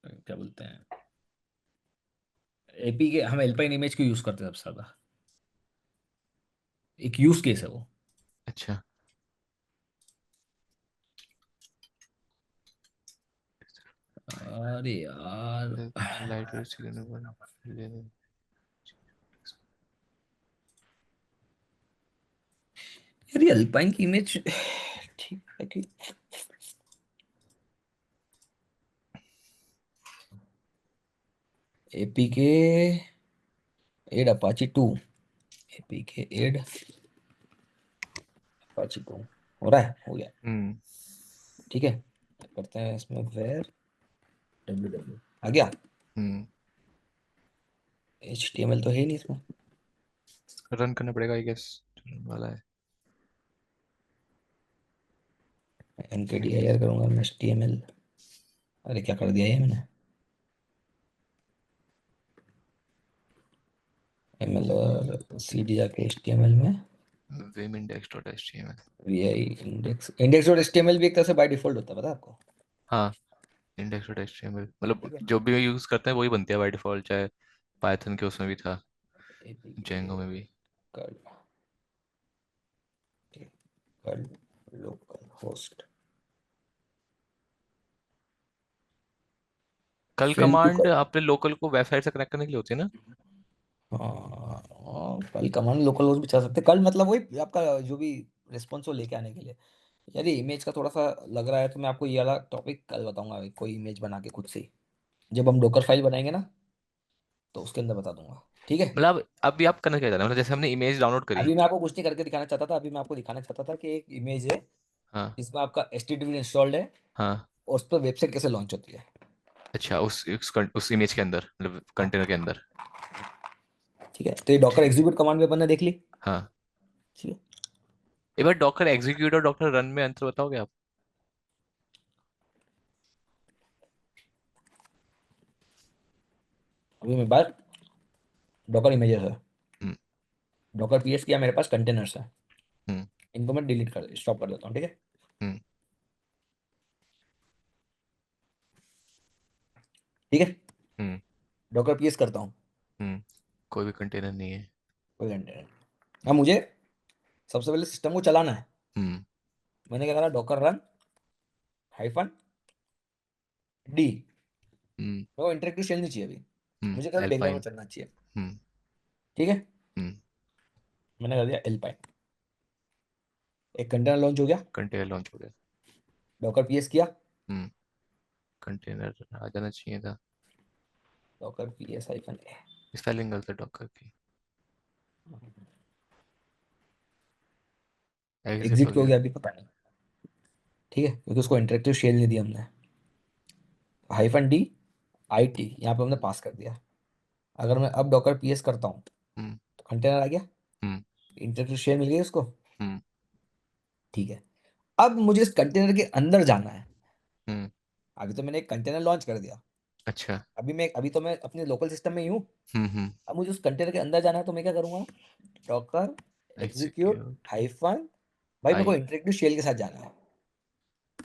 क्या बोलते हैं, एपी के हम एल्पाइन इमेज को यूज करते हैं सबसे ज्यादा। एक यूज केस है वो। अच्छा। अरे यार, लाइट लेने। यार ये अल्पाइन की इमेज ठीक है कि एपी के एड अपाची 2, एपी के एड अपाची 2 हो रहा है, हो गया। हम्म। ठीक है, करते हैं इसमें वेर डब्ल्यू डब्ल्यू, आ गया। हम्म। एच टी एम एल तो है ही नहीं इसमें। रन करना पड़ेगा आई गेस, वाला है। एन के डी आई आर करूंगा मैं, एच टी एम एल। अरे क्या कर दिया ये मैंने, एम एल और सी डी जाके एच टी एम एल में vim index dot HTML. V I index, index dot H T M L भी एक तरह से बाय डिफॉल्ट होता है, पता है आपको। हाँ, इंडेक्स डॉट एचटीएमएल मतलब ठीक है, जो भी यूज करते हैं वही बनती है बाय डिफॉल्ट, चाहे पाइथन के उसमें भी था, एपी जेंगो के में भी। कर्ल, कर्ल लोकल होस्ट कल फेल टू कमांड कर्ल। आपने लोकल को वेबसाइट से कनेक्ट करने के लिए होती है ना? हाँ हाँ, कल कमांड लोकल होस्ट भी चला सकते हैं। कल मतलब वही आपका जो भी रिस्पॉन्स हो लेके आने के लिए। यार ये इमेज का थोड़ा सा लग रहा है, तो मैं आपको ये वाला टॉपिक कल बताऊंगा, कोई इमेज बना के खुद से ही। जब हम डॉकर फाइल बनाएंगे ना, तो उसके अंदर बता दूंगा। ठीक है, मतलब अभी आप करना क्या चाह रहे हैं, मतलब जैसे हमने इमेज डाउनलोड करी। अभी मैं आपको कुछ नहीं करके दिखाना चाहता था, अभी मैं आपको दिखाना चाहता था कि एक इमेज है, हाँ। इसमें आपका HTTP इंस्टॉल्ड है, हाँ। और उस पर वेबसाइट कैसे लॉन्च होती है। अच्छा, उस इमेज के अंदर, मतलब हाँ, कंटेनर के अंदर। ठीक है, तो ये डॉकर ठीक है। एग्जीक्यूट कमांड भी अपन ने देख ली। हाँ। ठीक है, एक बार डॉकर एग्जीक्यूट और डॉकर रन में अंतर बताओगे आप? अभी मेरे पास डॉकर इमेजेस है, हम्म। डॉकर पीएस किया, मेरे पास कंटेनर्स है। हम्म। इनको मैं डिलीट कर स्टॉप कर देता हूँ, ठीक है। हम्म। ठीक है, हम्म। डॉकर पीएस करता हूँ, कोई भी कंटेनर नहीं है। कोई कंटेनर। अब मुझे सबसे पहले सिस्टम को चलाना है। हम्म। मैंने क्या करा, डॉकर रन हाइफन डी। हम्म। वो इंटरेक्टिव शेल नहीं चाहिए अभी, मुझे केवल बैकग्राउंड में एल्पाइन। चलना चाहिए। हम्म। ठीक है, हम्म। मैंने कर दिया एल्पाइन, एक कंटेनर लॉन्च हो गया। कंटेनर लॉन्च हो गया। डॉकर पीएस किया, हम्म। कंटेनर आ जाना चाहिए था। डॉकर पीएस हाइफन स्पेलिंग गलत है डॉकर की। एग्जिट एग्जिट हो हो गया। गया, अभी पता नहीं। ठीक है, क्योंकि उसको इंटरेक्टिव शेल नहीं दिया हमने। हाइफन डी आई टी यहाँ पे हमने पास कर दिया। अगर मैं अब डॉकर पीएस करता हूँ, हम्म। तो कंटेनर आ गया, हम्म। इंटरेक्टिव शेल मिल गई उसको। हम्म। ठीक है, अब मुझे इस कंटेनर के अंदर जाना है। हम्म। अभी तो मैंने एक कंटेनर लॉन्च कर दिया, अच्छा। अभी तो मैं अपने लोकल सिस्टम में ही हूँ। हम्म। हम्म। अब मुझे उस कंटेनर के अंदर जाना है, तो मैं क्या करूँगा, डॉकर एग्जीक्यूट एग्जीक्यूट हाइफन, भाई मेरे को आई। इंटरेक्टिव शेल के साथ जाना है।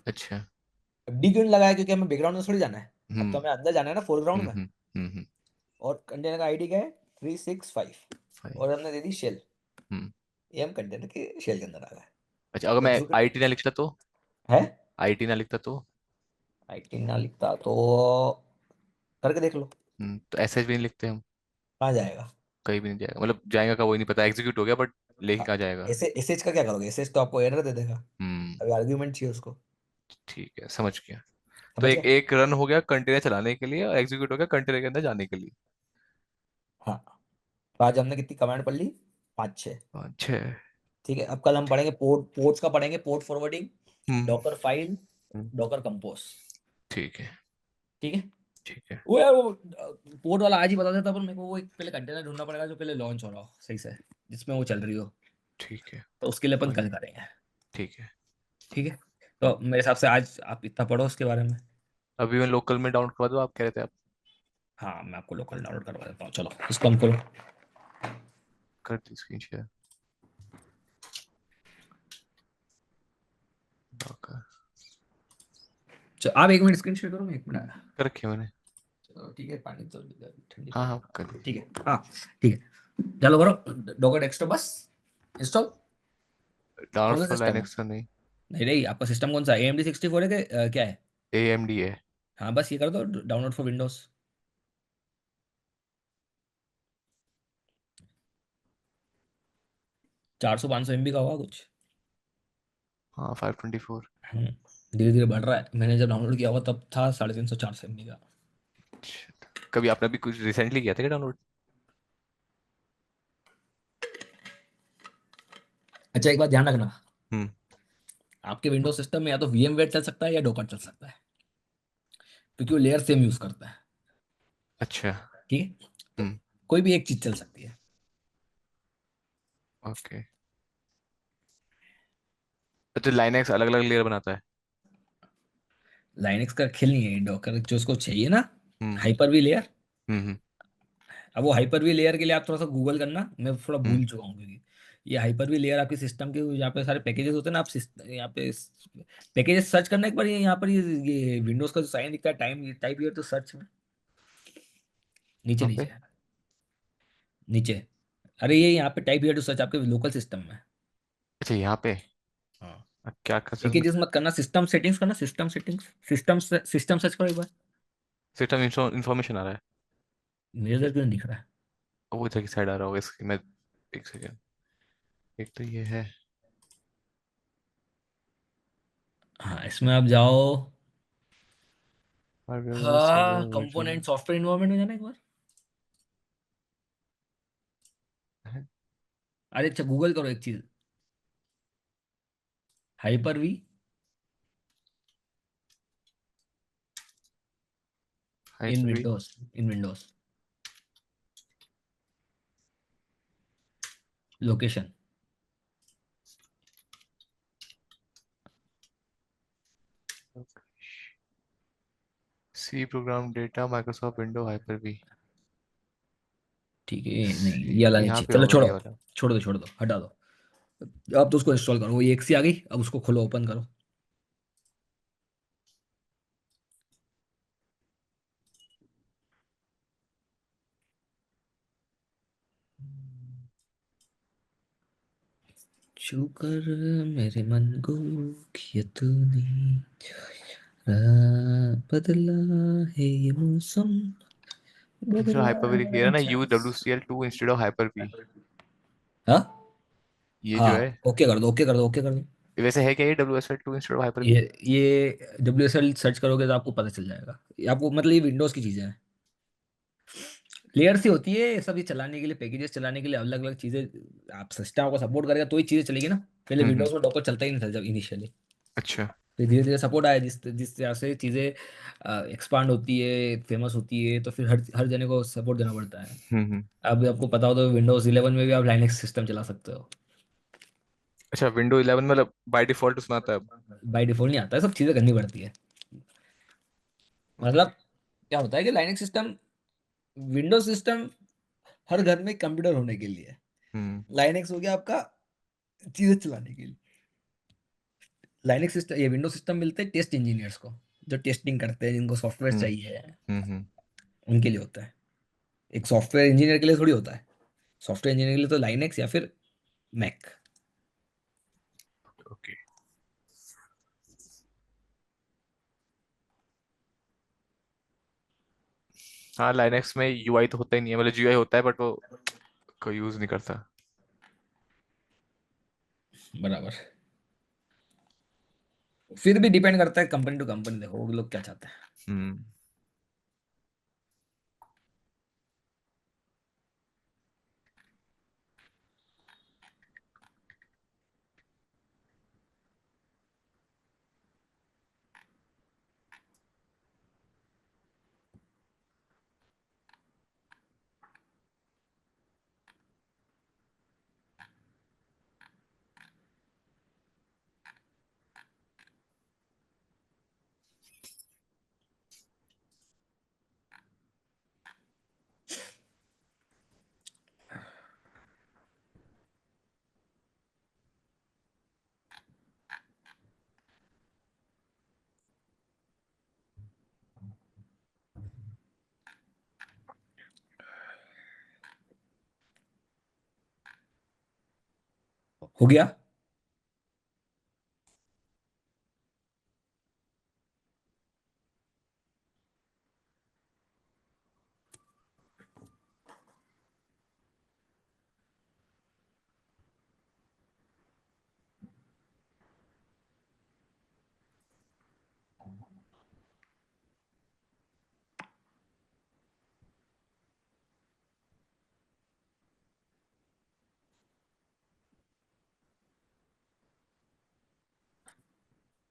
अच्छा। अब डी क्यों नहीं लगाया, क्योंकि हमें बैकग्राउंड में थोड़ी जाना है। अब तो हम्म। हमें अंदर जाना है ना, फोरग्राउंड हम्म। में। हम्म। हम्म। और कंटेनर का आईडी क्या है, 365, फाइव। और हमने दे दी शेल। हम्म। ये हम कंटेनर के शेल के अंदर आ गए। अच्छा, अगर मैं एग्जीक्यूट आईटी ना लिखता तो? है, आईटी ना लिखता तो? आईटी ना लिखता तो करके देख लो, तो एसएच भी नहीं लिखते हम? कहाँ जाएगा। कहीं भी नहीं जाएगा, मतलब जाएगा का वही नहीं पता, एग्जीक्यूट हो गया बट लेके हाँ, कहाँ जाएगा? ऐसे एसएच का क्या करोगे, एसएच तो आपको एरर दे देगा। हम्म। अभी आर्ग्यूमेंट चाहिए उसको। ठीक है, समझ गया। तो समझ एक गए। एक रन हो गया कंटेनर चलाने के लिए और एग्जीक्यूट हो गया कंटेनर के अंदर जाने के लिए। हाँ, तो आज हमने कितनी कमांड पढ़ ली, 5 6। अच्छा। ठीक है, अब कल हम पढ़ेंगे पोर्ट्स का, पढ़ेंगे port forwarding, hmm. Docker file, hmm. Docker compose. ठीक है। ठीक है। ठीक है। वो यार वो पोर्ट वाला आज ही बता देता, पर मेरे को वो एक पहले कंटेनर ढूंढना पड़ेगा जो पहले लॉन्च हो रहा हो सही से, जिसमें वो चल रही हो। ठीक है। तो उसके लिए अपन कोई कल नहीं। करेंगे। ठीक है। ठीक है। हम्म। तो मेरे हिसाब से आज आप इतना पढ़ो उसके बारे में। अभी मैं लोकल में डाउनलोड करवा दूँ, आप कह रहे थे आप? हाँ, मैं आपको लोकल डाउनलोड करवा देता हूँ, चलो इसको हम खोलो। कर दी स्क्रीन शेयर। डॉकर। चलो आप एक मिनट स्क्रीन शेयर करो, मैं एक मिनट आया। कर रखी है मैंने। चलो ठीक है, पानी तो ठंडी हाँ पड़ हाँ, कर गई। दी। ठीक है, हाँ ठीक है। चलो करो डॉकर डेस्कटॉप बस इंस्टॉल। डाउनलोड कौन सा फॉर सिस्टम है? लाइनक्स तो नहीं। नहीं नहीं, आपका सिस्टम कौन सा है? AMD 64 है कि क्या है? AMD है। हाँ बस ये कर दो डाउनलोड फॉर विंडोज। 400 500 MB का होगा कुछ। हाँ, 524। धीरे धीरे बढ़ रहा है, मैंने जब डाउनलोड किया हुआ तब था 350 400 MB का। कभी आपने भी कुछ रिसेंटली किया था क्या डाउनलोड? अच्छा एक बात ध्यान रखना, हम्म। आपके विंडोज सिस्टम में या तो VMware चल सकता है या डोकर चल सकता है, क्योंकि वो लेयर सेम यूज करता है। अच्छा। ठीक है, तो हम्म। कोई भी एक चीज चल सकती है। ओके। तो लाइनक्स अलग अलग लेयर बनाता है? लाइनक्स का खेल नहीं है डॉकर, जो उसको चाहिए ना hmm. Hyper V layer. Hmm. अब वो हाइपर वी लेयर के लिए आप थोड़ा सा गूगल करना, मैं थोड़ा हम्म। भूल चुका हूँ क्योंकि ये हाइपर वी लेयर आपके सिस्टम के यहाँ पे सारे पैकेजेस होते हैं ना, आप यहाँ पे पैकेजेस सर्च करना एक बार, ये यहाँ पर ये विंडोज का जो साइन दिखता है टाइम टाइप ईयर तो सर्च में नीचे वहाँ नीचे पे? नीचे। अरे ये यहाँ पे टाइप ईयर टू सर्च आपके लोकल सिस्टम में। अच्छा, यहाँ पे? हाँ, क्या कर सकते हैं? पैकेजेस मत करना, सिस्टम सेटिंग्स करना, सिस्टम सेटिंग्स, सिस्टम सर्च करो एक बार। सिस्टम इंफॉर्मेशन आ रहा है। मेरे इधर क्यों नहीं दिख रहा है? वो इधर की साइड आ रहा होगा इसकी, मैं। एक सेकेंड। एक तो ये है। हाँ इसमें आप जाओ। हार्डवेयर OS हाँ, server version. Component software environment में जाना एक बार। है। अरे अच्छा गूगल करो एक चीज, hyper V in hyper V. Windows, in Windows location. C program data Microsoft window hyper V. ठीक है, नहीं सी। ये वाला नहीं यहाँ चाहिए, पे चलो होगा छोड़ो, ये वाला। छोड़ दो हटा दो। अब तो उसको इंस्टॉल करो, वो एक सी आ गई, अब उसको खोलो ओपन करो। छू कर मेरे मन को किया तूने, बदला है ये मौसम, जो बदला हाइपर वी लिख रहा है ना, एहसास। UWCL2 instead of hyper we. हाँ ये जो है। हाँ, ओके कर दो, ओके कर दो, ओके कर दो। वैसे है क्या ये WSL2 instead of hyper V? ये WSL सर्च करोगे तो आपको पता चल जाएगा। ये आपको मतलब ये विंडोज की चीजें हैं, लेयर सी होती है ये सब, ये चलाने के लिए पैकेजेस चलाने के लिए अलग अलग चीजें। आप सिस्टम को सपोर्ट करेगा तो ही चीजें चलेगी ना। पहले हम्म। विंडोज में डॉकर चलता ही नहीं था जब इनिशियली। अच्छा। फिर धीरे धीरे सपोर्ट आया, जिस जिस तरह से चीजें एक्सपांड होती है, फेमस होती है, तो फिर हर हर जने को सपोर्ट देना पड़ता है। हम्म। अब आपको पता हो तो Windows 11 में भी आप लाइनेक्स सिस्टम चला सकते हो। अच्छा, विंडो 11 मतलब बाय डिफॉल्ट उसमें आता है अब? बाई डिफॉल्ट नहीं आता है, सब चीजें करनी पड़ती है। ओके। मतलब क्या होता है कि लाइनेक्स सिस्टम, विंडोज सिस्टम हर घर में कंप्यूटर होने के लिए, हम्म। लाइनेक्स हो गया आपका चीजें चलाने के लिए। लाइनेक्स सिस्टम, ये विंडोज सिस्टम मिलते हैं टेस्ट इंजीनियर्स को, जो टेस्टिंग करते हैं, जिनको सॉफ्टवेयर हम्म। चाहिए, हम्म। उनके लिए होता है। एक सॉफ्टवेयर इंजीनियर के लिए थोड़ी होता है, सॉफ्टवेयर इंजीनियर के लिए तो लाइनेक्स या फिर मैक। ओके। हाँ, लाइनक्स में UI तो होता ही नहीं है, मतलब GUI होता है बट वो कोई यूज नहीं करता। बराबर। फिर भी डिपेंड करता है कंपनी टू कंपनी, देखो वो लोग क्या चाहते हैं। हम्म। हो गया।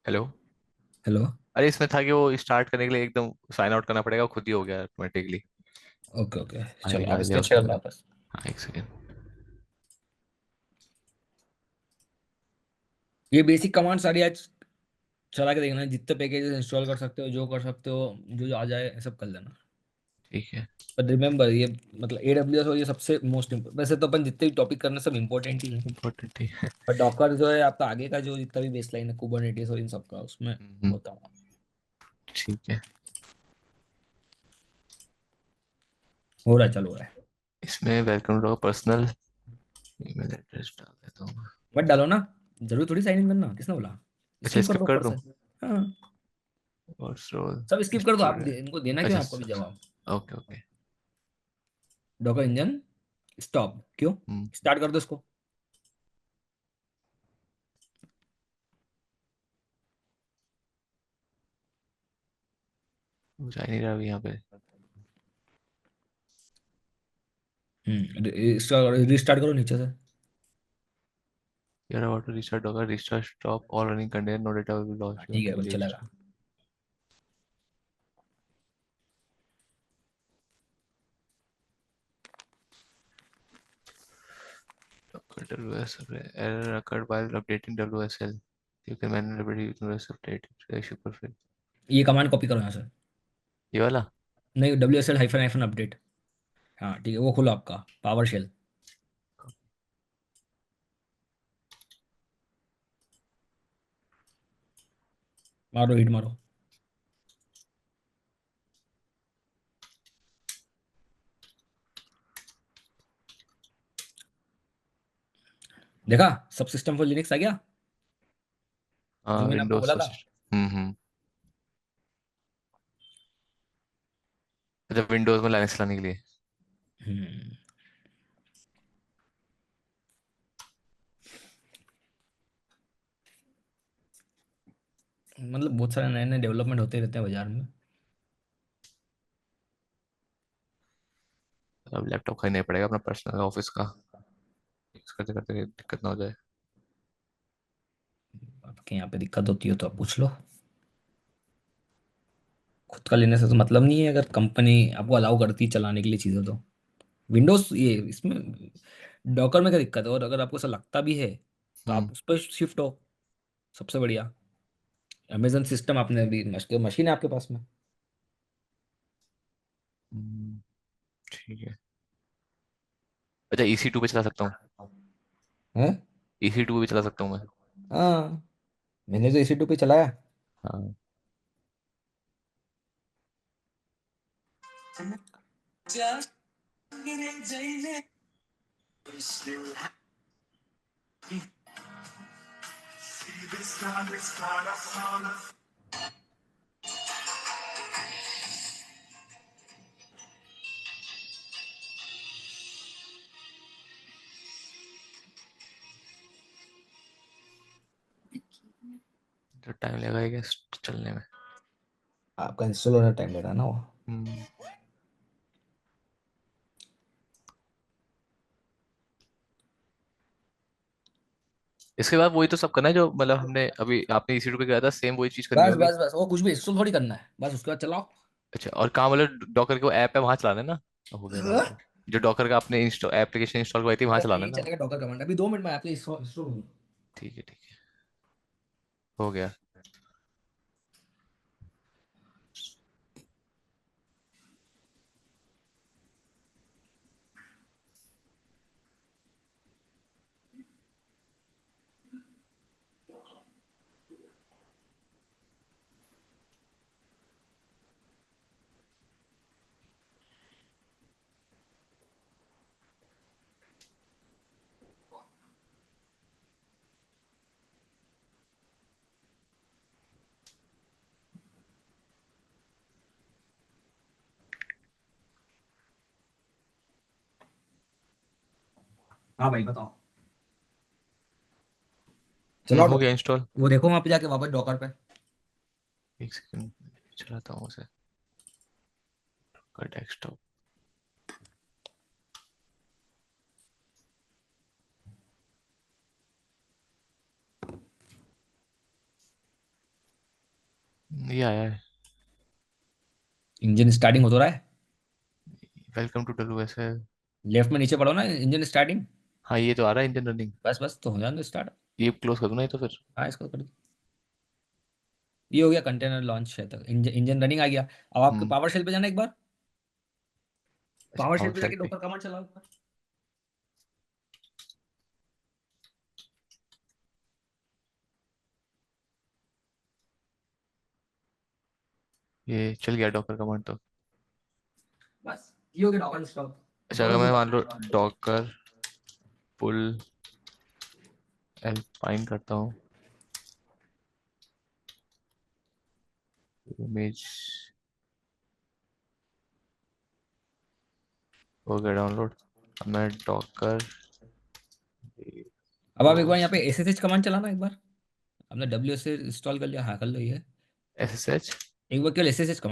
हेलो। हेलो। अरे इसमें था कि वो स्टार्ट करने के लिए एकदम साइन आउट करना पड़ेगा, खुद ही हो गया ऑटोमेटिकली। ओके ओके, चलो आएगा आप दिया स्क्रीन उसने शेयर करो मुझे। वापस। हाँ, एक सेकेंड। ये बेसिक कमांड सारी आज चला के देखना, जितने पैकेजेस इंस्टॉल कर सकते हो, जो कर सकते हो, जो जो आ जाए ये सब कर लेना। ठीक है। पर रिमेंबर ये, मतलब AWS और ये सबसे मोस्ट इम्पोर्टेंट, वैसे तो अपन जितने भी टॉपिक करना सब इंपॉर्टेंट ही है। इम्पोर्टेंट ही है। पर डॉकर जो है आपका आगे का जो जितना भी बेसलाइन है कुबरनेटिस और इन सब का, उसमें हम्म, होता है। ठीक है। हो रहा है, चल हो रहा है। इसमें welcome to personal email address डाल देता हूँ। मत डालो ना, जरूरी थोड़ी साइन इन करना, किसने बोला। अच्छा, स्किप कर स्किप दो कर ऊपर दूँ? से। हाँ, और रोल सब स्किप कर दो, आप स्टूडेंट। इनको देना क्यों अच्छा, आपका भी जवाब। Okay okay. Docker engine stop क्यों, हम्म, स्टार्ट कर दो इसको। वो जा ही नहीं रहा अभी यहाँ पे। रिस्टार्ट करो नीचे से। यार वाटर रिस्टार्ट होगा, restart stop all running container, no data will be हाँ, लॉस्ट, यू हैव ठीक है, टू अब रीस्टार्ट। चलेगा। WS error occurred while updating WSL. You can manually update WS update issue perfect. ये कमांड कॉपी करो यहाँ से। ये वाला। नहीं, WSL हाइफन हाइफन अपडेट। हाँ ठीक है, वो खोलो आपका पावर शेल। मारो हिट मारो। देखा, सब सिस्टम फॉर लिनक्स आ गया, जो हाँ, मैंने आपको विंडोज बोला था। फर्स्ट। हम्म। अच्छा, विंडोज में लाइनेक्स लाने के लिए। हम्म, मतलब बहुत सारे नए नए डेवलपमेंट होते रहते हैं बाजार में। अब लैपटॉप खरीदना ही पड़ेगा अपना पर्सनल ऑफिस का, यूज करते करते दिक्कत ना हो जाए। आपके यहाँ पे दिक्कत होती है तो आप पूछ लो। खुद का लेने से तो मतलब नहीं है, अगर कंपनी आपको अलाउ करती है चलाने के लिए चीज़ें तो। विंडोज ये इसमें डॉकर में क्या दिक्कत है, और अगर आपको ऐसा लगता भी है तो हम्म। आप उस पर शिफ्ट हो, सबसे बढ़िया। अमेजन सिस्टम आपने भी मशीन है आपके पास में। हम्म, ठीक है। अच्छा, EC2 पे चला सकता हूँ? है। EC2 पे भी चला सकता हूँ मैं? हाँ, मैंने तो EC2 पे चलाया। हाँ। तो टाइम लगेगा चलने में। आपका इंस्टॉल होने टाइम ले रहा है ना वो। हम्म। इसके बाद वही तो सब करना है जो मतलब हमने अभी आपने EC2 पे किया था, सेम वही चीज करनी बस होगी। बस बस, वो कुछ भी इंस्टॉल थोड़ी करना है, बस उसके बाद चलाओ। अच्छा, और कहाँ मतलब डॉकर के वो ऐप है वहां चलाना है ना? हो गया काम फिर। जो डॉकर का आपने इंस्टॉल एप्लीकेशन इंस्टॉल करवाई थी वहां बस चलाना यही है ना? चलेगा डॉकर कमांड, अभी 2 मिनट में आपके इंस्टॉल होगी। ठीक है, ठीक है। हो गया। हाँ भाई बताओ। चलो हो गया इंस्टॉल। वो देखो वहां पे जाके वापस डॉकर पे। एक सेकंड चलाता हूँ उसे का डेस्कटॉप। ये आया है। इंजन स्टार्टिंग हो तो रहा है। वेलकम टू डब्ल्यू एस है। लेफ्ट में नीचे पढ़ो ना, इंजन स्टार्टिंग। हाँ ये तो आ रहा है इंजन रनिंग। बस बस तो हो जाने दो स्टार्ट। ये क्लोज कर दूँ ना ये तो फिर। हाँ इसको कर दो। ये हो गया कंटेनर लॉन्च है, तक इंजन इंजन रनिंग आ गया। अब आपके हम्म। पावर शेल पे जाना एक बार। अच्छा पावर शेल पावर पे शेल जाके पे। डॉकर कमांड चलाओ ऊपर। ये चल गया डॉकर कमांड तो। बस ये हो गया डॉकर इंस्टॉल। अच्छा दोनों अगर से मैं मान लो डॉकर। डॉकर पुल एल्पाइन करता हूँ इमेज हो गया डाउनलोड। अब मैं डॉकर अब आप एक बार यहाँ पे SSH कमांड चलाना एक बार। हमने WS से इंस्टॉल कर लिया, हाँ कर लो ये। एस एस एच एक बार केवल SSH कमांड